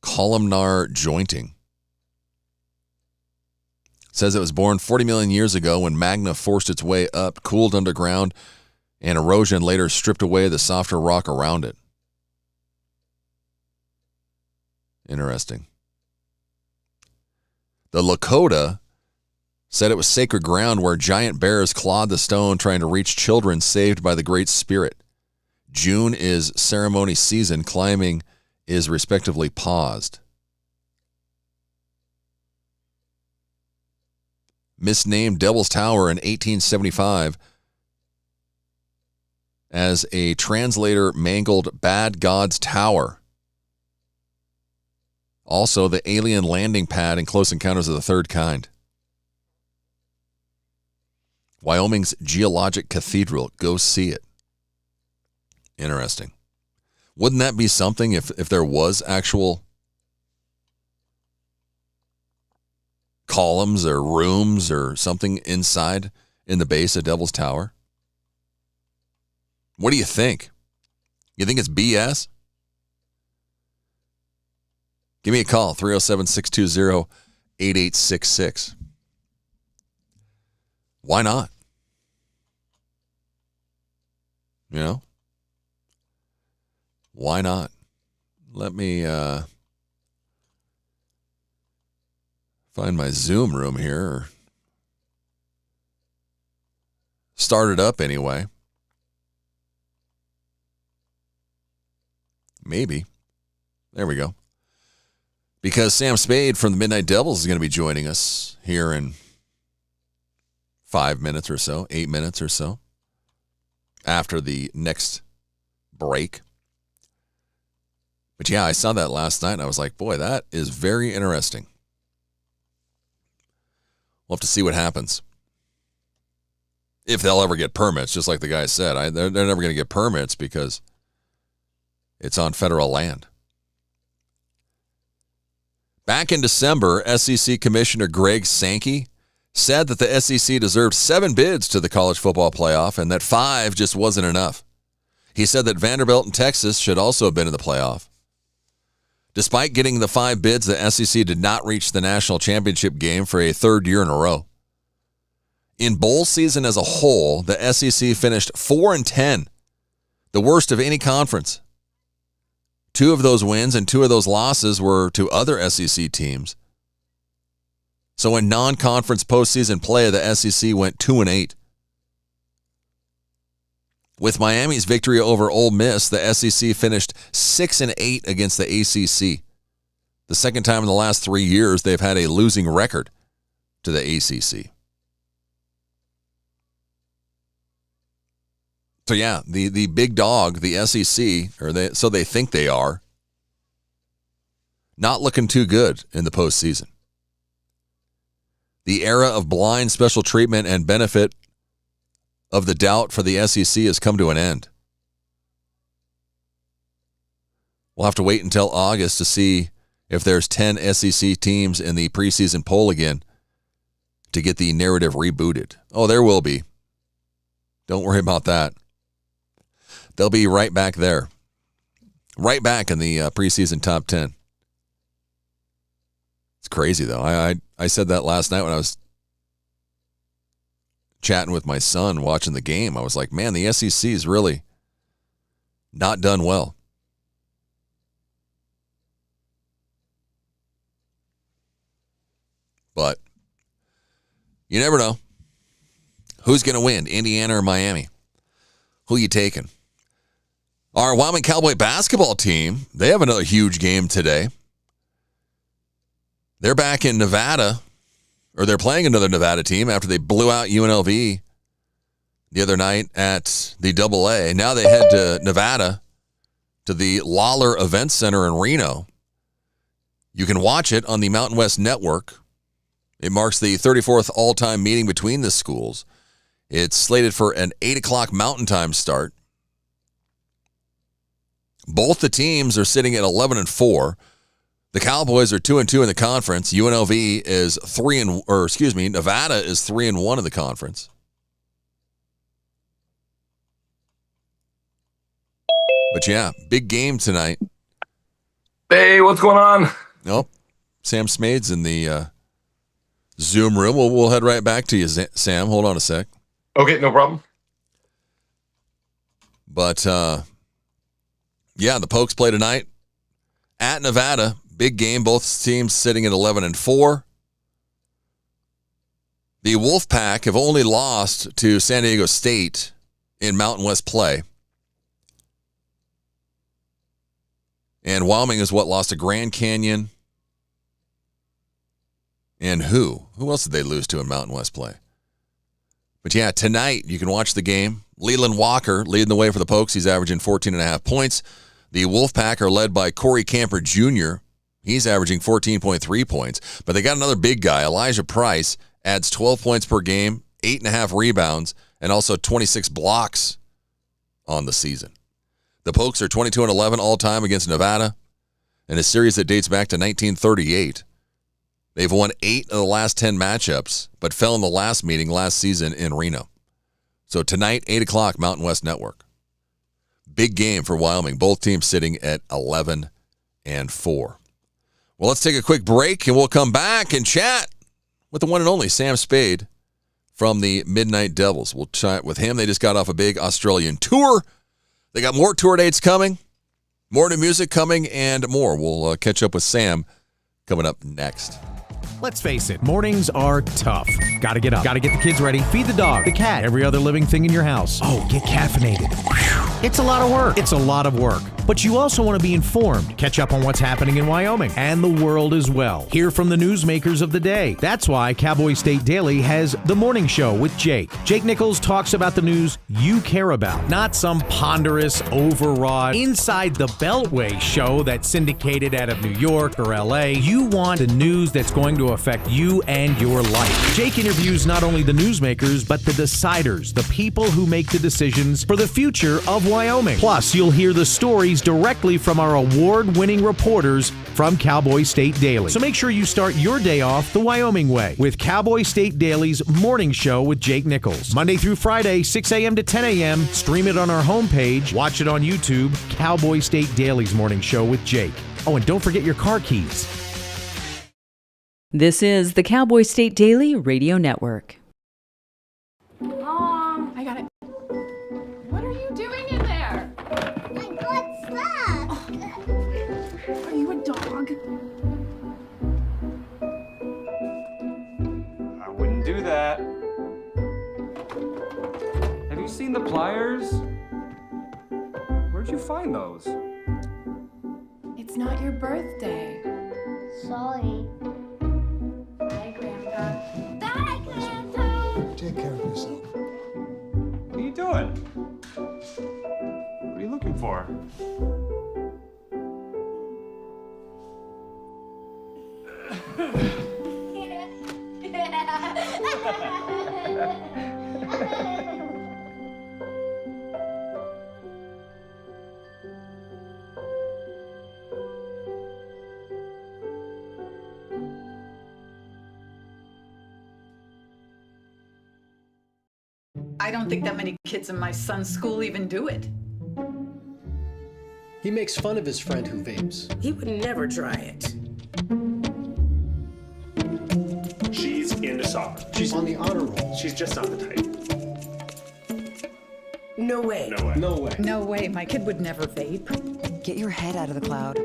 columnar jointing. It says it was born 40 million years ago when magma forced its way up, cooled underground, and erosion later stripped away the softer rock around it. Interesting. The Lakota said it was sacred ground where giant bears clawed the stone trying to reach children saved by the Great Spirit. June is ceremony season. Climbing is respectively paused. misnamed Devil's Tower in 1875 as a translator mangled Bad God's Tower. Also, the alien landing pad in Close Encounters of the Third Kind. Wyoming's Geologic Cathedral. Go see it. Interesting. Wouldn't that be something if there was actual columns or rooms or something inside in the base of Devil's Tower? What do you think? You think it's BS? Give me a call, 307-620-8866. Why not? You know? Why not? Let me find my Zoom room here. Or start it up anyway. Maybe. There we go. Because Sam Spade from the Midnight Devils is going to be joining us here in 5 minutes or so, 8 minutes or so, after the next break. But yeah, I saw that last night, and I was like, boy, that is very interesting. We'll have to see what happens. If they'll ever get permits, just like the guy said. They're never going to get permits because it's on federal land. Back in December, SEC Commissioner Greg Sankey said that the SEC deserved 7 bids to the college football playoff and that 5 just wasn't enough. He said that Vanderbilt and Texas should also have been in the playoff. Despite getting the 5 bids, the SEC did not reach the national championship game for a 3rd year in a row. In bowl season as a whole, the SEC finished 4-10, the worst of any conference. 2 of those wins and 2 of those losses were to other SEC teams. So in non-conference postseason play, the SEC went 2-8. With Miami's victory over Ole Miss, the SEC finished 6-8 against the ACC. The second time in the last 3 years they've had a losing record to the ACC. So yeah, the big dog, the SEC, so they think they are, not looking too good in the postseason. The era of blind special treatment and benefit of the doubt for the SEC has come to an end. We'll have to wait until August to see if there's 10 SEC teams in the preseason poll again to get the narrative rebooted. Oh, there will be. Don't worry about that. They'll be right back there. Right back in the preseason top 10. It's crazy, though. I said that last night when I was chatting with my son watching the game. I was like, man, the SEC is really not done well. But you never know. Who's going to win, Indiana or Miami? Who you taking? Our Wyoming Cowboy basketball team, they have another huge game today. They're back in Nevada, or they're playing another Nevada team after they blew out UNLV the other night at the AA. Now they head to Nevada to the Lawler Event Center in Reno. You can watch it on the Mountain West Network. It marks the 34th all-time meeting between the schools. It's slated for an 8 o'clock Mountain Time start. Both the teams are sitting at 11-4. The Cowboys are 2-2 in the conference. UNLV is Nevada is 3-1 in the conference. But yeah, big game tonight. Hey, what's going on? Nope. Sam Smade's in the Zoom room. We'll head right back to you, Sam. Hold on a sec. Okay, no problem. But yeah, the Pokes play tonight at Nevada. Big game. Both teams sitting at 11-4. The Wolfpack have only lost to San Diego State in Mountain West play. And Wyoming is lost to Grand Canyon And who? Who else did they lose to in Mountain West play? But yeah, tonight you can watch the game. Leland Walker leading the way for the Pokes. He's averaging 14.5 points. The Wolfpack are led by Corey Camper Jr. He's averaging 14.3 points. But they got another big guy. Elijah Price adds 12 points per game, 8.5 rebounds, and also 26 blocks on the season. The Pokes are 22-11 all-time against Nevada in a series that dates back to 1938. They've won 8 of the last 10 matchups, but fell in the last meeting last season in Reno. So tonight, 8 o'clock, Mountain West Network. Big game for Wyoming. Both teams sitting at 11-4. Well, let's take a quick break, and we'll come back and chat with the one and only Sam Spade from the Midnight Devils. We'll chat with him. They just got off a big Australian tour. They got more tour dates coming, more new music coming, and more. We'll catch up with Sam coming up next. Let's face it, mornings are tough. Gotta get up, gotta get the kids ready, feed the dog, the cat, every other living thing in your house. Oh, get caffeinated. Whew. It's a lot of work. It's a lot of work. But you also want to be informed, catch up on what's happening in Wyoming and the world as well. Hear from the newsmakers of the day. That's why Cowboy State Daily has The Morning Show with Jake. Jake Nichols talks about the news you care about, not some ponderous, overwrought, inside the Beltway show that's syndicated out of New York or LA. You want the news that's going to affect you and your life. Jake interviews not only the newsmakers, but the deciders, the people who make the decisions for the future of Wyoming. Plus, you'll hear the stories directly from our award-winning reporters from Cowboy State Daily. So make sure you start your day off the Wyoming way with Cowboy State Daily's Morning Show with Jake Nichols. Monday through Friday, 6 a.m. to 10 a.m. Stream it on our homepage. Watch it on YouTube. Cowboy State Daily's Morning Show with Jake. Oh, and don't forget your car keys. This is the Cowboy State Daily Radio Network. Mom, I got it. What are you doing in there? I got stuff. Are you a dog? I wouldn't do that. Have you seen the pliers? Where'd you find those? It's not your birthday. Sorry. Bye, Grandpa. Bye, Grandpa. Take care of yourself. What are you doing? What are you looking for? I don't think that many kids in my son's school even do it. He makes fun of his friend who vapes. He would never try it. She's into soccer. She's on the honor roll. She's just not the type. No way. No way. No way. No way, my kid would never vape. Get your head out of the cloud.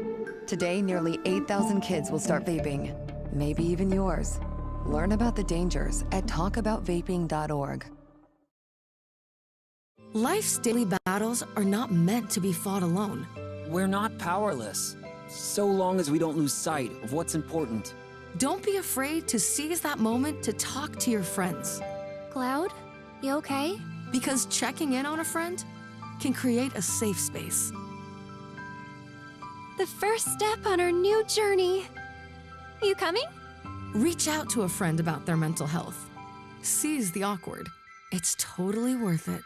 Today, nearly 8,000 kids will start vaping. Maybe even yours. Learn about the dangers at talkaboutvaping.org. Life's daily battles are not meant to be fought alone. We're not powerless, so long as we don't lose sight of what's important. Don't be afraid to seize that moment to talk to your friends. Cloud, you okay? Because checking in on a friend can create a safe space. The first step on our new journey. You coming? Reach out to a friend about their mental health. Seize the awkward. It's totally worth it.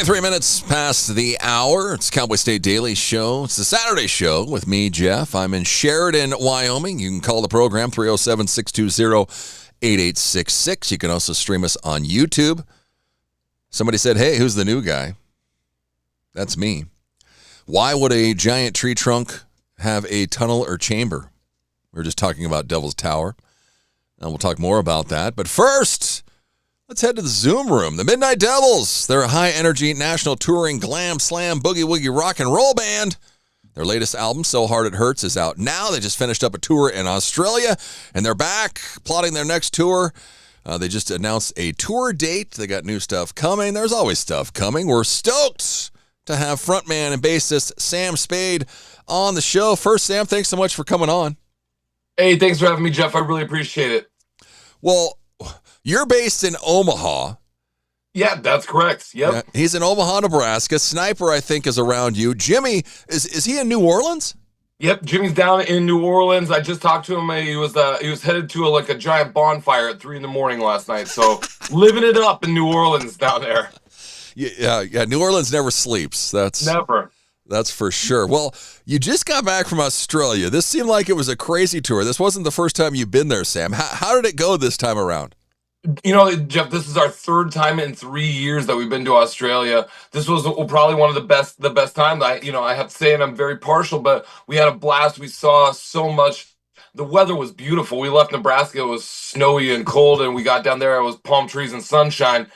Three minutes past the hour. It's Cowboy State Daily Show. It's the Saturday show with me, Jeff. I'm in Sheridan, Wyoming. You can call the program 307-620-8866. You can also stream us on YouTube. Somebody said, hey, who's the new guy? That's me. Why would a giant tree trunk have a tunnel or chamber? We were just talking about Devil's Tower, and we'll talk more about that. But first, let's head to the Zoom room. The Midnight Devils. They're a high-energy, national touring, glam, slam, boogie-woogie rock and roll band. Their latest album, So Hard It Hurts, is out now. They just finished up a tour in Australia, and they're back plotting their next tour. They just announced a tour date. They got new stuff coming. There's always stuff coming. We're stoked to have frontman and bassist Sam Spade on the show. First, Sam, thanks so much for coming on. Hey, thanks for having me, Jeff. I really appreciate it. Well, you're based in Omaha. Yeah, that's correct. Yep. Yeah, he's in Omaha, Nebraska. Sniper, I think, is around you. Jimmy, is he in New Orleans? Yep, Jimmy's down in New Orleans. I just talked to him. He was headed to a giant bonfire at 3 a.m. last night. So living it up in New Orleans down there. Yeah. New Orleans never sleeps. Never. That's for sure. Well, you just got back from Australia. This seemed like it was a crazy tour. This wasn't the first time you've been there, Sam. How did it go this time around? You know, Jeff, this is our third time in 3 years that we've been to Australia. This was probably one of the best times. I have to say, and I'm very partial, but we had a blast. We saw so much. The weather was beautiful. We left Nebraska. It was snowy and cold, and we got down there. It was palm trees and sunshine.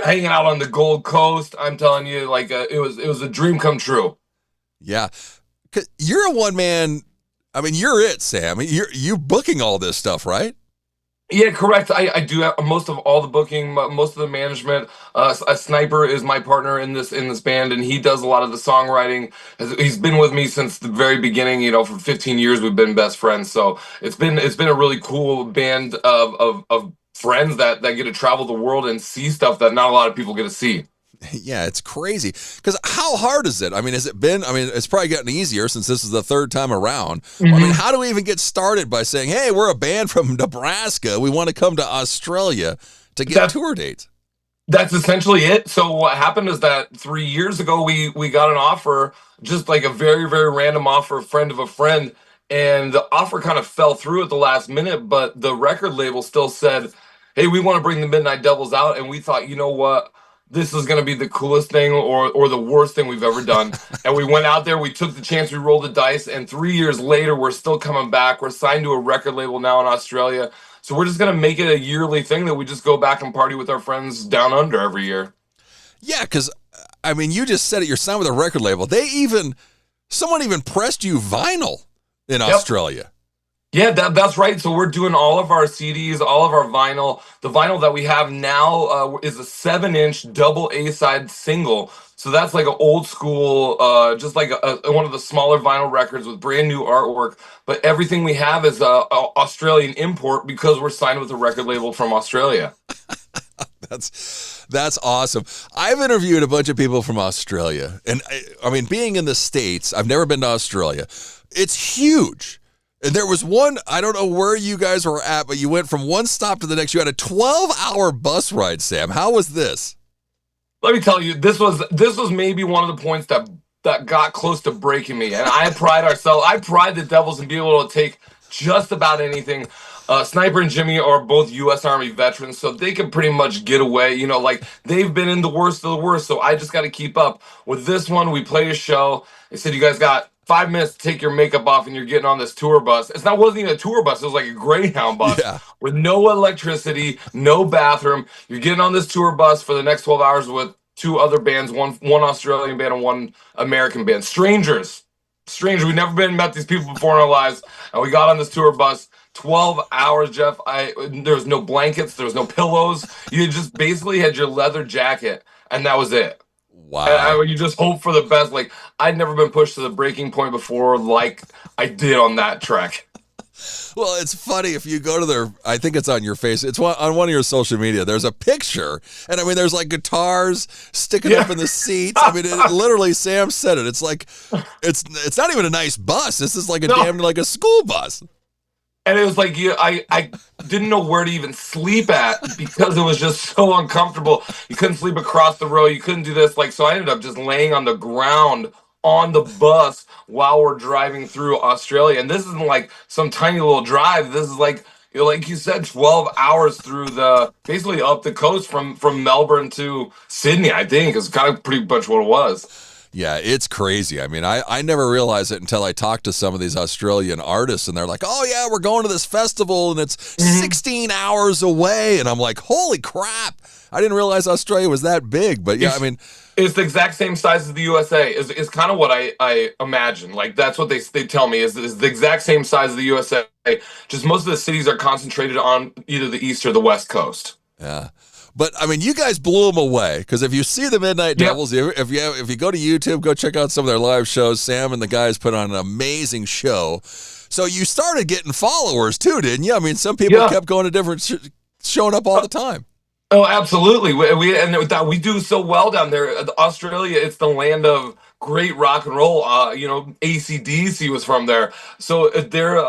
Hanging out on the Gold Coast, I'm telling you, it was a dream come true. Yeah, 'cause you're a one man. I mean, you're it, Sam. You're booking all this stuff, right? Yeah, correct. I do have most of all the booking, most of the management. A Sniper is my partner in this band, and he does a lot of the songwriting. He's been with me since the very beginning. You know, for 15 years we've been best friends. So it's been a really cool band of friends that get to travel the world and see stuff that not a lot of people get to see. Yeah, it's crazy. Because how hard is it? I mean, it's probably gotten easier since this is the third time around. Mm-hmm. I mean, how do we even get started by saying, hey, we're a band from Nebraska. We want to come to Australia to get tour dates? That's essentially it. So what happened is that 3 years ago, we got an offer, just like a very, very random offer, a friend of a friend. And the offer kind of fell through at the last minute, but the record label still said, hey, we want to bring the Midnight Devils out. And we thought, you know what? This is going to be the coolest thing or the worst thing we've ever done. And we went out there, we took the chance, we rolled the dice, and 3 years later, we're still coming back. We're signed to a record label now in Australia. So we're just going to make it a yearly thing that we just go back and party with our friends down under every year. Yeah, because, I mean, you just said it, you're signed with a record label. Someone even pressed you vinyl in Australia. Yeah, that's right. So we're doing all of our CDs, all of our vinyl. The vinyl that we have now is a 7-inch double A-side single. So that's like an old school, just like one of the smaller vinyl records with brand new artwork. But everything we have is a Australian import because we're signed with a record label from Australia. That's awesome. I've interviewed a bunch of people from Australia. And I mean, being in the States, I've never been to Australia. It's huge. And there was one, I don't know where you guys were at, but you went from one stop to the next. You had a 12-hour bus ride, Sam. How was this? Let me tell you, this was maybe one of the points that got close to breaking me. And I pride the Devils in being able to take just about anything. Sniper and Jimmy are both U.S. Army veterans, so they can pretty much get away. You know, like they've been in the worst of the worst, so I just got to keep up. With this one, we played a show. They said, you guys got 5 minutes to take your makeup off and you're getting on this tour bus. It wasn't even a tour bus. It was like a Greyhound bus with no electricity, no bathroom. You're getting on this tour bus for the next 12 hours with 2 other bands, one Australian band and one American band. Strangers. We've never met these people before in our lives. And we got on this tour bus. 12 hours, Jeff. There was no blankets. There was no pillows. You just basically had your leather jacket, and that was it. Wow. You just hope for the best. Like, I'd never been pushed to the breaking point before like I did on that trek. Well, it's funny if you go to their, I think it's on your face. It's on one of your social media. There's a picture, and I mean, there's like guitars sticking up in the seats. I mean, literally, Sam said it. It's like, it's not even a nice bus. This is like damn like a school bus. And it was like, I didn't know where to even sleep at because it was just so uncomfortable. You couldn't sleep across the row. You couldn't do this. So I ended up just laying on the ground on the bus while we're driving through Australia. And this isn't like some tiny little drive. This is like, like you said, 12 hours through basically up the coast from Melbourne to Sydney, I think, is kind of pretty much what it was. Yeah, it's crazy. I mean, I never realized it until I talked to some of these Australian artists, and they're like, oh, yeah, we're going to this festival, and it's 16 hours away. And I'm like, holy crap. I didn't realize Australia was that big. But, yeah, I mean. It's the exact same size as the USA, is kind of what I imagine. Like, that's what they tell me, is the exact same size as the USA. Just most of the cities are concentrated on either the East or the West Coast. Yeah. But, I mean, you guys blew them away, because if you see the Midnight Devils, if you go to YouTube, go check out some of their live shows. Sam and the guys put on an amazing show. So you started getting followers, too, didn't you? I mean, some people kept going to different showing up all the time. Oh, absolutely. We do so well down there. Australia, it's the land of great rock and roll. AC/DC was from there. So they're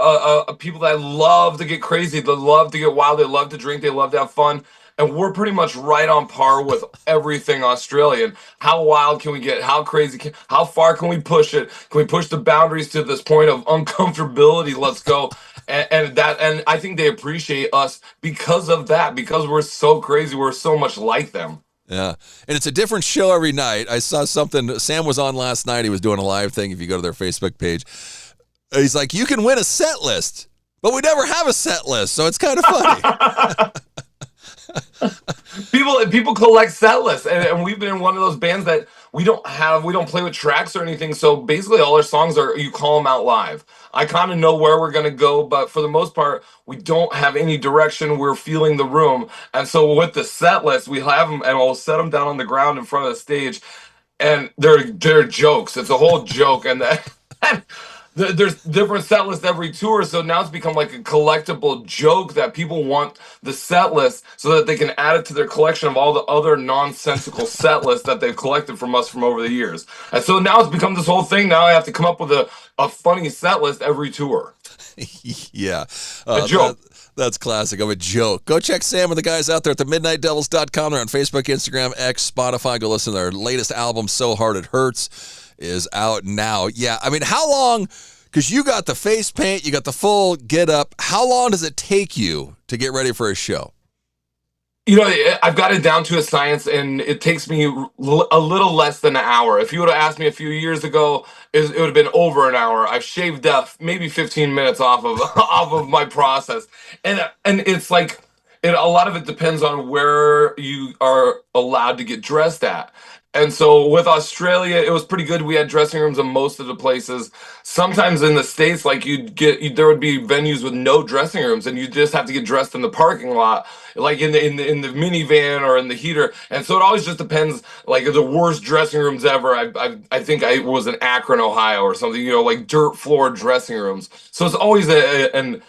people that love to get crazy. They love to get wild. They love to drink. They love to have fun. And we're pretty much right on par with everything Australian. How wild can we get? How crazy? How far can we push it? Can we push the boundaries to this point of uncomfortability? Let's go. And I think they appreciate us because of that, because we're so crazy. We're so much like them. Yeah. And it's a different show every night. I saw something. Sam was on last night. He was doing a live thing. If you go to their Facebook page, he's like, you can win a set list, but we never have a set list. So it's kind of funny. People collect set lists, and we've been one of those bands that we don't play with tracks or anything. So basically all our songs are, you call them out live. I kind of know where we're going to go, but for the most part, we don't have any direction. We're feeling the room. And so with the set list, we have them, and we'll set them down on the ground in front of the stage, and they're jokes. It's a whole joke. And there's different set lists every tour, so now it's become like a collectible joke that people want the set list so that they can add it to their collection of all the other nonsensical set lists that they've collected from us from over the years. And so now it's become this whole thing. Now I have to come up with a funny set list every tour. Yeah. A joke. That's classic of a joke. Go check Sam and the guys out there at themidnightdevils.com. They're on Facebook, Instagram, X, Spotify. Go listen to their latest album, So Hard It Hurts, is out now. Yeah, I mean, how long, because you got the face paint, you got the full get up, how long does it take you to get ready for a show? I've got it down to a science, and it takes me a little less than an hour. If you would have asked me a few years ago, it would have been over an hour. I've shaved maybe 15 minutes off of my process. And it's like, a lot of it depends on where you are allowed to get dressed at. And so with Australia, it was pretty good. We had dressing rooms in most of the places. Sometimes in the States, like there would be venues with no dressing rooms, and you just have to get dressed in the parking lot, like in the minivan or in the heater. And so it always just depends. Like the worst dressing rooms ever, I think I was in Akron, Ohio, or something. Like dirt floor dressing rooms. So it's always an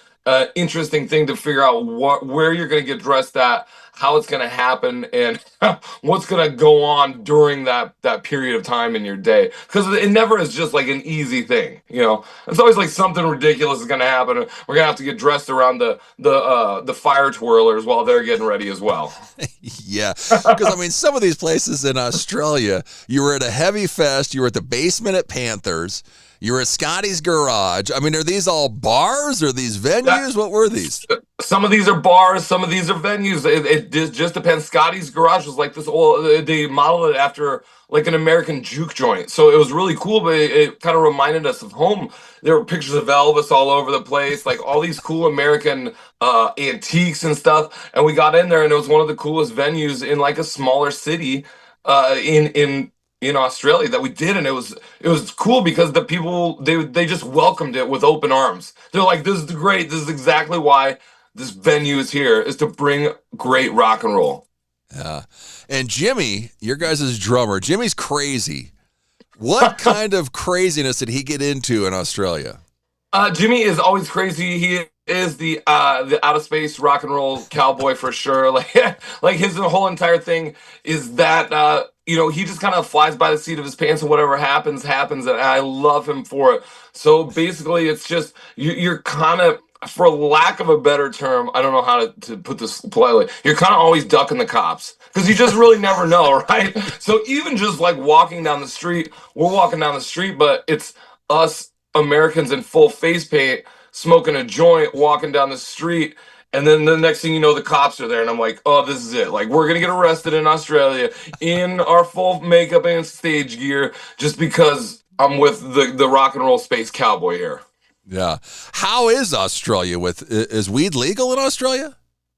interesting thing to figure out where you're going to get dressed at, how it's going to happen, and what's going to go on during that period of time in your day. Because it never is just like an easy thing, It's always like something ridiculous is going to happen. We're going to have to get dressed around the fire twirlers while they're getting ready as well. Yeah, because I mean, some of these places in Australia, you were at a Heavy Fest, you were at the Basement at Panthers, you were at Scotty's Garage. I mean, are these all bars? Or these venues? What were these? Some of these are bars. Some of these are venues. It just depends. Scotty's Garage was like this old. They modeled it after like an American juke joint. So it was really cool, but it kind of reminded us of home. There were pictures of Elvis all over the place, like all these cool American antiques and stuff. And we got in there, and it was one of the coolest venues in like a smaller city in Australia that we did, and it was cool because the people they just welcomed it with open arms. They're like, this is great. This is exactly why this venue is here, is to bring great rock and roll. Yeah. And Jimmy, your guys' drummer, Jimmy's crazy. What kind of craziness did he get into in Australia? Jimmy is always crazy. He is the out of space rock and roll cowboy for sure. Like his whole entire thing is that he just kind of flies by the seat of his pants, and whatever happens, and I love him for it. So basically, it's just you're kind of, for lack of a better term, I don't know how to put this politely, you're kind of always ducking the cops because you just really never know, right? So even just like walking down the street, we're walking down the street, but it's us Americans in full face paint, smoking a joint, walking down the street, And then the next thing you know, the cops are there, and I'm like, oh, this is it. Like, we're gonna get arrested in Australia in our full makeup and stage gear just because I'm with the rock and roll space cowboy here. Yeah. How is Australia is weed legal in Australia?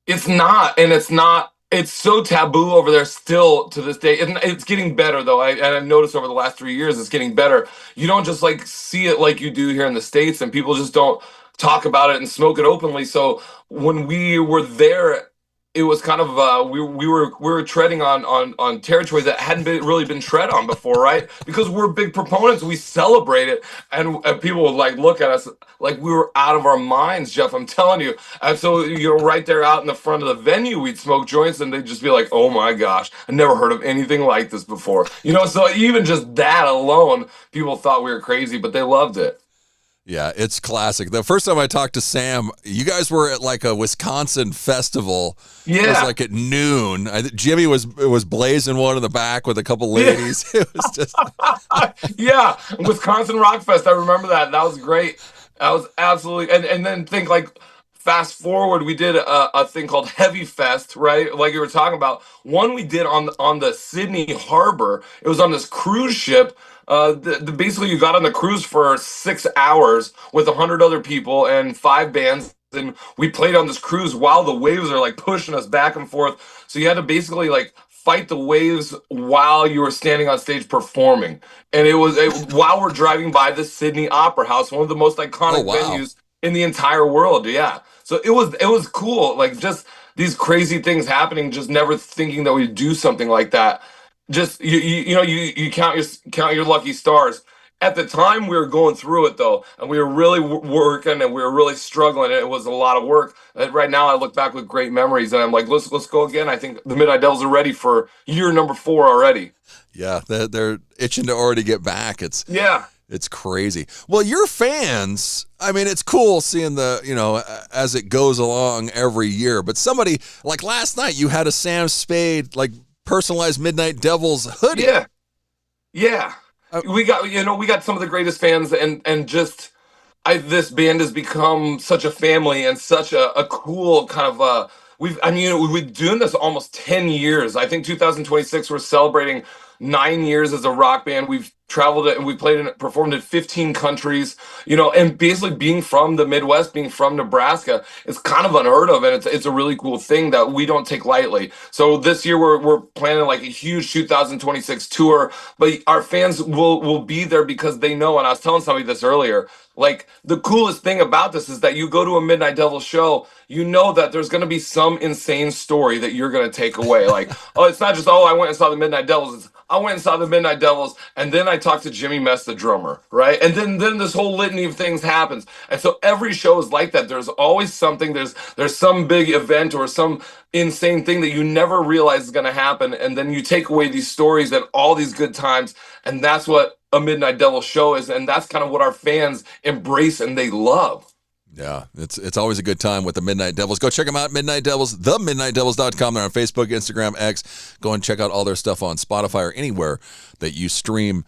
It's not, and it's not. It's so taboo over there still to this day. And it's getting better though. I've noticed over the last 3 years it's getting better. You don't just like see it like you do here in the States, and people just don't talk about it and smoke it openly. So when we were there, it was kind of we were treading on territory that hadn't really been tread on before, right? Because we're big proponents, we celebrate it, and people would like look at us like we were out of our minds, Jeff. I'm telling you. And so right there out in the front of the venue, we'd smoke joints, and they'd just be like, "Oh my gosh, I never heard of anything like this before." So even just that alone, people thought we were crazy, but they loved it. Yeah, it's classic. The first time I talked to Sam, you guys were at like a Wisconsin festival. Yeah. It was like at noon. Jimmy was blazing one in the back with a couple ladies. Yeah. It was just yeah, Wisconsin Rock Fest. I remember that. That was great. That was absolutely and then think like fast forward, we did a thing called Heavy Fest, right? Like you were talking about. One we did on the Sydney Harbor. It was on this cruise ship. Basically, you got on the cruise for 6 hours with 100 other people and 5 bands, and we played on this cruise while the waves are like pushing us back and forth. So you had to basically like fight the waves while you were standing on stage performing. And while we're driving by the Sydney Opera House, one of the most iconic venues in the entire world. Yeah. So it was cool. Like just these crazy things happening, just never thinking that we'd do something like that. Just you count your lucky stars. At the time, we were going through it though, and we were really working, and we were really struggling. And it was a lot of work. And right now, I look back with great memories, and I'm like, let's go again. I think the Midnight Devils are ready for year number 4 already. Yeah, they're itching to already get back. It's crazy. Well, your fans, I mean, it's cool seeing as it goes along every year. But somebody like last night, you had a Sam Spade personalized Midnight Devils hoodie. Yeah. We got some of the greatest fans, and just this band has become such a family and such a cool kind of we've been doing this almost 10 years. I think 2026 we're celebrating 9 years as a rock band. We've traveled and we performed in 15 countries, and basically being from the Midwest, being from Nebraska, is kind of unheard of, and it's a really cool thing that we don't take lightly. So this year we're planning like a huge 2026 tour, but our fans will be there because they know, and I was telling somebody this earlier, like the coolest thing about this is that you go to a Midnight Devil show, you know that there's going to be some insane story that you're going to take away. Like, oh, it's not just, oh, I went and saw the Midnight Devils. It's, I went and saw the Midnight Devils, and then I talked to Jimmy Mess, the drummer, right? And then this whole litany of things happens. And so every show is like that. There's always something. There's some big event or some insane thing that you never realize is going to happen. And then you take away these stories and all these good times. And that's what a Midnight Devil show is. And that's kind of what our fans embrace and they love. Yeah, it's always a good time with the Midnight Devils. Go check them out, Midnight Devils, themidnightdevils.com. They're on Facebook, Instagram, X. Go and check out all their stuff on Spotify or anywhere that you stream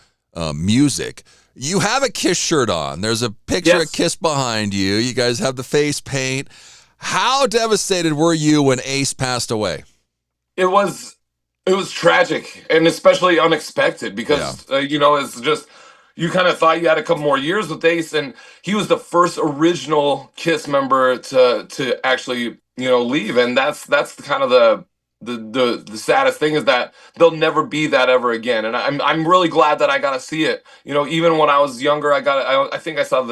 music. You have a Kiss shirt on. There's a picture of Kiss behind you. You guys have the face paint. How devastated were you when Ace passed away? It was tragic and especially unexpected because, it's just... You kind of thought you had a couple more years with Ace, and he was the first original Kiss member to actually leave, and that's kind of the saddest thing is that there'll never be that ever again. And I'm really glad that I got to see it. Even when I was younger, I think I saw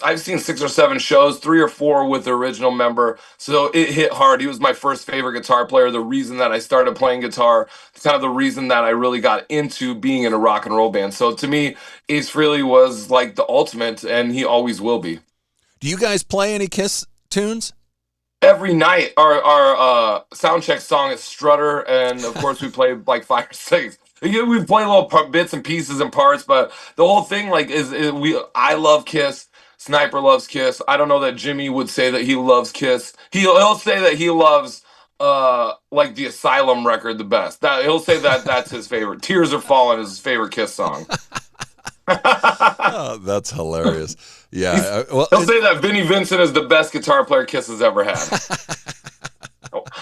I've seen 6 or 7 shows, 3 or 4 with the original member. So it hit hard. He was my first favorite guitar player. The reason that I started playing guitar, kind of the reason that I really got into being in a rock and roll band. So to me, Ace Frehley was like the ultimate, and he always will be. Do you guys play any Kiss tunes? Every night, our soundcheck song is Strutter, and of course we play like 5 or 6. We play little bits and pieces and parts, but the whole thing I love Kiss. Sniper loves Kiss. I don't know that Jimmy would say that he loves Kiss. He'll say that he loves like the Asylum record the best. He'll say that that's his favorite. Tears Are Falling is his favorite Kiss song. Oh, that's hilarious. Yeah. He'll say that Vinnie Vincent is the best guitar player Kiss has ever had.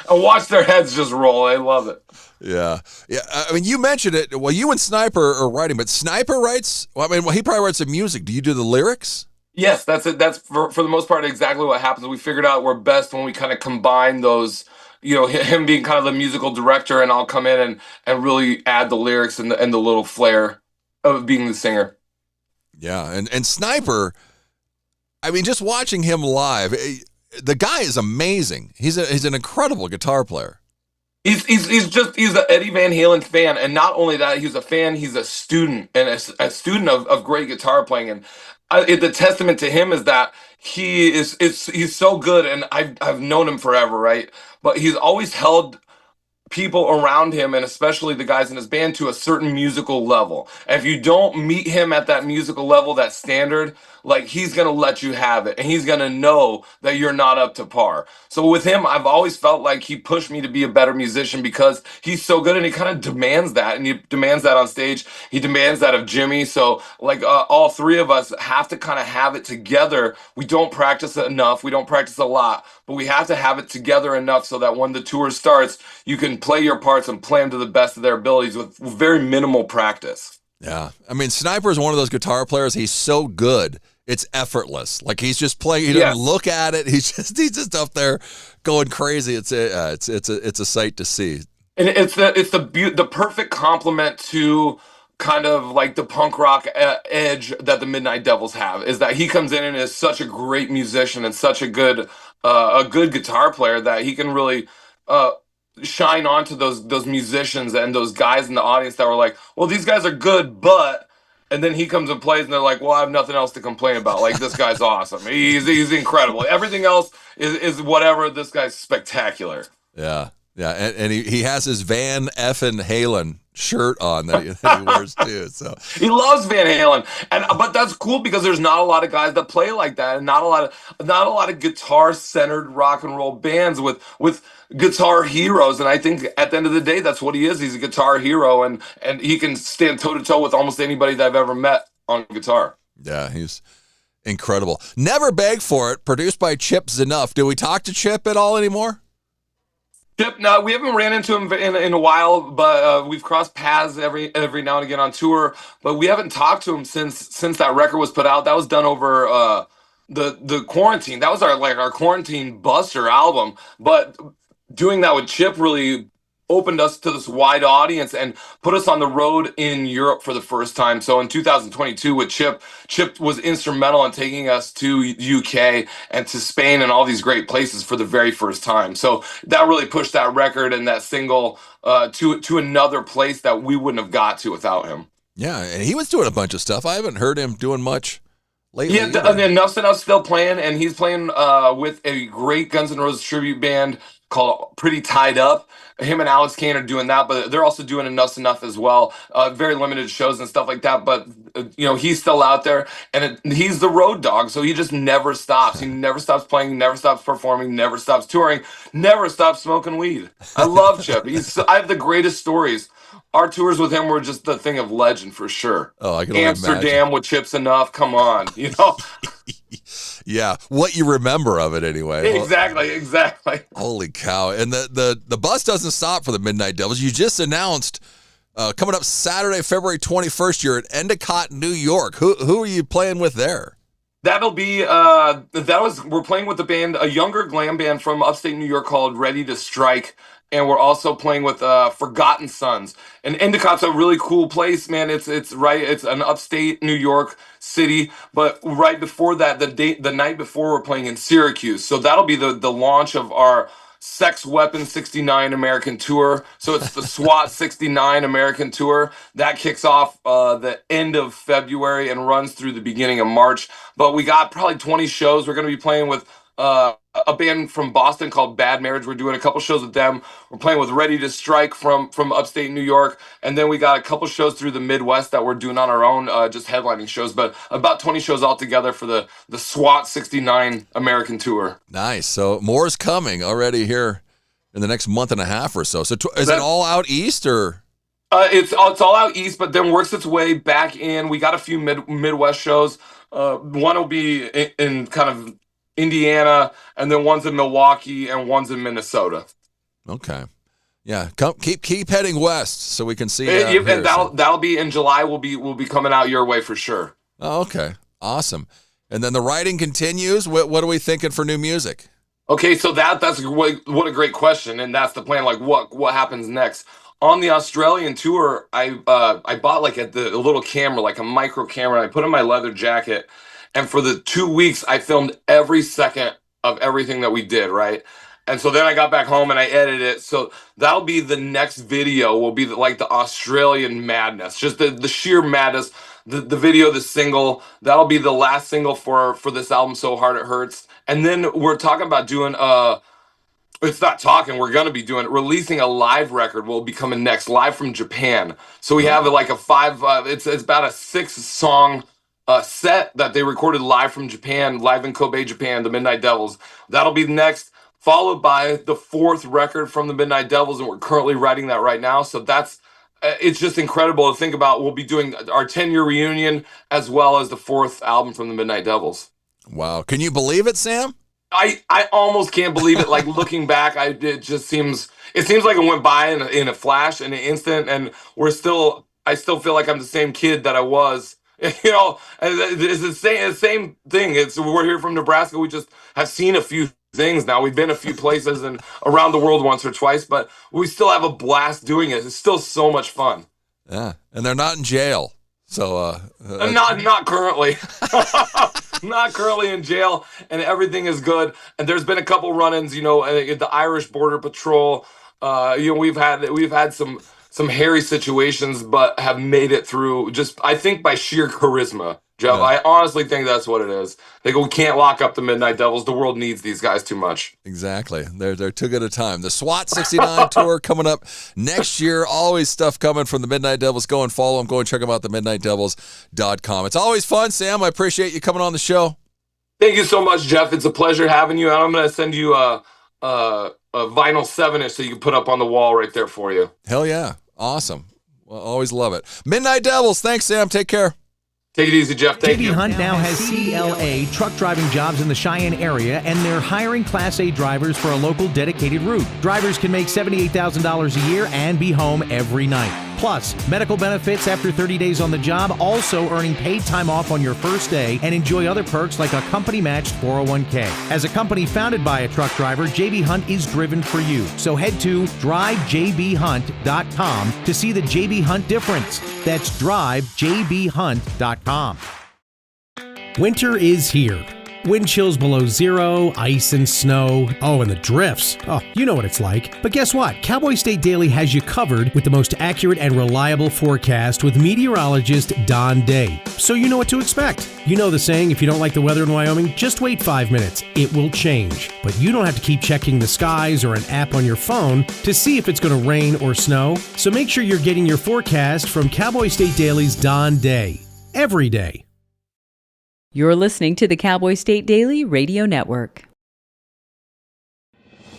And watch their heads just roll. I love it. Yeah. Yeah. I mean, you mentioned it. Well, you and Sniper are writing, but Sniper writes, he probably writes the music. Do you do the lyrics? Yes, that's it. That's for the most part exactly what happens. We figured out we're best when we kind of combine those, him being kind of the musical director, and I'll come in and really add the lyrics and the little flair of being the singer. Yeah. And Sniper, I mean, just watching him live, the guy is amazing. He's an incredible guitar player. He's an Eddie Van Halen fan, and not only that, he's a fan. He's a student, and a student of great guitar playing. And the testament to him is that he's so good, and I've known him forever, right? But he's always held people around him, and especially the guys in his band, to a certain musical level. And if you don't meet him at that musical level, that standard, like, he's going to let you have it, and he's going to know that you're not up to par. So with him, I've always felt like he pushed me to be a better musician because he's so good, and he kind of demands that, and he demands that on stage. He demands that of Jimmy. So like all three of us have to kind of have it together. We don't practice enough. We don't practice a lot, but we have to have it together enough so that when the tour starts, you can play your parts and play them to the best of their abilities with very minimal practice. Yeah. I mean, Sniper is one of those guitar players. He's so good. It's effortless. Like, he's just playing. He doesn't look at it. He's just up there going crazy. It's a sight to see. And it's the perfect complement to kind of like the punk rock edge that the Midnight Devils have, is that he comes in and is such a great musician and such a good guitar player that he can really shine onto those musicians and those guys in the audience that were like, well, these guys are good, but. And then he comes and plays, and they're like, well, I have nothing else to complain about. Like, this guy's awesome. He's incredible. Everything else is whatever. This guy's spectacular. Yeah. Yeah. And he has his Van Effin Halen shirt on that he wears too. So he loves Van Halen. But that's cool because there's not a lot of guys that play like that, and not a lot of guitar-centered rock and roll bands with guitar heroes. And I think at the end of the day, that's what he is. He's a guitar hero, and he can stand toe-to-toe with almost anybody that I've ever met on guitar. Yeah, he's incredible. Never Beg for It, produced by Chip Z'Nuff. Do we talk to Chip at all anymore? Chip, no, we haven't ran into him in a while, but we've crossed paths every now and again on tour. But we haven't talked to him since that record was put out. That was done over the quarantine. That was our quarantine buster album. But doing that with Chip really opened us to this wide audience and put us on the road in Europe for the first time. So in 2022 with Chip was instrumental in taking us to UK and to Spain and all these great places for the very first time. So that really pushed that record and that single to another place that we wouldn't have got to without him. Yeah, and he was doing a bunch of stuff. I haven't heard him doing much lately. Yeah, Enough's Enough still playing, and he's playing with a great Guns N' Roses tribute band called Pretty Tied Up. Him and Alex Kane are doing that, but they're also doing Enough's Enough as well. Very limited shows and stuff like that, but he's still out there, and he's the road dog, so he just never stops. He never stops playing, never stops performing, never stops touring, never stops smoking weed. I love Chip. I have the greatest stories. Our tours with him were just the thing of legend for sure. Oh, I can Amsterdam imagine. with Chip's Enough. Come on, Yeah, what you remember of it anyway. Exactly. Holy cow. And the bus doesn't stop for the Midnight Devils. You just announced coming up Saturday, February 21st, you're at Endicott, New York. Who are you playing with there? That'll be we're playing with the band, a younger glam band from upstate New York called Ready to Strike. And we're also playing with Forgotten Sons. And Endicott's a really cool place, man. It's an upstate New York city. But right before that, the night before, we're playing in Syracuse. So that'll be the launch of our Sex Weapon 69 American Tour. So it's the SWAT 69 American Tour. That kicks off the end of February and runs through the beginning of March. But we got probably 20 shows. We're going to be playing with a band from Boston called Bad Marriage. We're doing a couple shows with them. We're playing with Ready to Strike from upstate New York. And then we got a couple shows through the Midwest that we're doing on our own, just headlining shows. But about 20 shows altogether for the SWAT 69 American Tour. Nice. So more is coming already here in the next month and a half or so. So is it all out east or? It's all out east, but then works its way back in. We got a few Midwest shows. One will be in kind of Indiana, and then one's in Milwaukee, and one's in Minnesota. Okay. Yeah, keep heading west so we can see. And that'll be in July. We'll be coming out your way for sure. Oh, okay, awesome. And then the writing continues. What are we thinking for new music? Okay, so that's what a great question, and that's the plan. Like, what happens next? On the Australian tour, I bought like a little camera, like a micro camera, and I put in my leather jacket. And for the 2 weeks, I filmed every second of everything that we did, right? And so then I got back home and I edited it. So that'll be the next video, will be like the Australian madness, just the sheer madness. The video, the single, that'll be the last single for this album, So Hard It Hurts. And then we're talking about doing we're going to be releasing a live record will be coming next, live from Japan. So we have like it's about a 6-song set that they recorded live from Japan, live in Kobe, Japan, the Midnight Devils. That'll be next, followed by the 4th record from the Midnight Devils, and we're currently writing that right now. So it's just incredible to think about. We'll be doing our 10-year reunion as well as the 4th album from the Midnight Devils. Wow. Can you believe it, Sam? I almost can't believe it. Like, looking back, it seems like it went by in a flash, in an instant, and I still feel like I'm the same kid that I was. You know, it's the same thing. We're here from Nebraska. We just have seen a few things now. We've been a few places and around the world once or twice, but we still have a blast doing it. It's still so much fun. Yeah, and they're not in jail. So not currently. Not currently in jail, and everything is good. And there's been a couple run-ins, the Irish Border Patrol. We've had some hairy situations, but have made it through just, I think, by sheer charisma. Jeff, yeah. I honestly think that's what it is. They go, we can't lock up the Midnight Devils. The world needs these guys too much. Exactly. They're too good a time. The SWAT 69 tour coming up next year. Always stuff coming from the Midnight Devils. Go and follow them. Go and check them out, themidnightdevils.com. It's always fun, Sam. I appreciate you coming on the show. Thank you so much, Jeff. It's a pleasure having you. And I'm going to send you a vinyl 7-inch so you can put up on the wall right there for you. Hell yeah. Awesome. Well, always love it. Midnight Devils. Thanks, Sam. Take care. Take it easy, Jeff. Thank you. JB Hunt now has CLA truck driving jobs in the Cheyenne area, and they're hiring Class A drivers for a local dedicated route. Drivers can make $78,000 a year and be home every night. Plus, medical benefits after 30 days on the job, also earning paid time off on your first day, and enjoy other perks like a company-matched 401k. As a company founded by a truck driver, JB Hunt is driven for you. So head to drivejbhunt.com to see the JB Hunt difference. That's drivejbhunt.com. Winter is here. Wind chills below zero, ice and snow, and the drifts. Oh, you know what it's like. But guess what? Cowboy State Daily has you covered with the most accurate and reliable forecast with meteorologist Don Day. So you know what to expect. You know the saying, if you don't like the weather in Wyoming, just wait 5 minutes. It will change. But you don't have to keep checking the skies or an app on your phone to see if it's going to rain or snow. So make sure you're getting your forecast from Cowboy State Daily's Don Day. Every day. You're listening to the Cowboy State Daily Radio Network.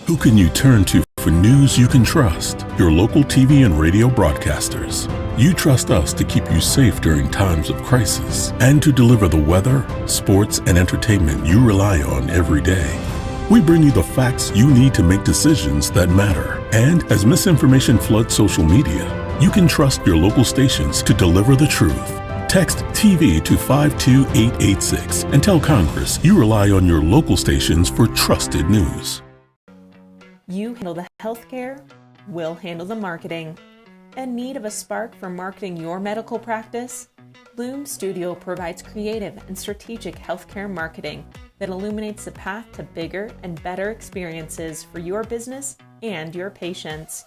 Who can you turn to for news you can trust? Your local TV and radio broadcasters. You trust us to keep you safe during times of crisis and to deliver the weather, sports, and entertainment you rely on every day. We bring you the facts you need to make decisions that matter. And as misinformation floods social media, you can trust your local stations to deliver the truth. Text TV to 52886 and tell Congress you rely on your local stations for trusted news. You handle the healthcare, we'll handle the marketing. In need of a spark for marketing your medical practice? Loom Studio provides creative and strategic healthcare marketing that illuminates the path to bigger and better experiences for your business and your patients.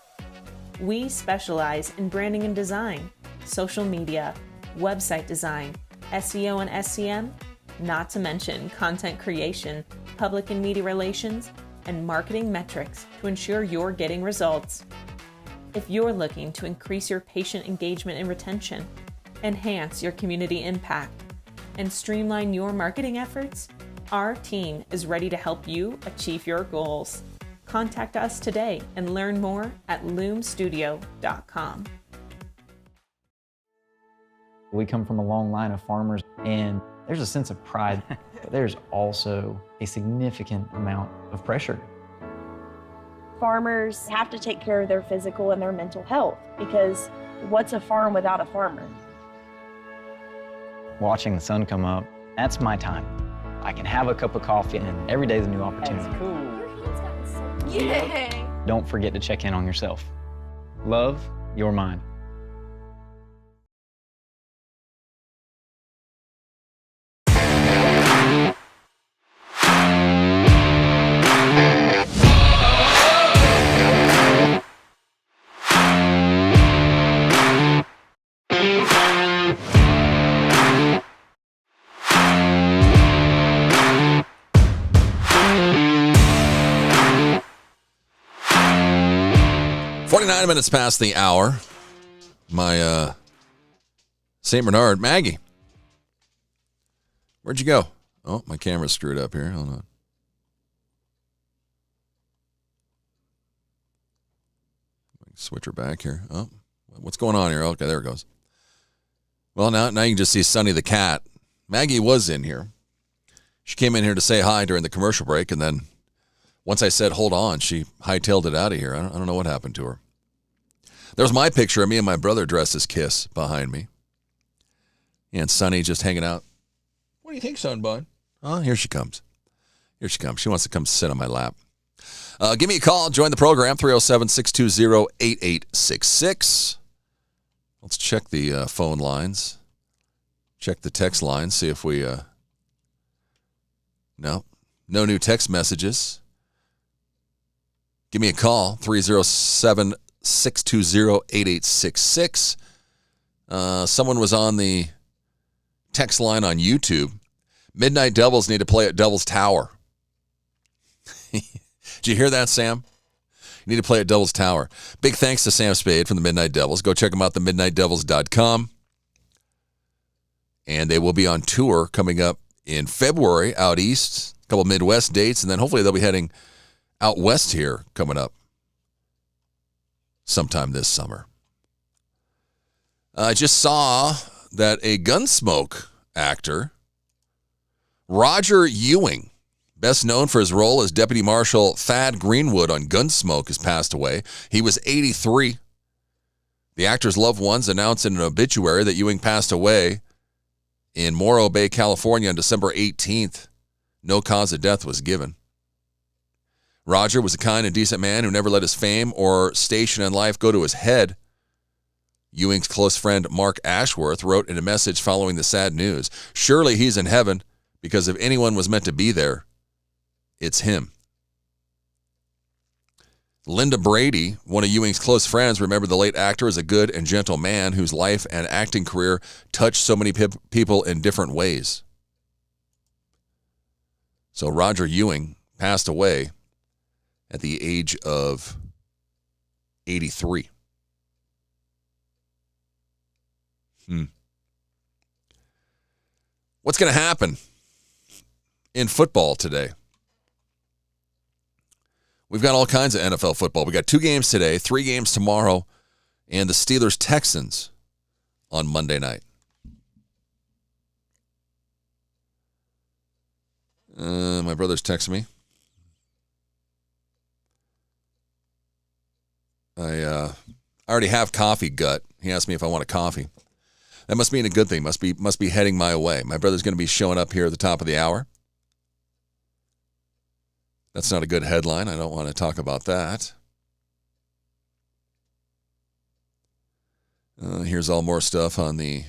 We specialize in branding and design, social media, website design, SEO and SEM, not to mention content creation, public and media relations, and marketing metrics to ensure you're getting results. If you're looking to increase your patient engagement and retention, enhance your community impact, and streamline your marketing efforts, our team is ready to help you achieve your goals. Contact us today and learn more at loomstudio.com. We come from a long line of farmers, and there's a sense of pride, but there's also a significant amount of pressure. Farmers have to take care of their physical and their mental health, because what's a farm without a farmer? Watching the sun come up, that's my time. I can have a cup of coffee, and every day is a new opportunity. That's cool. Yay! Don't forget to check in on yourself. Love your mind. Minutes past the hour. My St. Bernard, Maggie. Where'd you go? Oh, my camera's screwed up here. Hold on. Switch her back here. Oh, what's going on here? Okay, there it goes. Well, now you can just see Sunny the cat. Maggie was in here. She came in here to say hi during the commercial break, and then once I said hold on, she hightailed it out of here. I don't know what happened to her. There's my picture of me and my brother dressed as Kiss behind me. And Sunny just hanging out. What do you think, son, bud? Oh, here she comes. Here she comes. She wants to come sit on my lap. Give me a call. Join the program, 307-620-8866. Let's check the phone lines. Check the text lines. See if we... No new text messages. Give me a call, 307-620-8866. Someone was on the text line on YouTube. Midnight Devils need to play at Devil's Tower. Did you hear that, Sam? You need to play at Devil's Tower. Big thanks to Sam Spade from the Midnight Devils. Go check them out, themidnightdevils.com. And they will be on tour coming up in February out east, a couple Midwest dates, and then hopefully they'll be heading out west here coming up sometime this summer. I just saw that a Gunsmoke actor, Roger Ewing, best known for his role as Deputy Marshal Thad Greenwood on Gunsmoke, has passed away. He was 83. The actor's loved ones announced in an obituary that Ewing passed away in Morro Bay, California on December 18th. No cause of death was given. Roger was a kind and decent man who never let his fame or station in life go to his head. Ewing's close friend Mark Ashworth wrote in a message following the sad news, "Surely he's in heaven, because if anyone was meant to be there, it's him." Linda Brady, one of Ewing's close friends, remembered the late actor as a good and gentle man whose life and acting career touched so many people in different ways. So Roger Ewing passed away at the age of 83. What's going to happen in football today? We've got all kinds of NFL football. We got 2 games today, 3 games tomorrow, and the Steelers-Texans on Monday night. My brother's texting me. I already have coffee gut. He asked me if I want a coffee. That must mean a good thing. Must be heading my way. My brother's going to be showing up here at the top of the hour. That's not a good headline. I don't want to talk about that. Here's all more stuff on the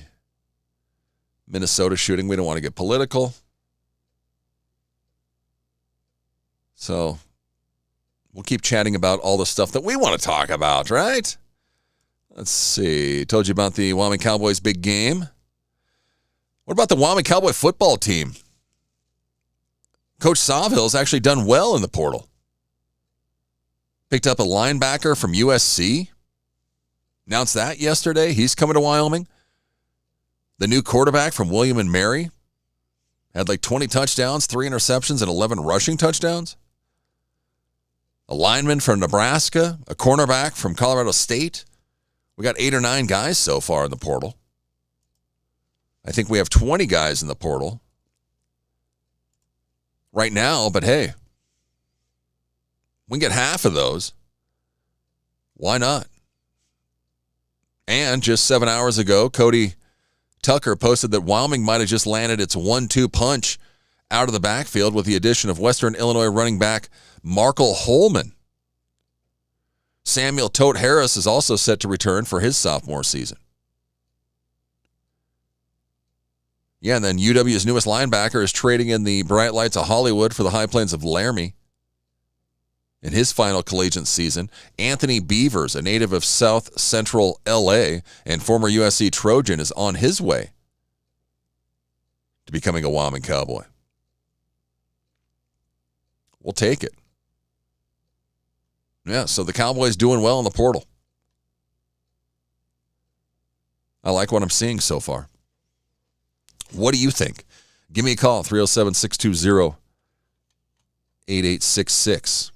Minnesota shooting. We don't want to get political. So we'll keep chatting about all the stuff that we want to talk about, right? Let's see. Told you about the Wyoming Cowboys' big game. What about the Wyoming Cowboy football team? Coach Sawhill's actually done well in the portal. Picked up a linebacker from USC. Announced that yesterday. He's coming to Wyoming. The new quarterback from William & Mary had like 20 touchdowns, 3 interceptions, and 11 rushing touchdowns. A lineman from Nebraska, a cornerback from Colorado State. We got 8 or 9 guys so far in the portal. I think we have 20 guys in the portal right now, but hey, we can get half of those. Why not? And just 7 hours ago, Cody Tucker posted that Wyoming might have just landed its 1-2 punch out of the backfield with the addition of Western Illinois running back Markel Holman. Samuel Tote Harris is also set to return for his sophomore season. Yeah, and then UW's newest linebacker is trading in the bright lights of Hollywood for the high plains of Laramie. In his final collegiate season, Anthony Beavers, a native of South Central L.A. and former USC Trojan, is on his way to becoming a Wyoming Cowboy. We'll take it. Yeah, so the Cowboys doing well in the portal. I like what I'm seeing so far. What do you think? Give me a call, 307-620-8866.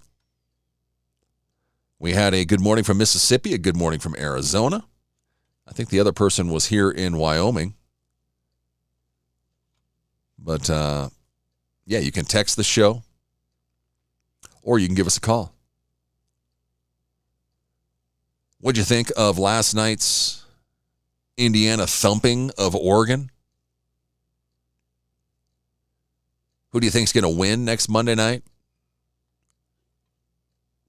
We had a good morning from Mississippi, a good morning from Arizona. I think the other person was here in Wyoming. But, yeah, you can text the show or you can give us a call. What'd you think of last night's Indiana thumping of Oregon? Who do you think's going to win next Monday night?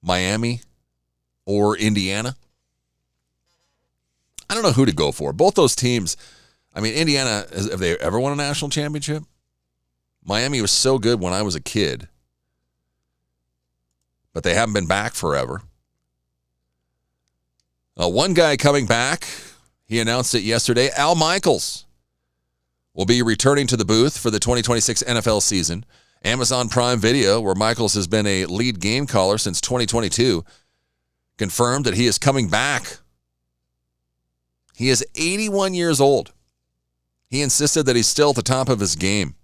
Miami or Indiana? I don't know who to go for. Both those teams, I mean, Indiana, have they ever won a national championship? Miami was so good when I was a kid, but they haven't been back forever. One guy coming back, he announced it yesterday, Al Michaels will be returning to the booth for the 2026 NFL season. Amazon Prime Video, where Michaels has been a lead game caller since 2022, confirmed that he is coming back. He is 81 years old. He insisted that he's still at the top of his game.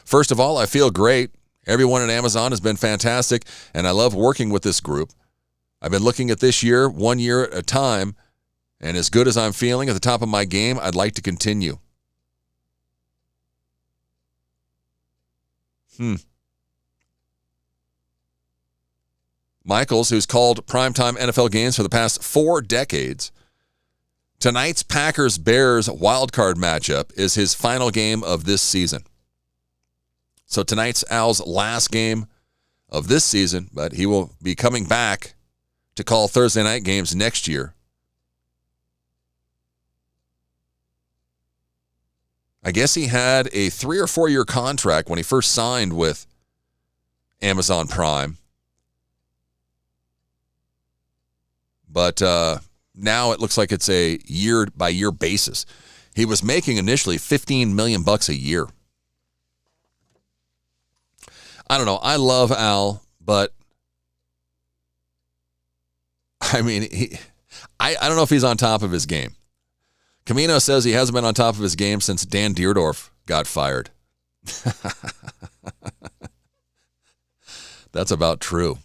First of all, I feel great. Everyone at Amazon has been fantastic, and I love working with this group. I've been looking at this year, 1 year at a time, and as good as I'm feeling at the top of my game, I'd like to continue. Michaels, who's called primetime NFL games for the past 4 decades, tonight's Packers-Bears wildcard matchup is his final game of this season. So tonight's Al's last game of this season, but he will be coming back to call Thursday night games next year. I guess he had a 3 or 4 year contract when he first signed with Amazon Prime. But now it looks like it's a year-by-year basis. He was making initially $15 million a year. I don't know. I love Al, but I mean, I don't know if he's on top of his game. Camino says he hasn't been on top of his game since Dan Deerdorf got fired. That's about true.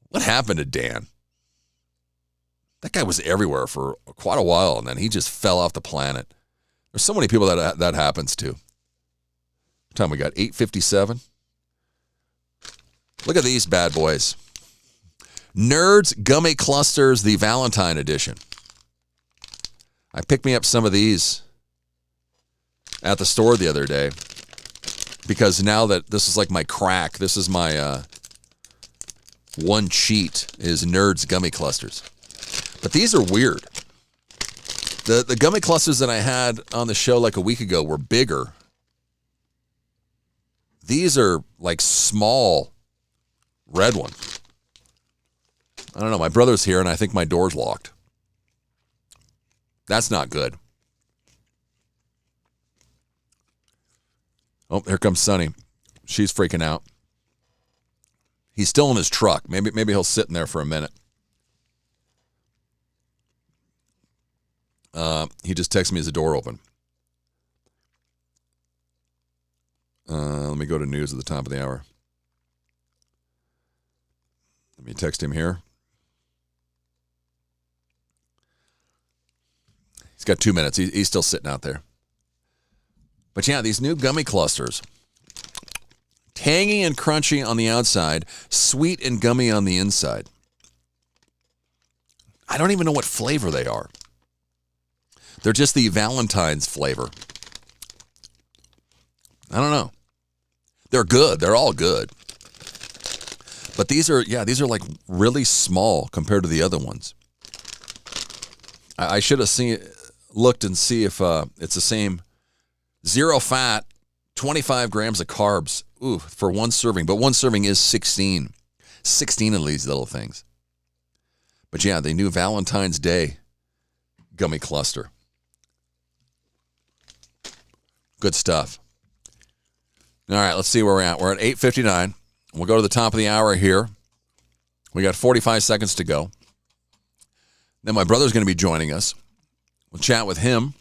What happened to Dan? That guy was everywhere for quite a while, and then he just fell off the planet. There's so many people that happens to. What time we got? 8:57. Look at these bad boys. Nerds Gummy Clusters, the Valentine edition. I picked me up some of these at the store the other day because now that this is like my crack, this is my one cheat is Nerds Gummy Clusters. But these are weird. The gummy clusters that I had on the show like a week ago were bigger. These are like small red ones. I don't know. My brother's here and I think my door's locked. That's not good. Oh, here comes Sonny. She's freaking out. He's still in his truck. Maybe he'll sit in there for a minute. He just texted me as the door opened. Let me go to news at the top of the hour. Let me text him here. got 2 minutes. He's still sitting out there. But yeah, these new gummy clusters. Tangy and crunchy on the outside, sweet and gummy on the inside. I don't even know what flavor they are. They're just the Valentine's flavor. I don't know. They're good. They're all good. But these are like really small compared to the other ones. I should have looked and see if it's the same. 0 fat, 25 grams of carbs. Ooh, for one serving. But one serving is 16. 16 of these little things. But yeah, the new Valentine's Day gummy cluster. Good stuff. All right, let's see where we're at. We're at 8:59. We'll go to the top of the hour here. We got 45 seconds to go. Then my brother's going to be joining us. We'll chat with him.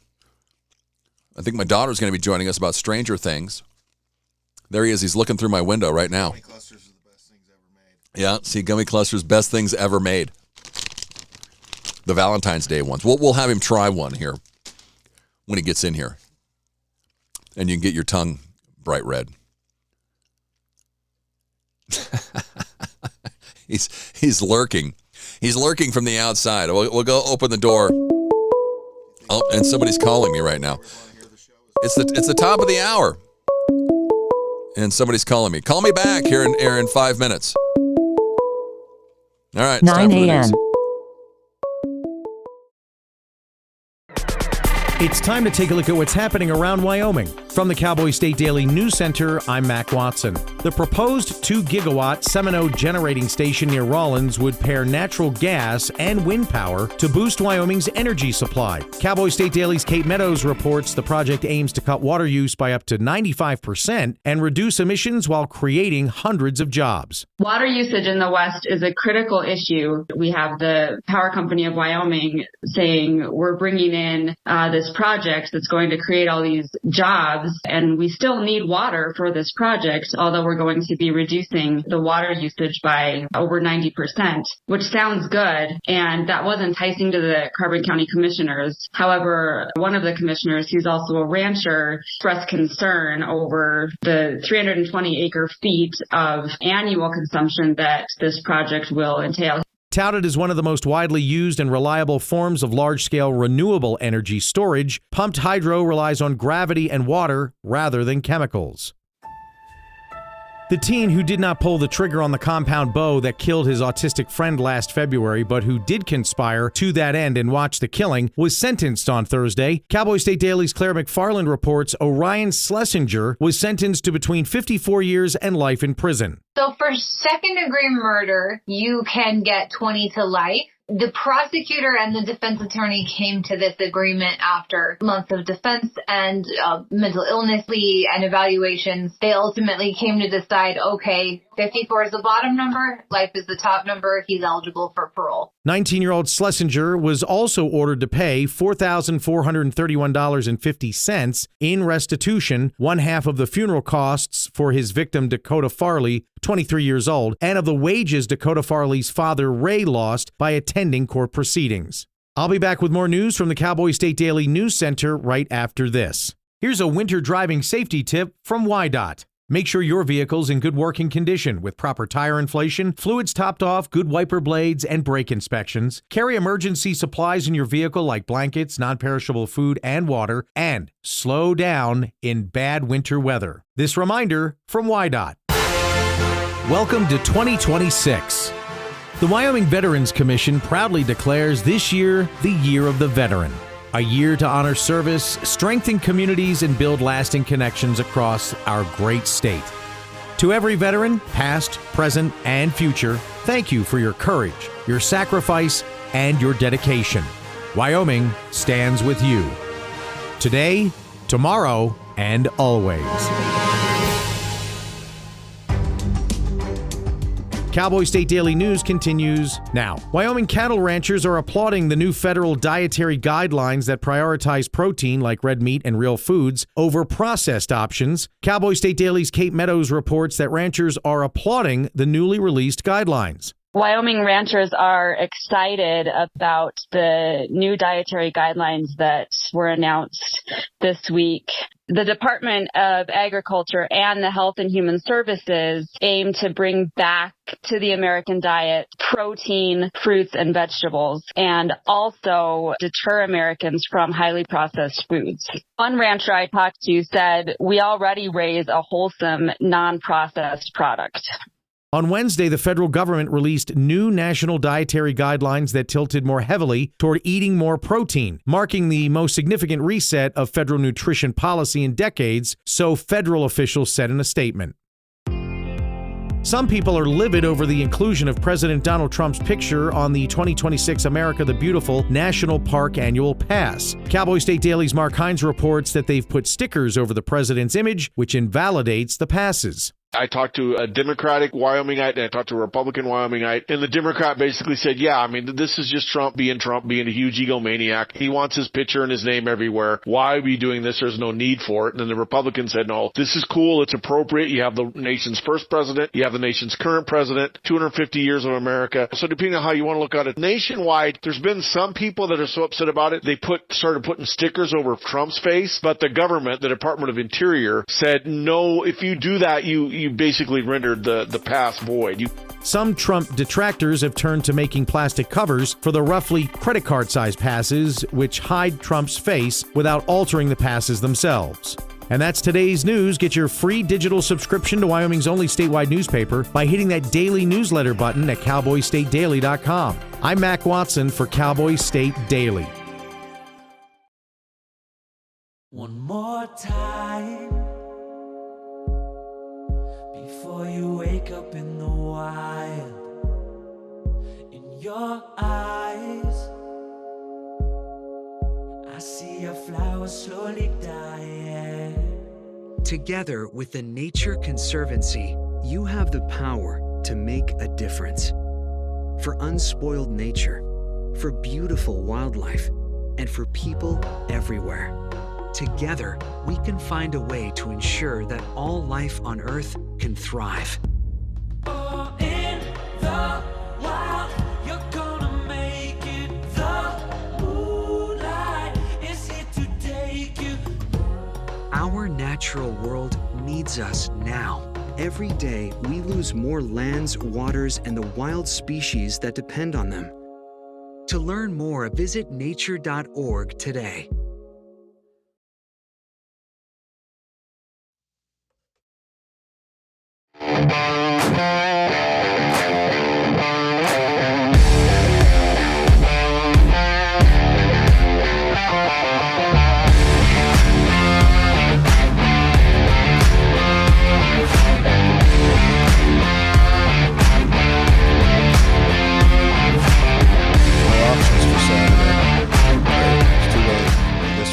I think my daughter's going to be joining us about Stranger Things. There he is. He's looking through my window right now. Gummy clusters are the best things ever made. Yeah, see, gummy clusters, best things ever made. The Valentine's Day ones. We'll have him try one here when he gets in here. And you can get your tongue bright red. He's lurking. He's lurking from the outside. We'll go open the door. Oh, and somebody's calling me right now. It's the top of the hour. And somebody's calling me. Call me back here in 5 minutes. All right. 9 a.m. It's time to take a look at what's happening around Wyoming. From the Cowboy State Daily News Center, I'm Mac Watson. The proposed 2-gigawatt Semino generating station near Rawlins would pair natural gas and wind power to boost Wyoming's energy supply. Cowboy State Daily's Kate Meadows reports the project aims to cut water use by up to 95% and reduce emissions while creating hundreds of jobs. Water usage in the West is a critical issue. We have the Power Company of Wyoming saying we're bringing in this project that's going to create all these jobs, and we still need water for this project, although we're going to be reducing the water usage by over 90%, which sounds good, and that was enticing to the Carbon County commissioners. However, one of the commissioners, who's also a rancher, expressed concern over the 320 acre feet of annual consumption that this project will entail. Touted as one of the most widely used and reliable forms of large-scale renewable energy storage, pumped hydro relies on gravity and water rather than chemicals. The teen who did not pull the trigger on the compound bow that killed his autistic friend last February, but who did conspire to that end and watch the killing, was sentenced on Thursday. Cowboy State Daily's Claire McFarland reports Orion Schlesinger was sentenced to between 54 years and life in prison. So for second-degree murder, you can get 20 to life. The prosecutor and the defense attorney came to this agreement after months of defense and mental illness plea and evaluations. They ultimately came to decide, okay, 54 is the bottom number, life is the top number, he's eligible for parole. 19-year-old Schlesinger was also ordered to pay $4,431.50 in restitution, one half of the funeral costs for his victim Dakota Farley, 23 years old, and of the wages Dakota Farley's father Ray lost by attending court proceedings. I'll be back with more news from the Cowboy State Daily News Center right after this. Here's a winter driving safety tip from WYDOT. Make sure your vehicle's in good working condition with proper tire inflation, fluids topped off, good wiper blades, and brake inspections. Carry emergency supplies in your vehicle like blankets, non-perishable food, and water, and slow down in bad winter weather. This reminder from WYDOT. Welcome to 2026. The Wyoming Veterans Commission proudly declares this year the Year of the Veteran. A year to honor service, strengthen communities, and build lasting connections across our great state. To every veteran, past, present, and future, thank you for your courage, your sacrifice, and your dedication. Wyoming stands with you. Today, tomorrow, and always. Cowboy State Daily News continues now. Wyoming cattle ranchers are applauding the new federal dietary guidelines that prioritize protein like red meat and real foods over processed options. Cowboy State Daily's Kate Meadows reports that ranchers are applauding the newly released guidelines. Wyoming ranchers are excited about the new dietary guidelines that were announced this week. The Department of Agriculture and the Health and Human Services aim to bring back to the American diet protein, fruits, and vegetables, and also deter Americans from highly processed foods. One rancher I talked to said, "We already raise a wholesome, non-processed product." On Wednesday, the federal government released new national dietary guidelines that tilted more heavily toward eating more protein, marking the most significant reset of federal nutrition policy in decades, so federal officials said in a statement. Some people are livid over the inclusion of President Donald Trump's picture on the 2026 America the Beautiful National Park Annual Pass. Cowboy State Daily's Mark Hines reports that they've put stickers over the president's image, which invalidates the passes. I talked to a Democratic Wyomingite and I talked to a Republican Wyomingite, and the Democrat basically said, yeah, I mean, this is just Trump being a huge egomaniac. He wants his picture and his name everywhere. Why are we doing this? There's no need for it. And then the Republican said, no, this is cool. It's appropriate. You have the nation's first president. You have the nation's current president, 250 years of America. So depending on how you want to look at it, nationwide, there's been some people that are so upset about it, they started putting stickers over Trump's face, but the government, the Department of Interior, said, no, if you do that, you basically rendered the pass void. Some Trump detractors have turned to making plastic covers for the roughly credit card-sized passes, which hide Trump's face without altering the passes themselves. And that's today's news. Get your free digital subscription to Wyoming's only statewide newspaper by hitting that daily newsletter button at cowboystatedaily.com. I'm Mac Watson for Cowboy State Daily. One more time before you wake up in the wild. In your eyes, I see a flower slowly dying. Together with the Nature Conservancy, you have the power to make a difference. For unspoiled nature, for beautiful wildlife, and for people everywhere. Together, we can find a way to ensure that all life on Earth can thrive. Oh, in the wild, you're gonna make it. The moonlight is here to take you. Our natural world needs us now. Every day, we lose more lands, waters, and the wild species that depend on them. To learn more, visit nature.org today.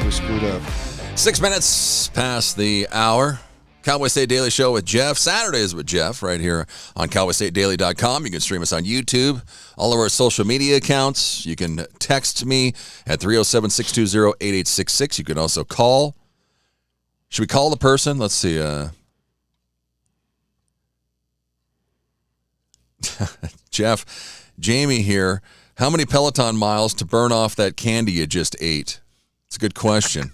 We screwed up. 6 minutes past the hour. Cowboy State Daily Show with Jeff. Saturdays with Jeff right here on cowboystatedaily.com. You can stream us on YouTube, all of our social media accounts. You can text me at 307-620-8866. You can also call. Should we call the person? Let's see. Jeff, Jamie here. How many Peloton miles to burn off that candy you just ate? It's a good question.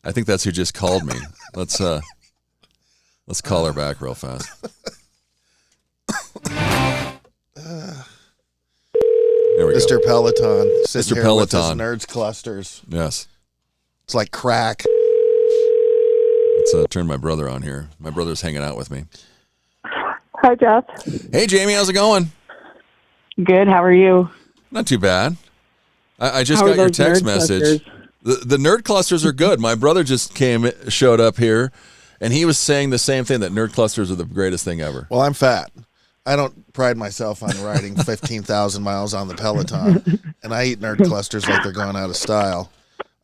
I think that's who just called me. Let's call her back real fast. There we Mr. go. Peloton. Mr. Peloton. With his nerds clusters. Yes. It's like crack. Let's turn my brother on here. My brother's hanging out with me. Hi, Jeff. Hey, Jamie. How's it going? Good. How are you? Not too bad. I just got your text message. The nerd clusters are good. My brother just showed up here, and he was saying the same thing, that nerd clusters are the greatest thing ever. Well, I'm fat. I don't pride myself on riding 15,000 miles on the Peloton, and I eat nerd clusters like they're going out of style.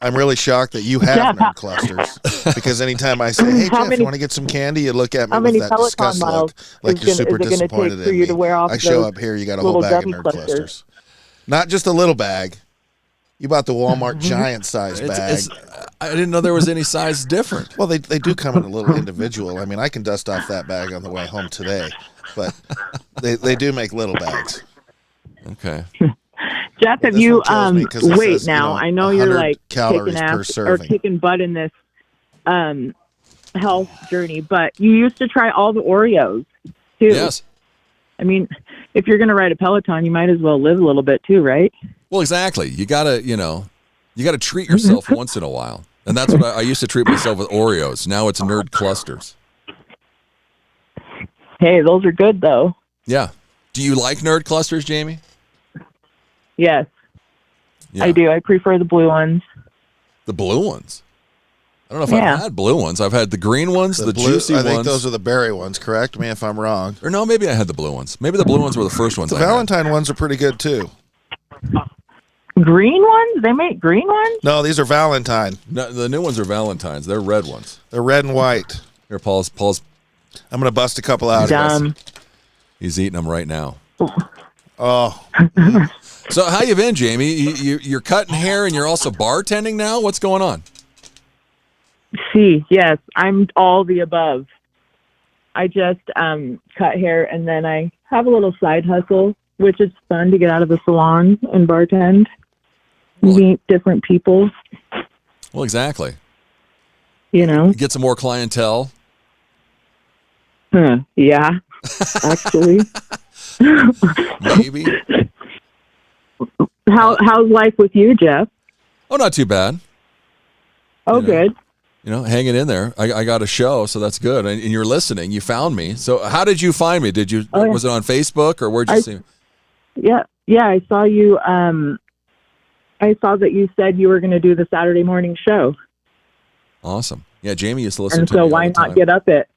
I'm really shocked that you have nerd clusters, because anytime I say, hey, Jeff, you want to get some candy? You look at me with that disgust look, like you're super disappointed in me. I show up here, you got a whole bag of nerd clusters. Not just a little bag. You bought the Walmart giant size bag. I didn't know there was any size different. Well, they do come in a little individual. I mean, I can dust off that bag on the way home today. but they do make little bags. Okay. Jeff, have this you one kills me 'cause it wait says, now? I know you're 100 like calories kicking per ass or serving. kicking butt in this health journey, but you used to try all the Oreos too. Yes. I mean, if you're going to ride a Peloton, you might as well live a little bit too, right? Well, exactly. You gotta treat yourself once in a while, and that's what I used to treat myself with Oreos. Now it's Nerd Clusters. Hey, those are good though. Yeah. Do you like Nerd Clusters, Jamie? Yes, Yeah. I do. I prefer the blue ones. The blue ones. I don't know if I've had blue ones. I've had the green ones, the blue, juicy I ones. think those are the berry ones. Correct me if I'm wrong. Or no, maybe I had the blue ones. Maybe the blue ones were the first ones The I had. Valentine ones are pretty good too. Green ones? They make green ones? No, these are Valentine. No, the new ones are Valentines. They're red ones. They're red and white. Here, Paul's. I'm gonna bust a couple out. Dumb. He's eating them right now. Oh. So how you been, Jamie? You're cutting hair and you're also bartending now? What's going on? See, yes, I'm all the above. I just cut hair and then I have a little side hustle, which is fun to get out of the salon and bartend, meet different people. Well, exactly. You know? Get some more clientele. Yeah, actually. Maybe. How's life with you, Jeff? Oh, not too bad. Oh, good. Hanging in there. I got a show, so that's good. And you're listening. You found me. So how did you find me? Did you? Oh, yeah. Was it on Facebook or where'd you see me? Yeah. I saw you. I saw that you said you were going to do the Saturday morning show. Awesome. Yeah, Jamie used to listen And to so me. why all the not time. get up at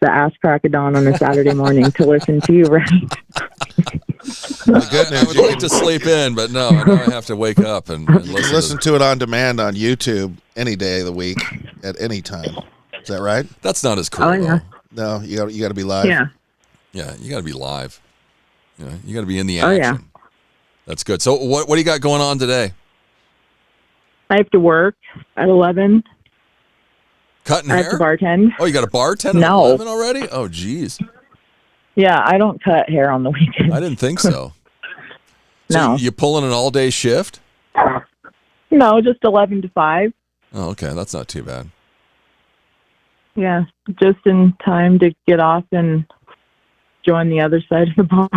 the ass crack of dawn on a Saturday morning to listen to you, right? I would like to sleep in, but no, I know I have to wake up and You can listen to it on demand on YouTube any day of the week at any time. Is that right? That's not as cool. Oh, yeah. Though. No, you got to be live. Yeah. Yeah, you got to be live. You got to be in the Oh, action. yeah. That's good. So what do you got going on today? I have to work at 11. Cutting I hair? have to bartend. Oh, you got a bartend at No. 11 already? Oh, geez. Yeah, I don't cut hair on the weekend. I didn't think so. No. You pulling an all-day shift? No, just 11 to 5. Oh, okay. That's not too bad. Yeah, just in time to get off and join the other side of the bar.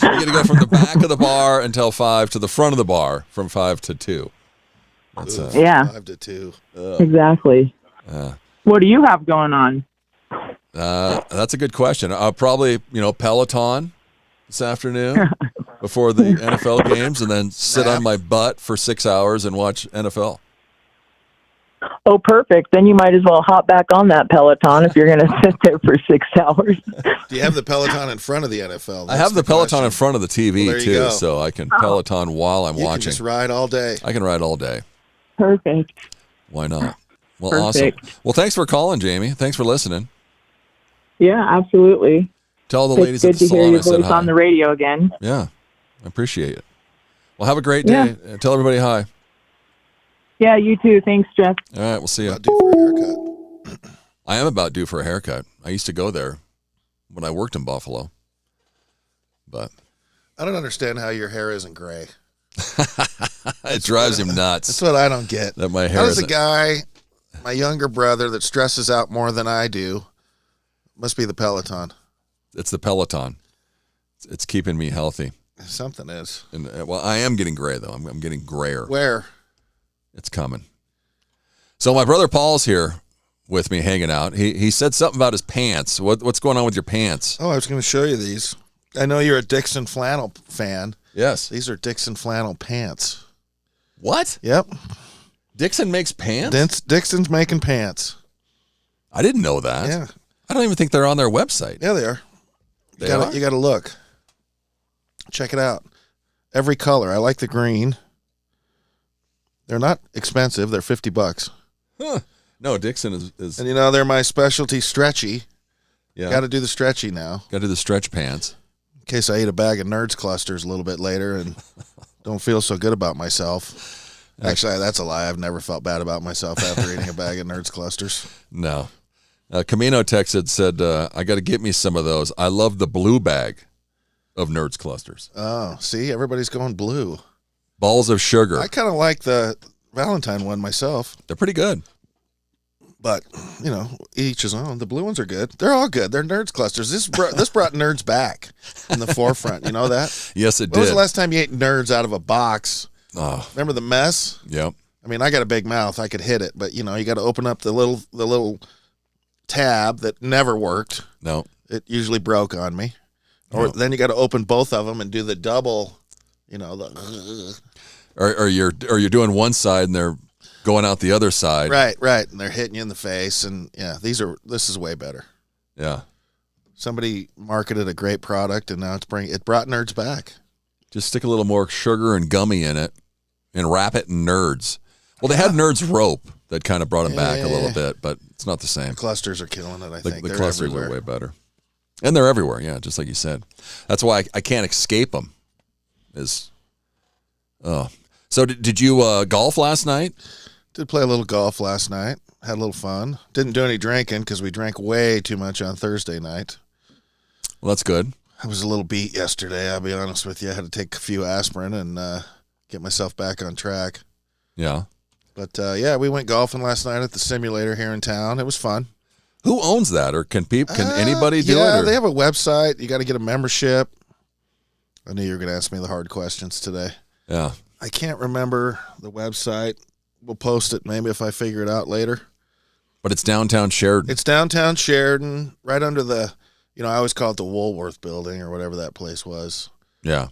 You're going to go from the back of the bar until 5 to the front of the bar from 5 to 2. That's Yeah. 5 to 2. Exactly. What do you have going on? That's a good question. Probably, Peloton this afternoon before the NFL games, and then sit on my butt for 6 hours and watch NFL. Oh, perfect. Then you might as well hop back on that Peloton if you're going to sit there for 6 hours. Do you have the Peloton in front of the NFL? I have the Peloton in front of the TV, Well, there you too, go. so I can Peloton while I'm You can watching. just ride all day. I can ride all day. Perfect. Why not? Well, Perfect. awesome. Well, thanks for calling, Jamie. Thanks for listening. Yeah, absolutely. Tell the It's ladies at good the to hear salon I your said voice hi. on the radio again. Yeah, I appreciate it. Well, have a great day. Tell everybody hi. Yeah, you too. Thanks, Jeff. All right, we'll see you. Due for a haircut. I am about due for a haircut. I used to go there when I worked in Buffalo. But I don't understand how your hair isn't gray. it drives him nuts. That's what I don't get. That my hair How does a isn't- guy, my younger brother, that stresses out more than I do, must be the Peloton. It's the Peloton. It's keeping me healthy. Something is. And well, I am getting gray though. I'm getting grayer. Where? It's coming. So my brother Paul's here with me hanging out. He said something about his pants. What's going on with your pants? Oh, I was going to show you these. I know you're a Dixon flannel fan. Yes. These are Dixon flannel pants. What? Yep. Dixon makes pants? Dixon's making pants. I didn't know that. Yeah. I don't even think they're on their website. Yeah, they are. They You are? got to look. Check it out. Every color. I like the green. They're not expensive. They're $50. Huh. No, Dixon is And they're my specialty stretchy. yeah. Got to do the stretchy now. Got to do the stretch pants. In case I eat a bag of Nerds Clusters a little bit later and don't feel so good about myself. Actually, that's a lie. I've never felt bad about myself after eating a bag of Nerds Clusters. No. Camino texted, said, I got to get me some of those. I love the blue bag of Nerds Clusters. Oh, see, everybody's going blue. Balls of sugar. I kind of like the Valentine one myself. They're pretty good. But, each his own. The blue ones are good. They're all good. They're Nerds Clusters. This brought nerds back in the forefront. You know that? Yes, it did. When was the last time you ate nerds out of a box? Oh. Remember the mess? Yep. I mean, I got a big mouth. I could hit it. But, you got to open up the little tab that never worked. No. It usually broke on me. Or then you got to open both of them and do the double, Or you're doing one side and they're going out the other side. Right. And they're hitting you in the face. And yeah, this is way better. Yeah. Somebody marketed a great product and now it brought nerds back. Just stick a little more sugar and gummy in it and wrap it in Nerds. Well, they had Nerds rope that kind of brought them back a little bit, but it's not the same. The clusters are killing it, I think. The They're clusters everywhere. are way better. And they're everywhere, yeah, just like you said. That's why I can't escape them. So did you golf last night? Did play a little golf last night. Had a little fun. Didn't do any drinking because we drank way too much on Thursday night. Well, that's good. I was a little beat yesterday, I'll be honest with you. I had to take a few aspirin and get myself back on track. Yeah. But, we went golfing last night at the simulator here in town. It was fun. Who owns that? Or can anybody do it? Yeah, or? they have a website. You got to get a membership. I knew you were going to ask me the hard questions today. Yeah. I can't remember the website. We'll post it maybe if I figure it out later. But it's downtown Sheridan. It's downtown Sheridan, right under the, I always call it the Woolworth building or whatever that place was. Yeah.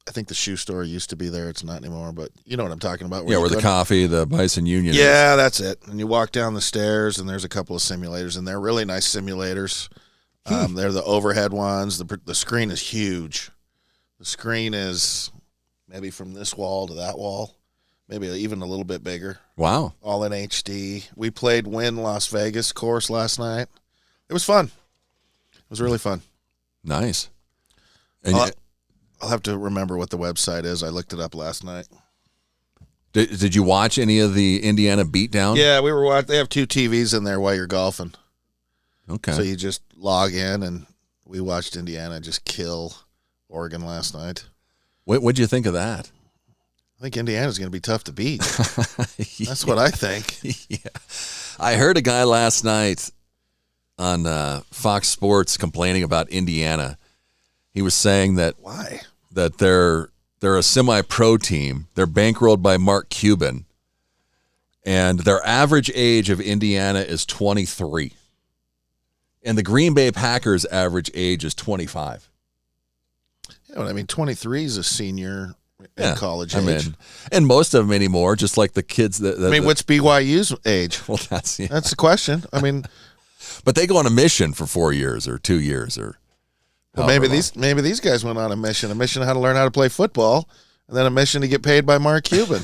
I think the shoe store used to be there. It's not anymore, but you know what I'm talking about. Where the coffee, the Bison Union is. Yeah, that's it. And you walk down the stairs, and there's a couple of simulators, and they're really nice simulators. They're the overhead ones. The screen is huge. The screen is maybe from this wall to that wall, maybe even a little bit bigger. Wow. All in HD. We played Wynn Las Vegas course last night. It was fun. It was really fun. Nice. And I'll have to remember what the website is. I looked it up last night. Did you watch any of the Indiana beatdown? Yeah, we were watching. They have 2 TVs in there while you're golfing. Okay. So you just log in, and we watched Indiana just kill Oregon last night. What'd you think of that? I think Indiana's going to be tough to beat. That's what I think. Yeah. I heard a guy last night on Fox Sports complaining about Indiana. He was saying that why? That they're a semi-pro team. They're bankrolled by Mark Cuban, and their average age of Indiana is 23, and the Green Bay Packers' average age is 25. Yeah, but I mean, 23 is a senior in college age. And most of them anymore, just like the kids that. What's BYU's age? Well, that's the question. I mean, but they go on a mission for 4 years or 2 years or. Well, maybe these guys went on a mission how to learn how to play football, and then a mission to get paid by Mark Cuban.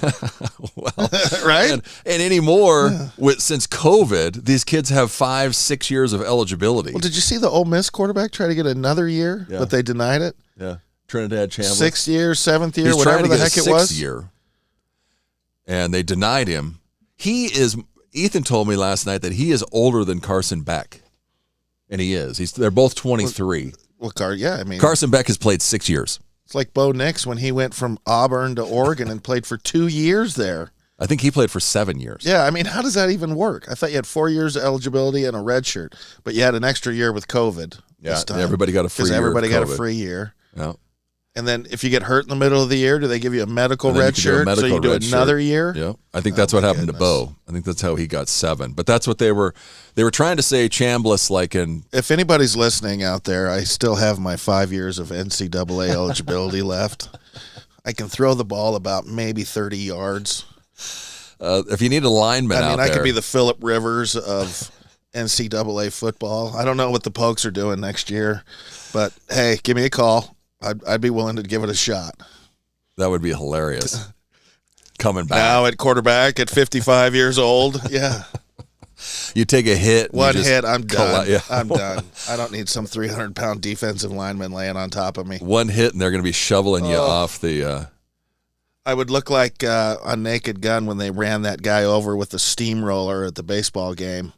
Well, right? And anymore, since COVID, these kids have 5-6 years of eligibility. Well, did you see the Ole Miss quarterback try to get another year, but they denied it? Yeah, Trinidad Chambliss. 6th year, 7th year, He's whatever the heck it was. 6th year, and they denied him. Ethan told me last night that he is older than Carson Beck, and he is. They're both 23. Well, yeah, I mean, Carson Beck has played 6 years. It's like Bo Nix when he went from Auburn to Oregon and played for 2 years there. I think he played for 7 years. Yeah, I mean, how does that even work? I thought you had 4 years of eligibility and a red shirt, but you had an extra year with COVID. Yeah, everybody got a free year. Everybody got a free year. Yeah. And then if you get hurt in the middle of the year, do they give you a medical red shirt so you do another year? Yeah. I think that's what happened to Bo. I think that's how he got 7. But that's what they were trying to say Chambliss like in. If anybody's listening out there, I still have my 5 years of NCAA eligibility left. I can throw the ball about maybe 30 yards. If you need a lineman out there. I could be the Phillip Rivers of NCAA football. I don't know what the Pokes are doing next year, but hey, give me a call. I'd be willing to give it a shot. That would be hilarious. Coming back. Now at quarterback at 55 years old. Yeah. You take a hit. One hit, I'm done. Yeah. I'm done. I don't need some 300-pound defensive lineman laying on top of me. One hit, and they're going to be shoveling you off the... I would look like on Naked Gun when they ran that guy over with the steamroller at the baseball game.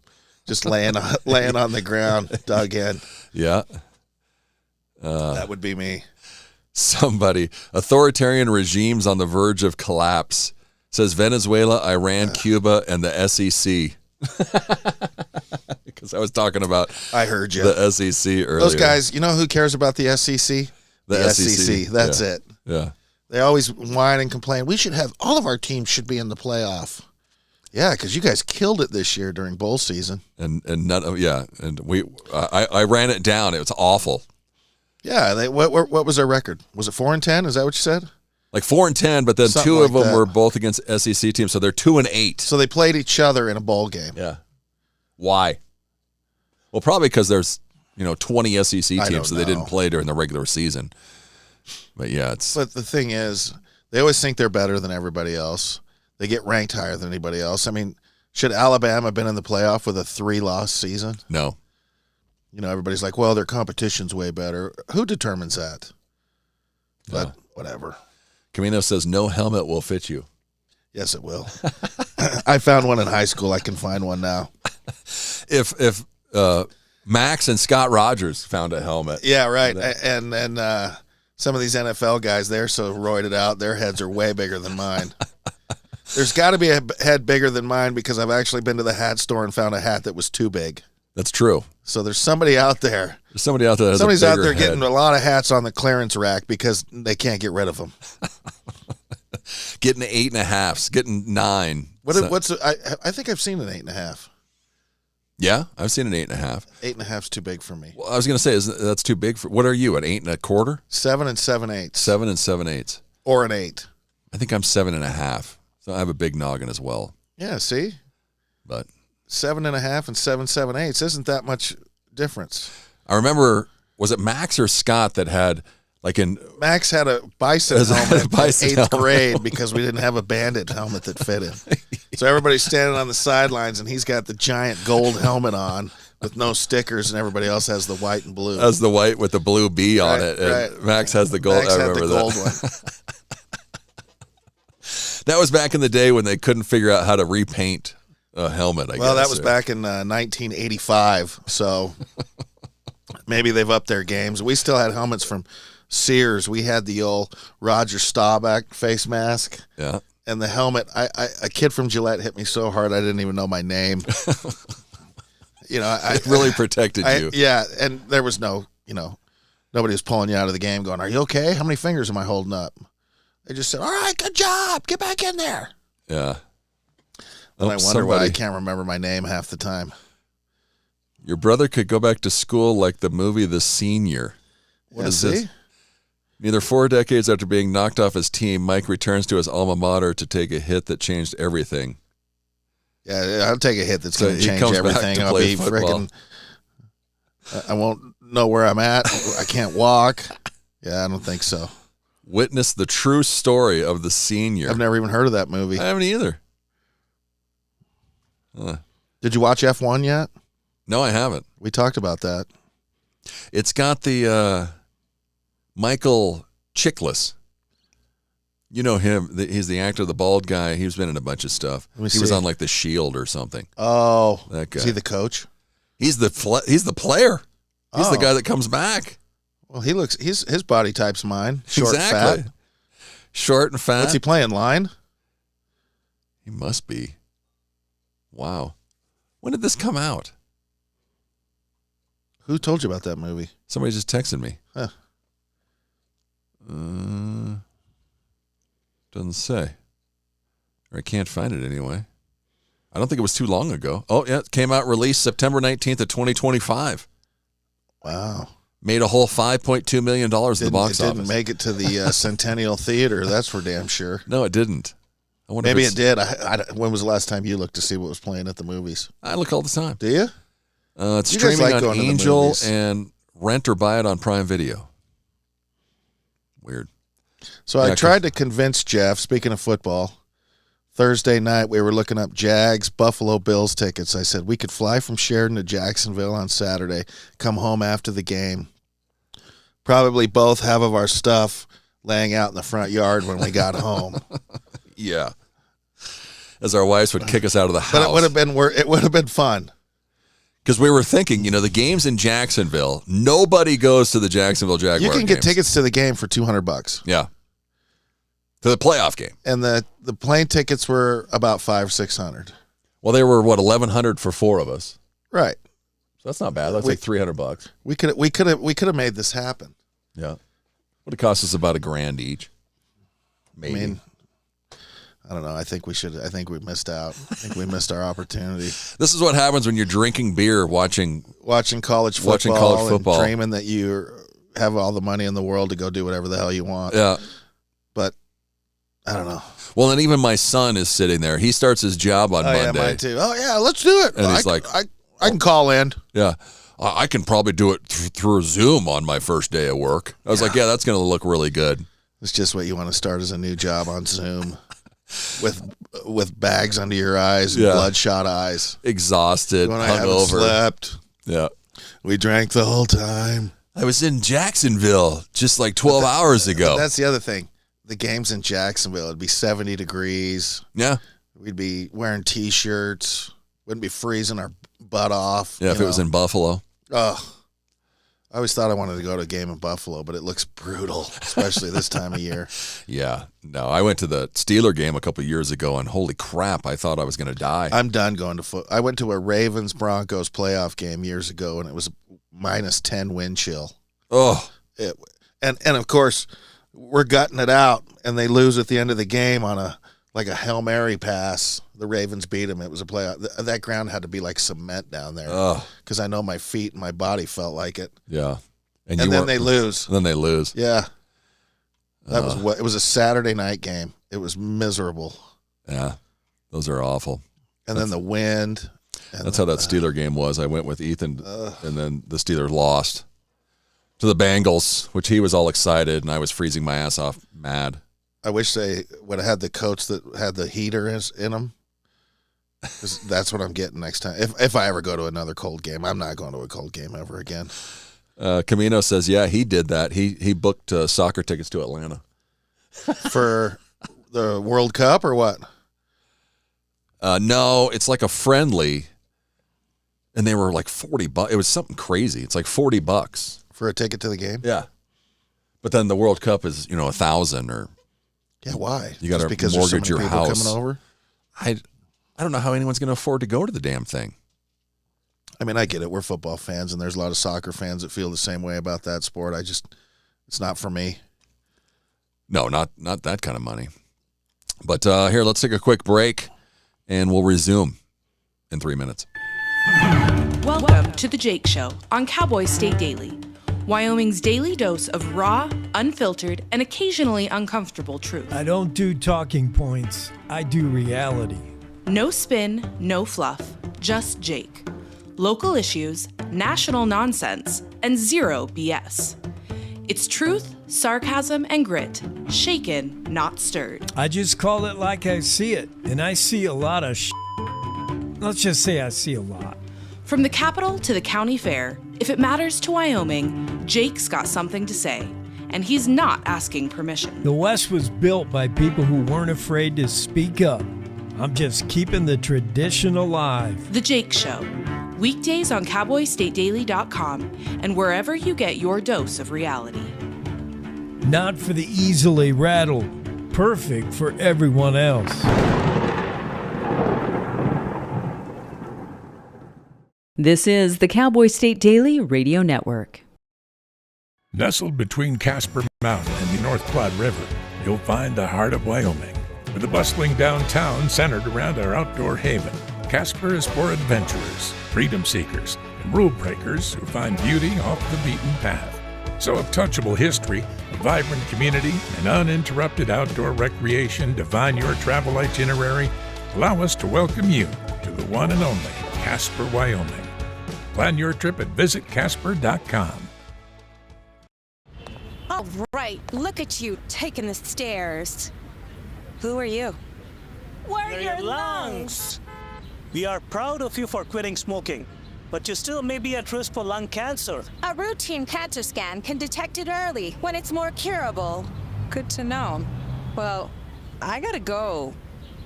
Just laying on the ground, dug in. Yeah. That would be me. Somebody, authoritarian regimes on the verge of collapse, says Venezuela, Iran, Cuba, and the SEC. Because I was talking about I heard you. The SEC earlier. Those guys, you know who cares about the SEC? The SEC. That's yeah. it. Yeah. They always whine and complain. We should have all of our teams should be in the playoff. Yeah, because you guys killed it this year during bowl season. And none of and I ran it down. It was awful. Yeah, what was their record? Was it 4-10? Is that what you said? Like 4-10, but then Something two of like them that. were both against SEC teams, so they're 2-8. So they played each other in a bowl game. Yeah. Why? Well, probably because there's 20 SEC I don't teams, so they didn't know. play during the regular season. But yeah, it's. But the thing is, they always think they're better than everybody else. They get ranked higher than anybody else. I mean, should Alabama have been in the playoff with a 3-loss season? No. Everybody's like, well, their competition's way better. Who determines that? But No. whatever. Camino says no helmet will fit you. Yes, it will. I found one in high school. I can find one now. If Max and Scott Rogers found a helmet. Yeah, right. And some of these NFL guys, they're so roided out, their heads are way bigger than mine. There's got to be a head bigger than mine because I've actually been to the hat store and found a hat that was too big. That's true. So there's somebody out there. There's somebody out there that has Somebody's a out bigger there head. getting a lot of hats on the clearance rack because they can't get rid of them. Getting 8.5s, getting 9. I think I've seen an 8.5. Yeah, I've seen an 8.5. 8.5's too big for me. Well, I was going to say, that's too big for. What are you, an 8.25? 7 7/8. 7 7/8. Or an 8. I think I'm 7.5. So I have a big noggin as well. Yeah, see? But 7.5 and 7 7/8 isn't that much difference. I remember, was it Max or Scott that had Max had a bison helmet in bison 8th helmet. grade because we didn't have a bandit helmet that fit him. So everybody's standing on the sidelines and he's got the giant gold helmet on with no stickers and everybody else has the white and blue. has the white with the blue B on Right, it, and right. Max has the gold. Max I had remember the gold that. That was back in the day when they couldn't figure out how to repaint a helmet. I guess. Well, that was back in 1985, so maybe they've upped their games. We still had helmets from Sears. We had the old Roger Staubach face mask. Yeah. And the helmet, a kid from Gillette hit me so hard I didn't even know my name. It really protected you. Yeah, and there was no, nobody was pulling you out of the game going, are you okay? How many fingers am I holding up? They just said, all right, good job. Get back in there. Yeah. And I wonder why I can't remember my name half the time. Your brother could go back to school like the movie The Senior. What is this? Neither 4 decades after being knocked off his team, Mike returns to his alma mater to take a hit that changed everything. Yeah, I'll take a hit that's So going to he change comes back everything. to I'll play be football. freaking. I won't know where I'm at. I can't walk. Yeah, I don't think so. Witness the true story of The Senior. I've never even heard of that movie. I haven't either. Did you watch F1 yet? No, I haven't. We talked about that. It's got the Michael Chiklis. You know him. He's the actor, the bald guy. He's been in a bunch of stuff. He was on like The Shield or something. Oh, that guy. Is he the coach? He's the player. He's the guy that comes back. Well, his body type's mine. Short, exactly. fat. Short and fat. What's he playing? Line? He must be. Wow. When did this come out? Who told you about that movie? Somebody just texted me. Huh. Doesn't say. Or I can't find it anyway. I don't think it was too long ago. Oh, yeah. It came out, released September 19th of 2025. Wow. Made a whole $5.2 million at the box office. It didn't make it to the Centennial Theater. That's for damn sure. No, it didn't. I wonder Maybe if it did. When was the last time you looked to see what was playing at the movies? I look all the time. Do you? It's You guys streaming like on going to the Angel movies. and rent or buy it on Prime Video. Weird. So I tried to convince Jeff, speaking of football, Thursday night we were looking up Jags, Buffalo Bills tickets. I said we could fly from Sheridan to Jacksonville on Saturday, come home after the game. Probably both have of our stuff laying out in the front yard when we got home. Yeah. As our wives would kick us out of the house. But it would have been fun. Because we were thinking, the game's in Jacksonville. Nobody goes to the Jacksonville Jaguars. You can get games. tickets to the game for $200. Yeah. To the playoff game. And the plane tickets were about $500-$600. Well, they were, $1,100 for 4 of us. Right. So that's not bad. That's like $300. We could have made this happen. Yeah. Would have cost us about $1,000 each. Maybe. I mean, I don't know. I think we missed out. I think we missed our opportunity. This is what happens when you're drinking beer, watching college football, and dreaming that you have all the money in the world to go do whatever the hell you want. Yeah. But I don't know. Well, and even my son is sitting there. He starts his job on Monday. Yeah, mine too. Oh yeah, let's do it. And he's like, I can call in. Yeah. I can probably do it through Zoom on my first day of work. I was like, yeah, that's going to look really good. It's just what you want to start as a new job on Zoom. With bags under your eyes and bloodshot eyes. Exhausted, hungover. Slept. Yeah. We drank the whole time. I was in Jacksonville just like 12 hours ago. That's the other thing. The game's in Jacksonville. It'd be 70 degrees. Yeah. We'd be wearing T-shirts. Wouldn't be freezing our butt off. Yeah, if it was in Buffalo. Oh. I always thought I wanted to go to a game in Buffalo, but it looks brutal, especially this time of year. Yeah. No, I went to the Steeler game a couple of years ago, and holy crap, I thought I was going to die. I'm done going to foot. I went to a Ravens-Broncos playoff game years ago, and it was -10 wind chill. Oh. And of course, we're gutting it out, and they lose at the end of the game on a Hail Mary pass. The Ravens beat them. It was a playoff. That ground had to be like cement down there because I know my feet and my body felt like it. Yeah. And then they lose. And then they lose. Yeah. It was a Saturday night game. It was miserable. Yeah. Those are awful. And then the wind. That's how that Steeler game was. I went with Ethan, and then the Steelers lost to the Bengals, which he was all excited, and I was freezing my ass off mad. I wish they would have had the coats that had the heater in them. That's what I'm getting next time. If I ever go to another cold game, I'm not going to a cold game ever again. Camino says, yeah, he did that. He booked soccer tickets to Atlanta. For the World Cup or what? No, it's like a friendly, and they were like $40. It was something crazy. It's like $40 for a ticket to the game. Yeah, but then the World Cup is $1,000 or. Yeah, why? You got to because mortgage so your house. Coming over? I don't know how anyone's going to afford to go to the damn thing. I mean, I get it. We're football fans, and there's a lot of soccer fans that feel the same way about that sport. It's not for me. No, not that kind of money. But here, let's take a quick break, and we'll resume in 3 minutes. Welcome to The Jake Show on Cowboy State Daily, Wyoming's daily dose of raw, unfiltered, and occasionally uncomfortable truth. I don't do talking points. I do reality. No spin, no fluff, just Jake. Local issues, national nonsense, and zero BS. It's truth, sarcasm, and grit, shaken, not stirred. I just call it like I see it, and I see a lot of Let's just say I see a lot. From the capital to the county fair, if it matters to Wyoming, Jake's got something to say, and he's not asking permission. The West was built by people who weren't afraid to speak up. I'm just keeping the tradition alive. The Jake Show, weekdays on CowboyStateDaily.com and wherever you get your dose of reality. Not for the easily rattled, perfect for everyone else. This is the Cowboy State Daily Radio Network. Nestled between Casper Mountain and the North Platte River, you'll find the heart of Wyoming. With a bustling downtown centered around our outdoor haven, Casper is for adventurers, freedom seekers, and rule breakers who find beauty off the beaten path. So if touchable history, a vibrant community, and uninterrupted outdoor recreation define your travel itinerary, allow us to welcome you to the one and only Casper, Wyoming. Plan your trip at visitcasper.com. All right, look at you taking the stairs. Who are you? We're your lungs. We are proud of you for quitting smoking, but you still may be at risk for lung cancer. A routine cancer scan can detect it early when it's more curable. Good to know. Well, I gotta go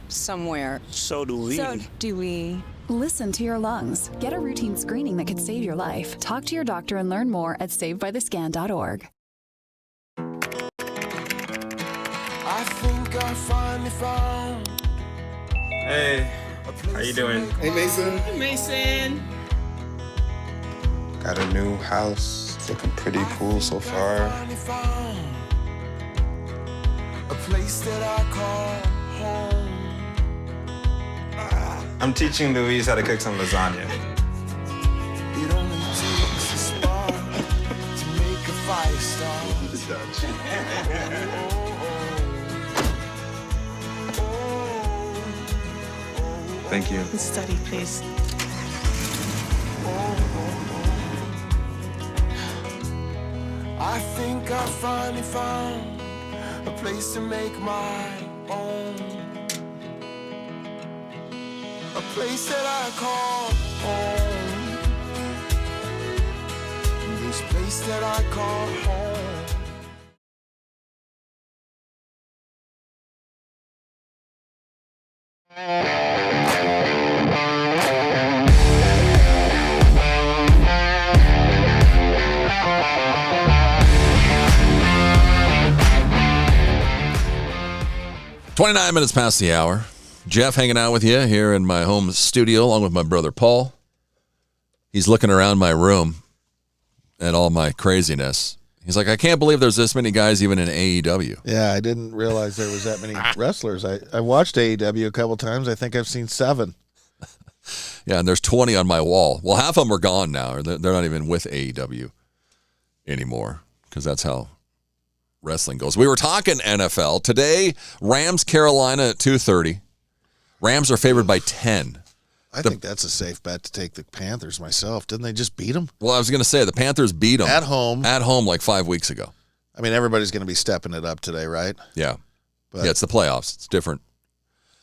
somewhere. So do we. So do we. Listen to your lungs. Get a routine screening that could save your life. Talk to your doctor and learn more at savedbythescan.org. I think I finally found. Hey, how you doing? Hey, Mason. Hey, Mason. Got a new house. It's looking pretty cool so far. A place that I call home. I'm teaching Louise how to cook some lasagna. It only takes a spark to make a fire start. Thank you. Study, please. I think I finally found a place to make my own. A place that I call home. This place that I call home. "29 minutes past the hour. Jeff hanging out with you here in my home studio along with my brother Paul. He's looking around my room at all my craziness. He's like, I can't believe there's this many guys even in AEW. Yeah, I didn't realize there was that many wrestlers. I watched AEW a couple times. I think I've seen 7. Yeah, and there's 20 on my wall. Well, half of them are gone now. Or they're not even with AEW anymore because that's how wrestling goes. We were talking NFL. Today, Rams, Carolina at 2:30. Rams are favored by 10. I think that's a safe bet to take the Panthers myself. Didn't they just beat them? Well, I was going to say, the Panthers beat them. At home. At home like 5 weeks ago. I mean, everybody's going to be stepping it up today, right? Yeah. But, yeah, it's the playoffs. It's different.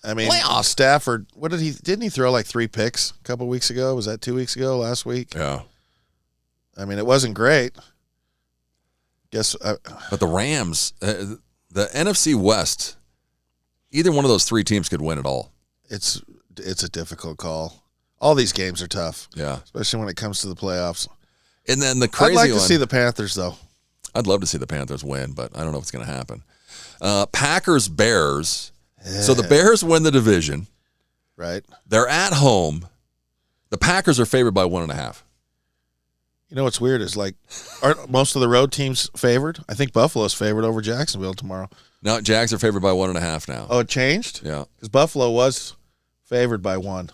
I mean, Stafford, didn't he throw like 3 picks a couple weeks ago? Was that 2 weeks ago, last week? Yeah. I mean, it wasn't great. But the Rams, the NFC West, either one of those 3 teams could win it all. It's a difficult call. All these games are tough. Yeah. Especially when it comes to the playoffs. And then the crazy I'd like to see the Panthers, though. I'd love to see the Panthers win, but I don't know if it's going to happen. Packers, Bears. Yeah. So the Bears win the division. Right. They're at home. The Packers are favored by 1.5. You know what's weird is, like, aren't most of the road teams favored? I think Buffalo's favored over Jacksonville tomorrow. No, Jags are favored by 1.5 now. Oh, it changed? Yeah. Because Buffalo was favored by 1.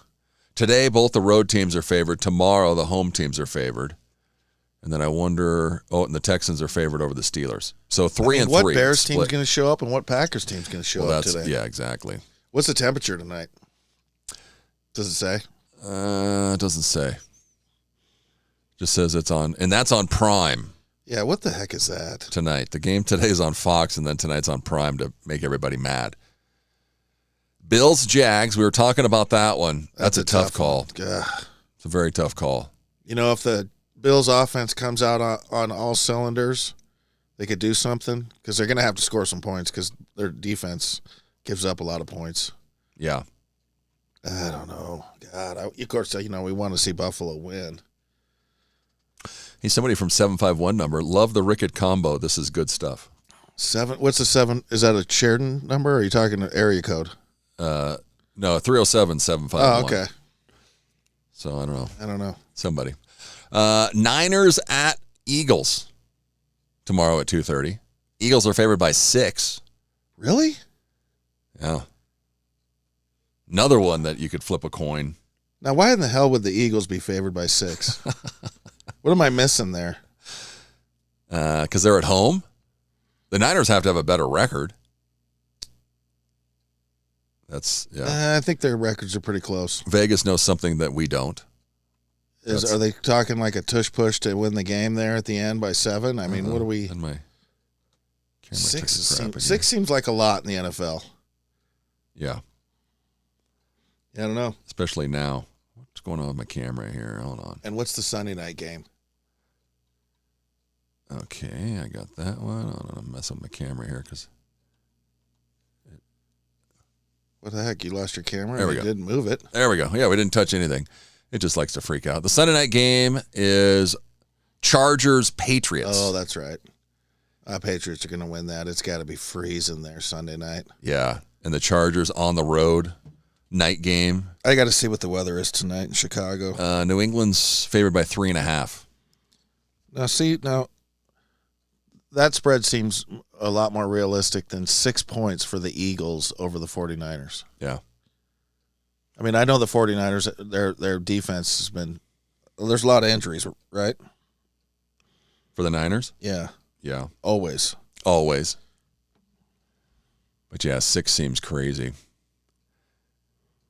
Today, both the road teams are favored. Tomorrow, the home teams are favored. And then I wonder, and the Texans are favored over the Steelers. So 3 and 3. What Bears team's going to show up and what Packers team's going to show up today? Yeah, exactly. What's the temperature tonight? Does it say? It doesn't say. Just says it's on, and that's on Prime. Yeah, what the heck is that? Tonight. The game today is on Fox, and then tonight's on Prime to make everybody mad. Bills, Jags, we were talking about that one. That's a tough call. It's a very tough call. You know, if the Bills offense comes out on all cylinders, they could do something because they're going to have to score some points because their defense gives up a lot of points. Yeah. I don't know. God, of course, we want to see Buffalo win. He's somebody from 751 number. Love the Rickett combo. This is good stuff. 7. What's the 7? Is that a Sheridan number or are you talking area code? No, 307-751. Oh, okay. So I don't know. Somebody. Niners at Eagles tomorrow at 2:30. Eagles are favored by 6. Really? Yeah. Another one that you could flip a coin. Now, why in the hell would the Eagles be favored by 6? What am I missing there? Because they're at home. The Niners have to have a better record. I think their records are pretty close. Vegas knows something that we don't. Are they talking like a tush push to win the game there at the end by 7? I mean, what are we? 6 seems like a lot in the NFL. Yeah. I don't know. Especially now. What's going on with my camera here? Hold on. And what's the Sunday night game? Okay, I got that one. I'm messing with my camera here because What the heck? You lost your camera? There we You go. didn't move it. There we go. Yeah, we didn't touch anything. It just likes to freak out. The Sunday night game is Chargers-Patriots. Oh, that's right. Patriots are going to win that. It's got to be freezing there Sunday night. Yeah, and the Chargers on the road, night game. I got to see what the weather is tonight in Chicago. New England's favored by 3.5. Now, that spread seems a lot more realistic than 6 points for the Eagles over the 49ers. Yeah. I mean, I know the 49ers, their defense has been – there's a lot of injuries, right? For the Niners? Yeah. Yeah. Always. But, yeah, 6 seems crazy.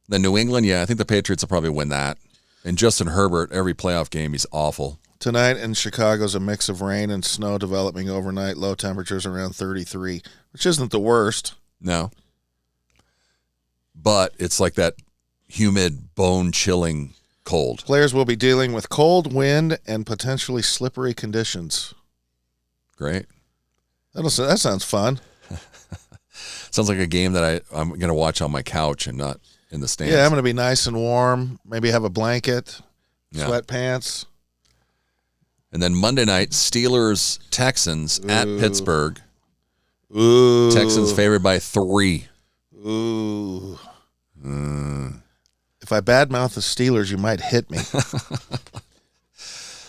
Then New England, yeah, I think the Patriots will probably win that. And Justin Herbert, every playoff game, he's awful. Tonight in Chicago's a mix of rain and snow developing overnight. Low temperatures around 33, which isn't the worst. No. But it's like that humid, bone-chilling cold. Players will be dealing with cold, wind, and potentially slippery conditions. Great. That sounds fun. Sounds like a game that I'm going to watch on my couch and not in the stands. Yeah, I'm going to be nice and warm. Maybe have a blanket, sweatpants. And then Monday night, Steelers-Texans at Pittsburgh. Ooh. Texans favored by 3. Ooh. If I badmouth the Steelers, you might hit me.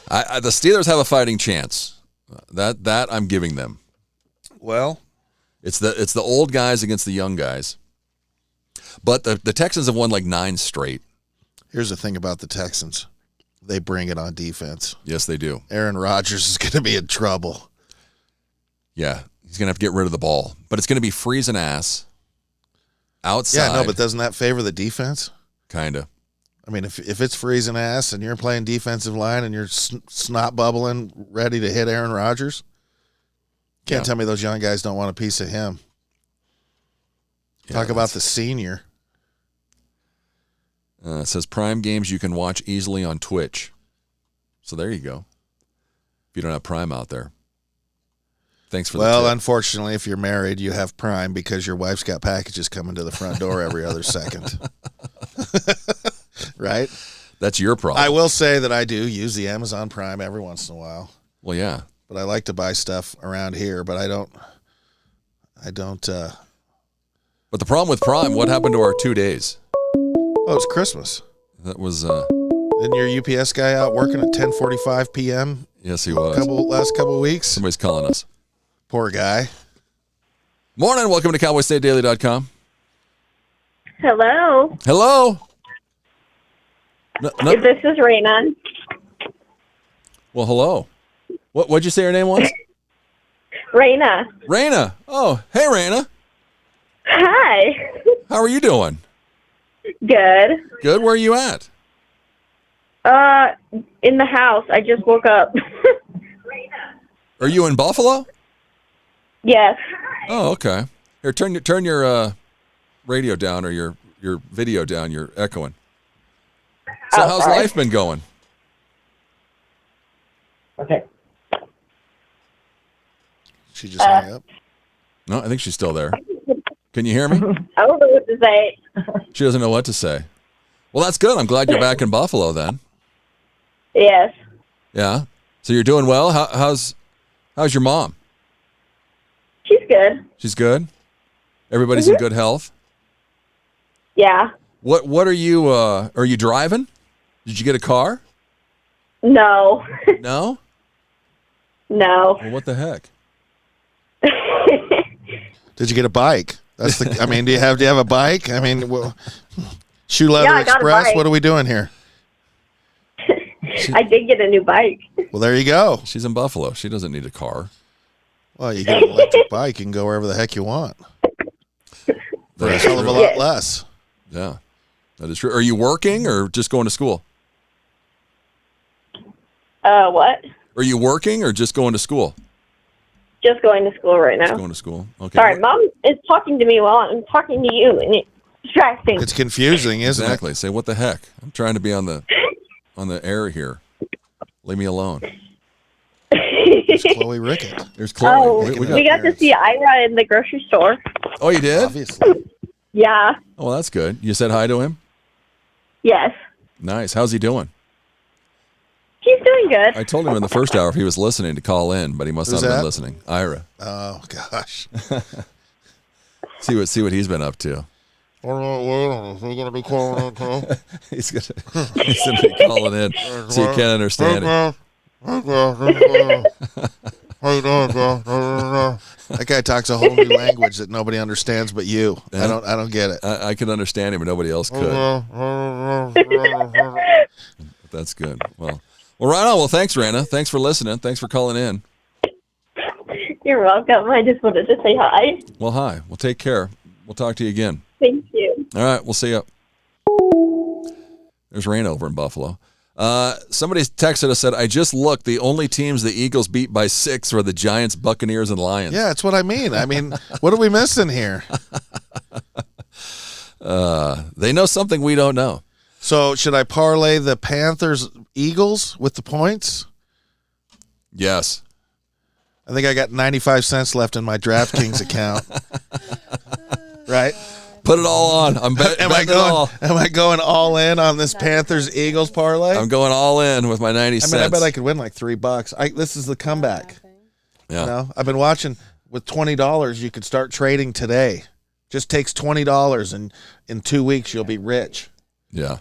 The Steelers have a fighting chance. That I'm giving them. Well, it's the old guys against the young guys. But the Texans have won like 9 straight. Here's the thing about the Texans. They bring it on defense. Yes, they do. Aaron Rodgers is going to be in trouble. Yeah, he's going to have to get rid of the ball. But it's going to be freezing ass outside. Yeah, no, but doesn't that favor the defense? Kind of. I mean, if it's freezing ass and you're playing defensive line and you're snot bubbling, ready to hit Aaron Rodgers, can't tell me those young guys don't want a piece of him. Talk about the senior. It says Prime games you can watch easily on Twitch. So there you go. If you don't have Prime out there. Thanks for the tip. Unfortunately, if you're married, you have Prime because your wife's got packages coming to the front door every other second. Right? That's your problem. I will say that I do use the Amazon Prime every once in a while. Well, yeah. But I like to buy stuff around here, but I don't. But the problem with Prime, what happened to our 2 days? Oh, it's Christmas. That was. Isn't your UPS guy out working at 10:45 p.m.? Yes, he was. Last couple of weeks. Somebody's calling us. Poor guy. Morning. Welcome to CowboyStateDaily.com. Hello. Hello. This is Raina. Well, hello. What'd you say your name was? Raina. Raina. Oh, hey, Raina. Hi. How are you doing? Good. Good. Where are you at? In the house. I just woke up. Are you in Buffalo? Yes. Oh, okay. Here, turn your radio down or your video down. You're echoing. So how's life been going? Okay. She just hung up. No, I think she's still there. Can you hear me? I don't know what to say. She doesn't know what to say. Well, that's good. I'm glad you're back in Buffalo then. Yes. Yeah. So you're doing well. How's your mom? She's good. She's good. Everybody's in good health. Yeah. What are you driving? Did you get a car? No. No? No. Well, what the heck? Did you get a bike? That's the. I mean, do you have a bike? I mean, Shoe Leather I got a Express. bike. What are we doing here? I did get a new bike. Well, there you go. She's in Buffalo. She doesn't need a car. Well, you get an electric bike. You can go wherever the heck you want. For a hell of a lot less. Yeah, that is true. Are you working or just going to school? What? Are you working or just going to school? Just going to school right now. Just going to school. Okay. Sorry, Mom is talking to me while I'm talking to you, and it's distracting. It's confusing, isn't Exactly. Say what the heck? I'm trying to be on the air here. Leave me alone. It's Chloe Rickett. There's Chloe. Oh, we got to see Ira in the grocery store. Oh, you did? Obviously. Yeah. Oh, well, that's good. You said hi to him? Yes. Nice. How's he doing? He's doing good. I told him in the first hour if he was listening to call in, but he must Who's not have that? been listening. Ira. Oh, gosh. See what he's been up to. Is he going to be calling in too? He's gonna be calling in so you can't understand it. How you doing, bro? That guy talks a whole new language that nobody understands but you. Yeah. I don't get it. I could understand him, but nobody else could. That's good. Well, right on. Well, thanks, Rana. Thanks for listening. Thanks for calling in. You're welcome. I just wanted to say hi. Well, hi. Well, take care. We'll talk to you again. Thank you. All right. We'll see you. There's Rana over in Buffalo. Somebody texted us, said, I just looked. The only teams the Eagles beat by 6 were the Giants, Buccaneers, and Lions. Yeah, that's what I mean. What are we missing here? They know something we don't know. So should I parlay the Panthers-Eagles with the points? Yes. I think I got 95 cents left in my DraftKings account. Right? Put it all on. I'm betting it all. Am I going all in on this Panthers-Eagles parlay? I'm going all in with my 90 cents. I bet I could win like $3. This is the comeback. Yeah. I've been watching with $20. You could start trading today. Just takes $20, and in 2 weeks you'll be rich. Yeah.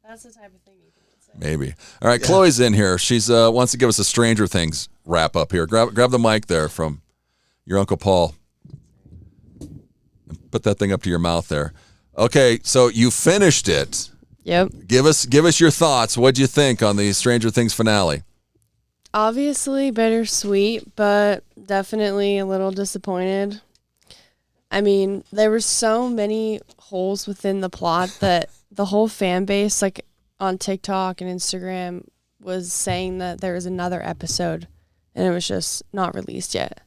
That's the type of thing you can say. Maybe. All right, Chloe's in here. She's wants to give us a Stranger Things wrap up here. Grab the mic there from your Uncle Paul. Put that thing up to your mouth there. Okay, so you finished it. Yep. Give us your thoughts. What'd you think on the Stranger Things finale? Obviously bittersweet, but definitely a little disappointed. I mean, there were so many holes within the plot that the whole fan base, like on TikTok and Instagram, was saying that there was another episode, and it was just not released yet.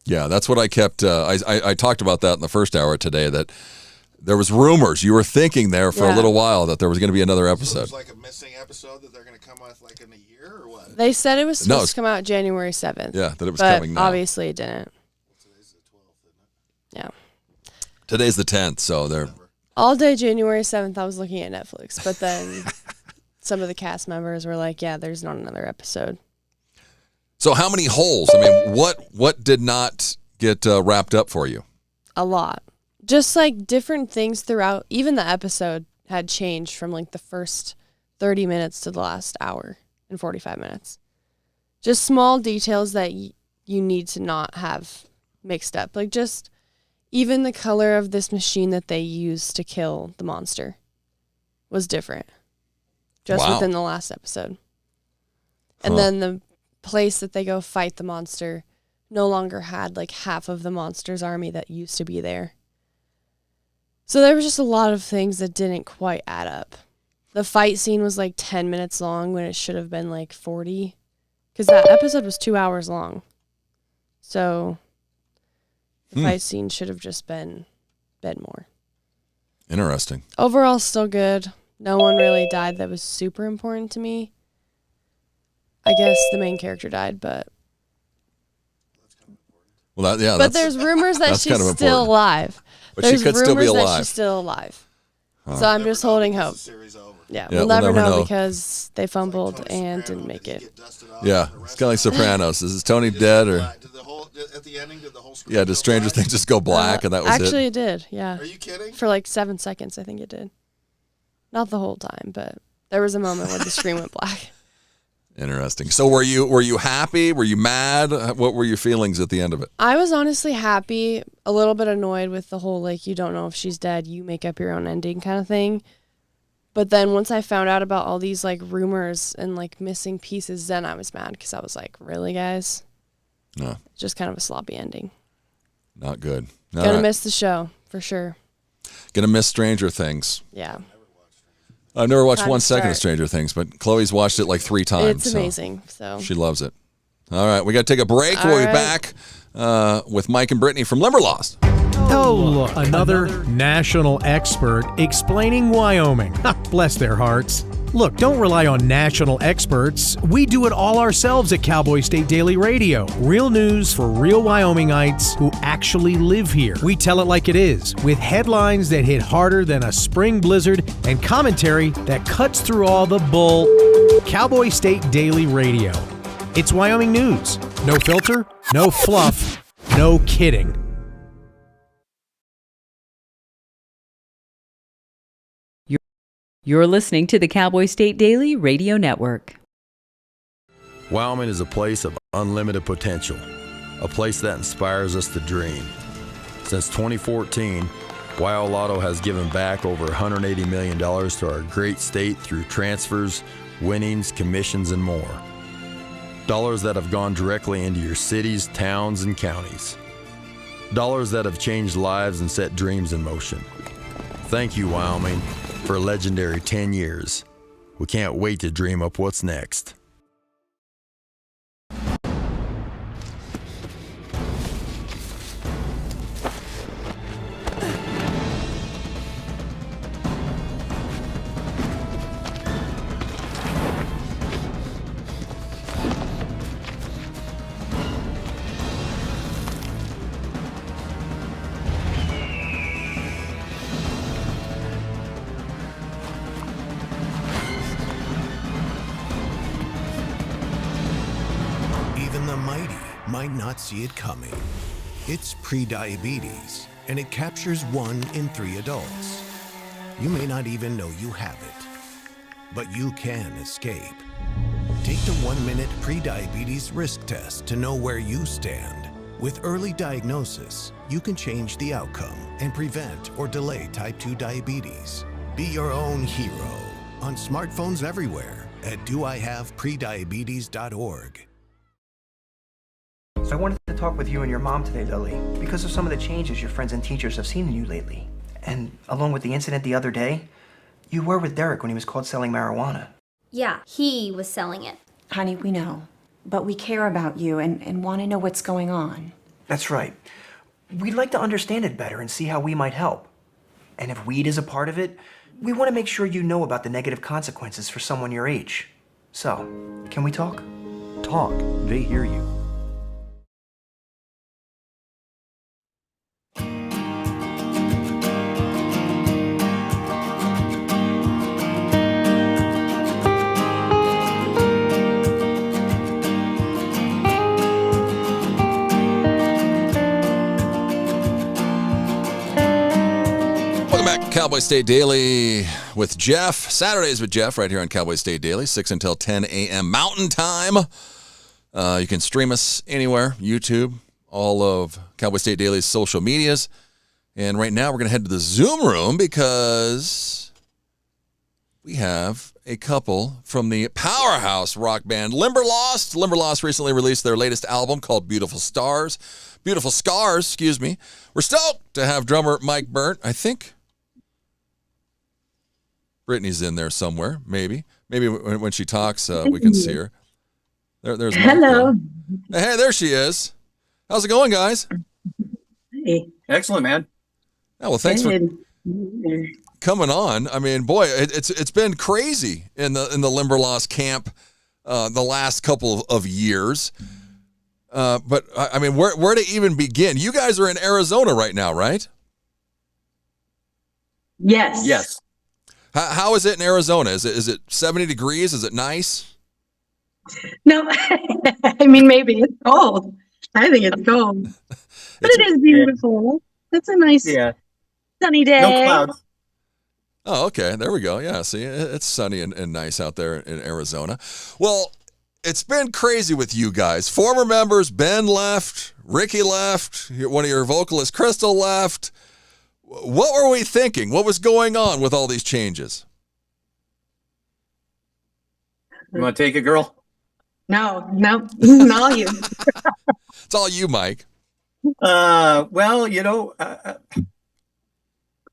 Yeah, that's what I kept. I talked about that in the first hour today, that there was rumors. You were thinking there for a little while that there was going to be another episode. So there's like a missing episode that they're going to come with like in a year or what? They said it was supposed to come out January 7th. Yeah, that it was but coming now. Obviously it didn't. Today's the 12th, isn't it? Yeah. Today's the 10th, so they're... All day January 7th, I was looking at Netflix, but then some of the cast members were like, yeah, there's not another episode. So how many holes? I mean, what did not get wrapped up for you? A lot. Just like different things throughout. Even the episode had changed from like the first 30 minutes to the last hour and 45 minutes. Just small details that you need to not have mixed up. Like just even the color of this machine that they used to kill the monster was different. Just within the last episode. And then the place that they go fight the monster no longer had like half of the monster's army that used to be there. So there was just a lot of things that didn't quite add up. The fight scene was like 10 minutes long when it should have been like 40. Because that episode was 2 hours long. So the fight scene should have just been more. Interesting. Overall, still good. No one really died that was super important to me. I guess the main character died, but... Well, but there's rumors that she's kind of still alive. But she could still be alive. That she's still alive. Huh. So I'm just holding hope. Yeah, we'll never know because they fumbled and didn't make it. Yeah, it's kind of like Sopranos. Is Tony dead or? At the ending, did the whole screen Did Stranger Things just go black and that was actually, it? it did, yeah. Are you kidding? For like 7 seconds, I think it did. Not the whole time, but there was a moment where the screen went black. Interesting. So were you happy? Were you mad? What were your feelings at the end of it? I was honestly happy, a little bit annoyed with the whole, like, you don't know if she's dead, you make up your own ending kind of thing. But then once I found out about all these, like, rumors and, like, missing pieces, then I was mad because I was like, really, guys? No. Just kind of a sloppy ending. Not good. Gonna miss the show, for sure. Gonna miss Stranger Things. Yeah. I've never watched Time to 1 second of start. Stranger Things, but Chloe's watched it like 3 times. It's amazing. So she loves it. All right, we got to take a break. All We'll be right. back with Mike and Brittany from Limberlost. Oh, another national expert explaining Wyoming. Bless their hearts. Look, don't rely on national experts. We do it all ourselves at Cowboy State Daily Radio. Real news for real Wyomingites who actually live here. We tell it like it is, with headlines that hit harder than a spring blizzard and commentary that cuts through all the bull. Cowboy State Daily Radio. It's Wyoming news. No filter, no fluff, no kidding. You're listening to the Cowboy State Daily Radio Network. Wyoming is a place of unlimited potential, a place that inspires us to dream. Since 2014, Wyo Lotto has given back over $180 million to our great state through transfers, winnings, commissions, and more. Dollars that have gone directly into your cities, towns, and counties. Dollars that have changed lives and set dreams in motion. Thank you, Wyoming, for a legendary 10 years. We can't wait to dream up what's next. Even the mighty might not see it coming. It's prediabetes, and it captures 1 in 3 adults. You may not even know you have it, but you can escape. Take the 1-minute prediabetes risk test to know where you stand. With early diagnosis, you can change the outcome and prevent or delay type 2 diabetes. Be your own hero on smartphones everywhere at doihaveprediabetes.org. So I wanted to talk with you and your mom today, Lily, because of some of the changes your friends and teachers have seen in you lately. And along with the incident the other day, you were with Derek when he was caught selling marijuana. Yeah, he was selling it. Honey, we know. But we care about you and want to know what's going on. That's right. We'd like to understand it better and see how we might help. And if weed is a part of it, we want to make sure you know about the negative consequences for someone your age. So, can we talk? Talk. They hear you. Cowboy State Daily with Jeff. Saturdays with Jeff right here on Cowboy State Daily, 6 until 10 a.m. Mountain Time. You can stream us anywhere, YouTube, all of Cowboy State Daily's social medias. And right now we're going to head to the Zoom room because we have a couple from the powerhouse rock band Limberlost. Limberlost recently released their latest album called Beautiful Scars. We're stoked to have drummer Mike Burnt, I think. Brittany's in there somewhere, maybe. Maybe when she talks, we can see her. There's Mike. Hello. Hey, there she is. How's it going, guys? Hey. Excellent, man. Yeah, well, thanks for coming on. I mean, boy, it's been crazy in the Limberlost camp the last couple of years. But I mean, where to even begin? You guys are in Arizona right now, right? Yes. Yes. How is it in Arizona? Is it 70 degrees? Is it nice? No, I mean, maybe it's cold. I think it's cold, but it is beautiful. It's a nice sunny day. No clouds. Oh, okay. There we go. Yeah, see, it's sunny and nice out there in Arizona. Well, it's been crazy with you guys. Former members, Ben left, Ricky left, one of your vocalists, Crystal left. What were we thinking? What was going on with all these changes? You want to take it, girl? No, not you. It's all you, Mike. Well,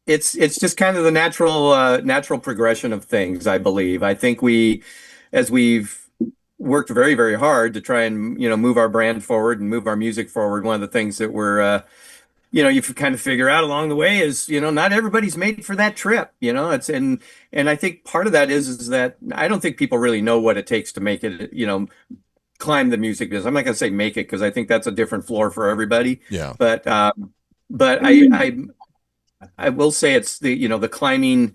it's just kind of the natural progression of things, I believe. I think as we've worked very, very hard to try and move our brand forward and move our music forward, one of the things that we're you kind of figure out along the way is, not everybody's made for that trip. And I think part of that is that I don't think people really know what it takes to make it, climb the music business. I'm not going to say make it, because I think that's a different floor for everybody. Yeah. But I will say it's the climbing,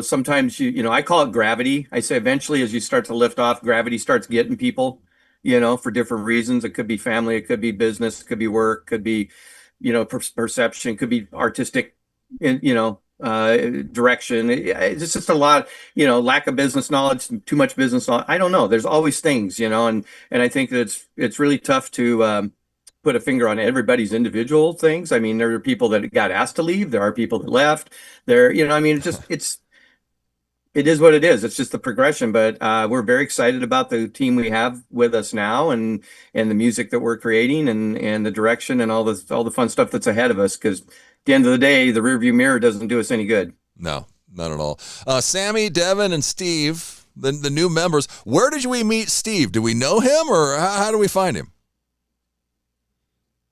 sometimes I call it gravity. I say eventually as you start to lift off, gravity starts getting people, for different reasons. It could be family, it could be business, it could be work, could be, perception, could be artistic, direction. It's just a lot, lack of business knowledge, too much business knowledge. I don't know. There's always things, and I think that it's really tough to put a finger on everybody's individual things. I mean, there are people that got asked to leave. There are people that left. It is what it is. It's just the progression. But we're very excited about the team we have with us now, and the music that we're creating, and the direction, and all the fun stuff that's ahead of us. Because at the end of the day, the rearview mirror doesn't do us any good. No, not at all. Sammy, Devin, and Steve, the new members. Where did we meet Steve? Do we know him, or how do we find him?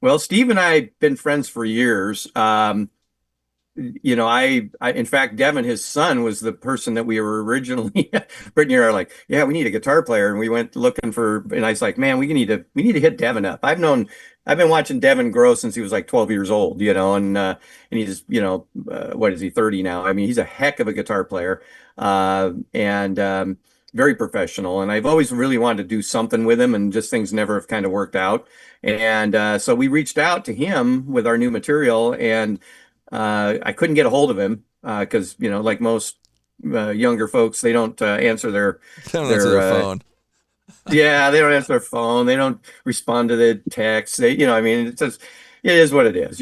Well, Steve and I have been friends for years. I in fact, Devin, his son, was the person that we were originally, Brittany and I are like, yeah, we need a guitar player. And we went looking and I was like, man, we need to hit Devin up. I've been watching Devin grow since he was like 12 years old, and he's, what is he, 30 now? I mean, he's a heck of a guitar player, and very professional. And I've always really wanted to do something with him, and just things never have kind of worked out. And so we reached out to him with our new material, and I couldn't get a hold of him because, like most younger folks, they don't answer their phone. Yeah, they don't answer their phone. They don't respond to the text. It's just, it is what it is.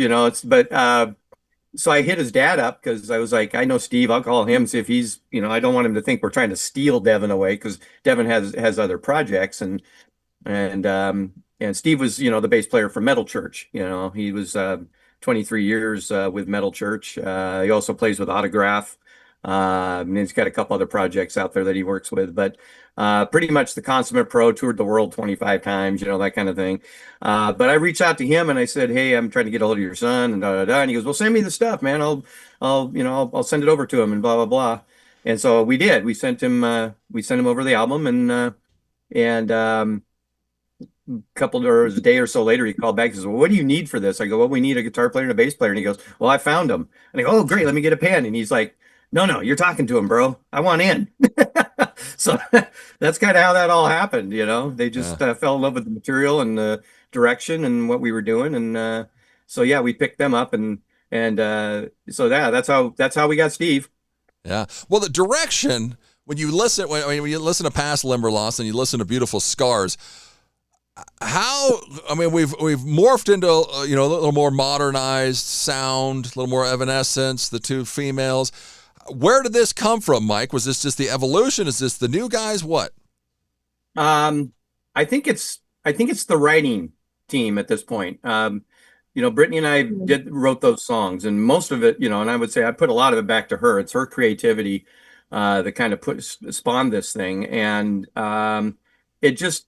So I hit his dad up because I was like, I know Steve. I'll call him, see if he's, I don't want him to think we're trying to steal Devin away, because Devin has other projects, and Steve was, the bass player for Metal Church. He was 23 years with Metal Church. He also plays with Autograph. And he's got a couple other projects out there that he works with, but pretty much the consummate pro, toured the world 25 times, that kind of thing. But I reached out to him and I said, hey, I'm trying to get a hold of your son, and and he goes, well, send me the stuff, man. I'll send it over to him, and blah, blah, blah. And so we did. We sent him over the album, and a day or so later, he called back and says, well, what do you need for this? I go, well, we need a guitar player and a bass player. And he goes, well, I found him. And I go, oh, great, let me get a pen. And he's like, no, you're talking to him, bro. I want in. So that's kind of how that all happened. They just fell in love with the material and the direction and what we were doing. And so, yeah, we picked them up, and so that's how we got Steve. Yeah. Well, the direction, when you listen to Past Limberlost and you listen to Beautiful Scars, we've morphed into a little more modernized sound, a little more Evanescence, the two females. Where did this come from, Mike? Was this just the evolution? Is this the new guys? What? I think it's the writing team at this point. Brittany and I wrote those songs, and most of it, and I would say I put a lot of it back to her. It's her creativity that kind of spawned this thing, and it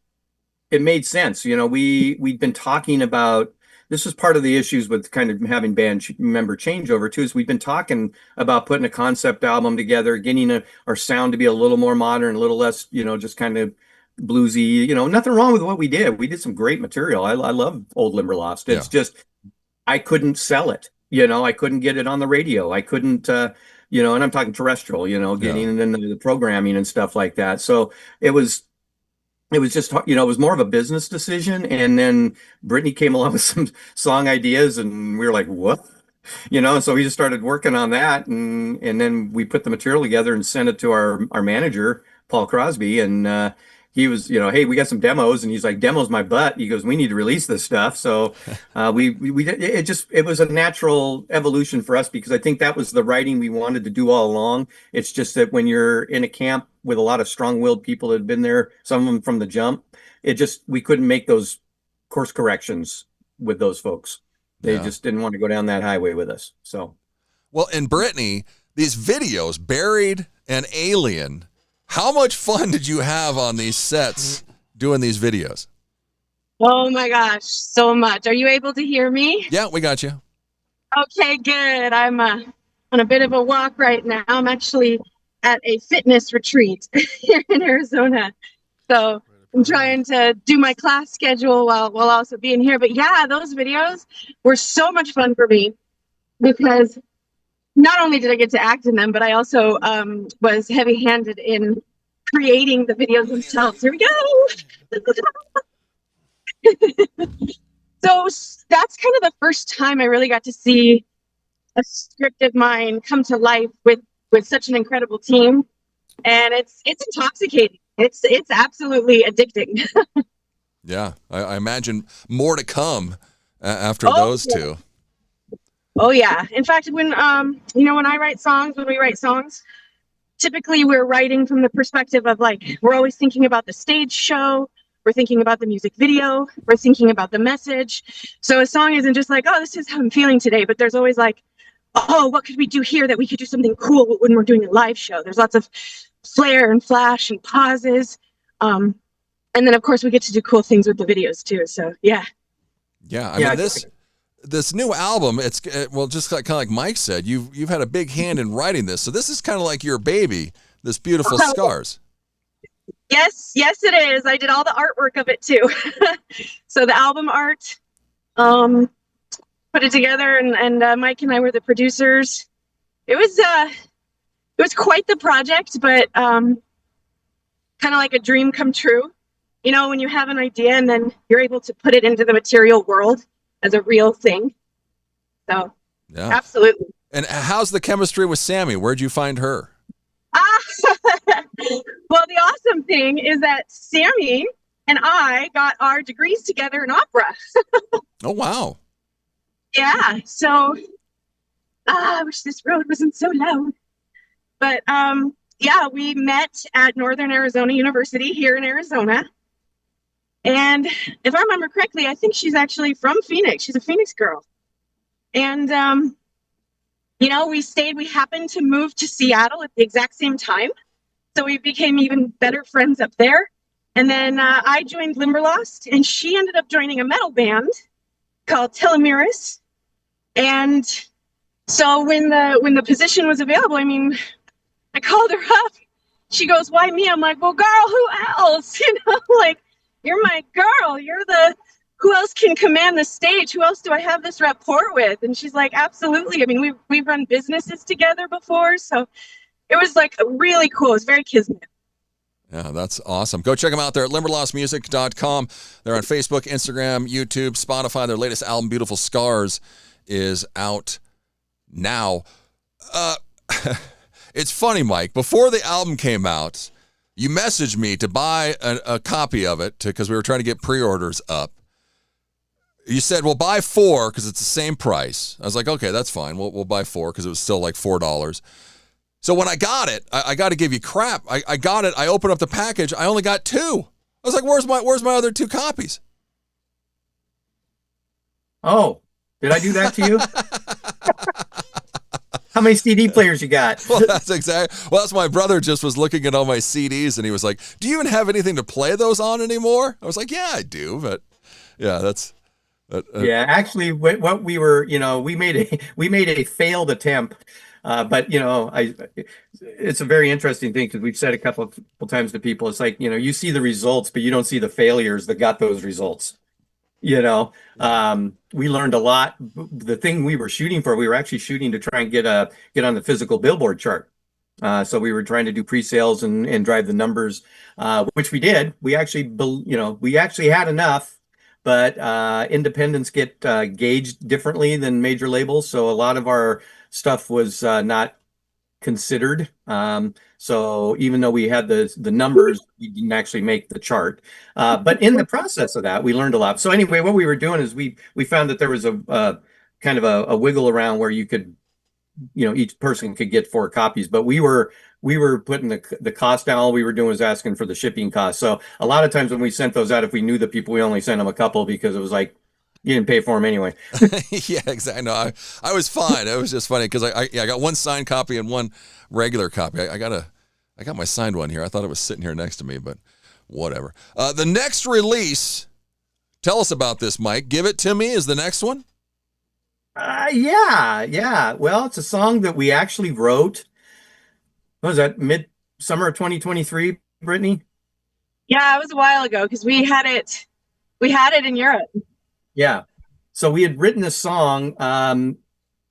made sense. We'd been talking about, this was part of the issues with kind of having band member changeover too, is we've been talking about putting a concept album together, getting our sound to be a little more modern, a little less, just kind of bluesy, nothing wrong with what we did. We did some great material. I love old Limberlost. It's just, I couldn't sell it. I couldn't get it on the radio. I couldn't, and I'm talking terrestrial, getting into the programming and stuff like that. So it was just, it was more of a business decision. And then Brittany came along with some song ideas, and we were like, what? So we just started working on that. And then we put the material together and sent it to our manager, Paul Crosby. And he was, hey, we got some demos. And he's like, demos my butt. He goes, we need to release this stuff. So it was a natural evolution for us, because I think that was the writing we wanted to do all along. It's just that when you're in a camp with a lot of strong-willed people that had been there, some of them from the jump, we couldn't make those course corrections with those folks. They just didn't want to go down that highway with us. So, well, and Brittany, these videos, Buried and Alien, how much fun did you have on these sets doing these videos? Oh my gosh, so much. Are you able to hear me? Yeah, we got you. Okay, good. I'm on a bit of a walk right now. I'm actually at a fitness retreat here in Arizona. So I'm trying to do my class schedule while also being here. But yeah, those videos were so much fun for me because not only did I get to act in them, but I also was heavy-handed in creating the videos themselves. Here we go. So that's kind of the first time I really got to see a script of mine come to life with such an incredible team, and it's intoxicating. It's absolutely addicting. Yeah, I imagine more to come after Oh, those yeah. two. Oh yeah. In fact, when when we write songs, typically we're writing from the perspective of like we're always thinking about the stage show, we're thinking about the music video, we're thinking about the message. So a song isn't just like, oh, this is how I'm feeling today, but there's always like, oh, what could we do here that we could do something cool when we're doing a live show? There's lots of flair and flash and pauses. And then of course we get to do cool things with the videos too. So yeah. Yeah, I mean this new album, it's just like kind of like Mike said, you've had a big hand in writing this. So this is kind of like your baby, this beautiful Scars. Yes, it is. I did all the artwork of it too. So the album art, put it together, and Mike and I were the producers. It was quite the project, but kind of like a dream come true. You know, when you have an idea and then you're able to put it into the material world as a real thing. So, yeah, absolutely. And how's the chemistry with Sammy? Where'd you find her? Well, the awesome thing is that Sammy and I got our degrees together in opera. Oh, wow. Yeah. So, I wish this road wasn't so loud. But yeah, we met at Northern Arizona University here in Arizona. And if I remember correctly, I think she's actually from Phoenix. She's a Phoenix girl. And, we happened to move to Seattle at the exact same time. So we became even better friends up there. And then I joined Limberlost, and she ended up joining a metal band called Telomeris. And so when the position was available, I mean, I called her up. She goes, "Why me?" I'm like, "Well, girl, who else?" Like, you're my girl. Who else can command the stage? Who else do I have this rapport with? And she's like, "Absolutely." I mean, we've run businesses together before, so it was like really cool. It was very kismet. Yeah, that's awesome. Go check them out there at limberlostmusic.com. They're on Facebook, Instagram, YouTube, Spotify. Their latest album, Beautiful Scars, is out now. It's funny, Mike. Before the album came out, you messaged me to buy a copy of it because we were trying to get pre-orders up. You said, well, buy 4 because it's the same price. I was like, okay, that's fine. We'll buy 4 because it was still like $4. So when I got it, I got to give you crap. I got it. I opened up the package. I only got 2. I was like, where's my other 2 copies? Oh, did I do that to you? How many CD players you got? Well, that's my brother just was looking at all my CDs and he was like, "Do you even have anything to play those on anymore?" I was like, "Yeah, I do." But yeah, that's yeah, actually what we were, we made a failed attempt. But it's a very interesting thing because we've said a couple times to people, it's like, you see the results, but you don't see the failures that got those results. We learned a lot. The thing we were shooting for, we were actually shooting to try and get on the physical Billboard chart. So we were trying to do pre-sales and drive the numbers, which we did. We actually had enough, but independents get gauged differently than major labels. So a lot of our stuff was not considered. So even though we had the numbers, we didn't actually make the chart. But in the process of that, we learned a lot. So anyway, what we were doing is we found that there was a kind of a wiggle around where you could, each person could get 4 copies, but we were putting the cost down. All we were doing was asking for the shipping cost. So a lot of times when we sent those out, if we knew the people, we only sent them a couple because it was like, you didn't pay for them anyway. Yeah, exactly. No, I was fine. It was just funny because I got 1 signed copy and 1 regular copy. I got my signed one here. I thought it was sitting here next to me, but whatever. The next release, tell us about this, Mike. Give It To Me is the next one. Yeah. Well, it's a song that we actually wrote. What was that, mid-summer of 2023, Brittany? Yeah, it was a while ago because we had it in Europe. Yeah. So we had written a song,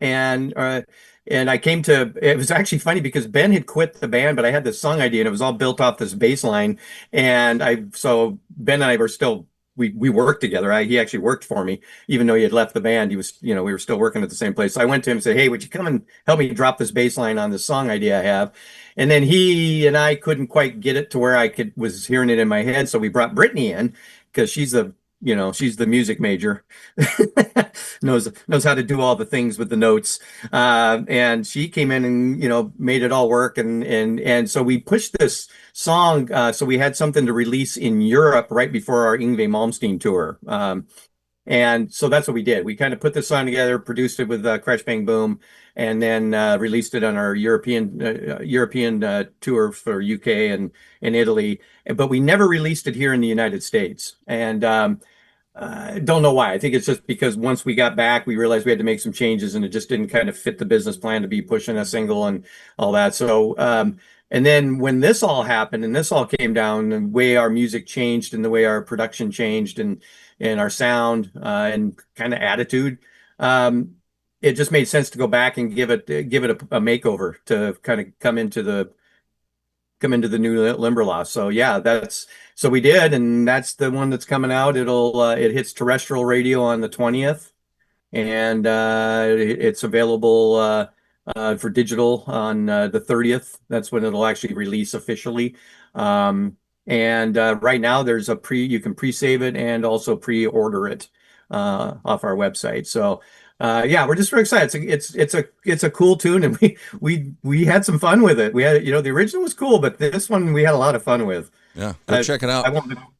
and I came to. It was actually funny because Ben had quit the band, but I had this song idea, and it was all built off this bass line. And so Ben and I were still we worked together. He actually worked for me, even though he had left the band. He was, we were still working at the same place. So I went to him and said, "Hey, would you come and help me drop this bass line on this song idea I have?" And then he and I couldn't quite get it to where I was hearing it in my head, so we brought Brittany in because she's the music major, knows how to do all the things with the notes, and she came in and made it all work, and so we pushed this song, so we had something to release in Europe right before our Yngwie Malmsteen tour. And so that's what we did. We kind of put this song together, produced it with Crash Bang Boom, and then released it on our European tour for UK and Italy. But we never released it here in the United States. And don't know why. I think it's just because once we got back, we realized we had to make some changes, and it just didn't kind of fit the business plan to be pushing a single and all that. So, and then when this all happened and this all came down, the way our music changed and the way our production changed and our sound and kind of attitude, it just made sense to go back and give it a makeover to kind of come into the new Limberlost. So yeah, so we did, and that's the one that's coming out. It hits terrestrial radio on the 20th, and it's available for digital on the 30th. That's when it'll actually release officially. And right now there's you can pre-save it and also pre-order it off our website. So yeah, we're just very excited. It's a cool tune, and we had some fun with it. We had, the original was cool, but this one we had a lot of fun with. Yeah, go check it out.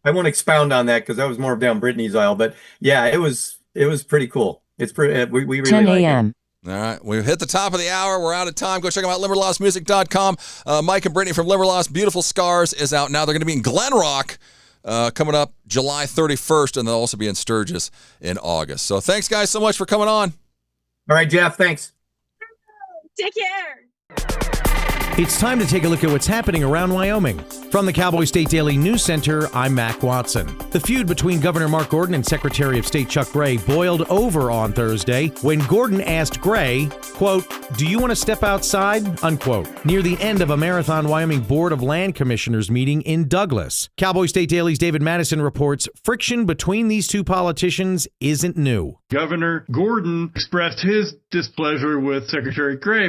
I won't expound on that because that was more down Brittany's aisle. But yeah, it was pretty cool. It's pretty. We really 10 like a.m. it. All right, we've hit the top of the hour. We're out of time. Go check them out, limberlostmusic.com. Mike and Brittany from Limberlost, Beautiful Scars is out now. They're going to be in Glen Rock coming up July 31st, and they'll also be in Sturgis in August. So thanks, guys, so much for coming on. All right, Jeff, thanks. Take care. It's time to take a look at what's happening around Wyoming. From the Cowboy State Daily News Center, I'm Mac Watson. The feud between Governor Mark Gordon and Secretary of State Chuck Gray boiled over on Thursday when Gordon asked Gray, quote, "Do you want to step outside?" unquote, near the end of a Marathon Wyoming Board of Land Commissioners meeting in Douglas. Cowboy State Daily's David Madison reports friction between these two politicians isn't new. Governor Gordon expressed his displeasure with Secretary Gray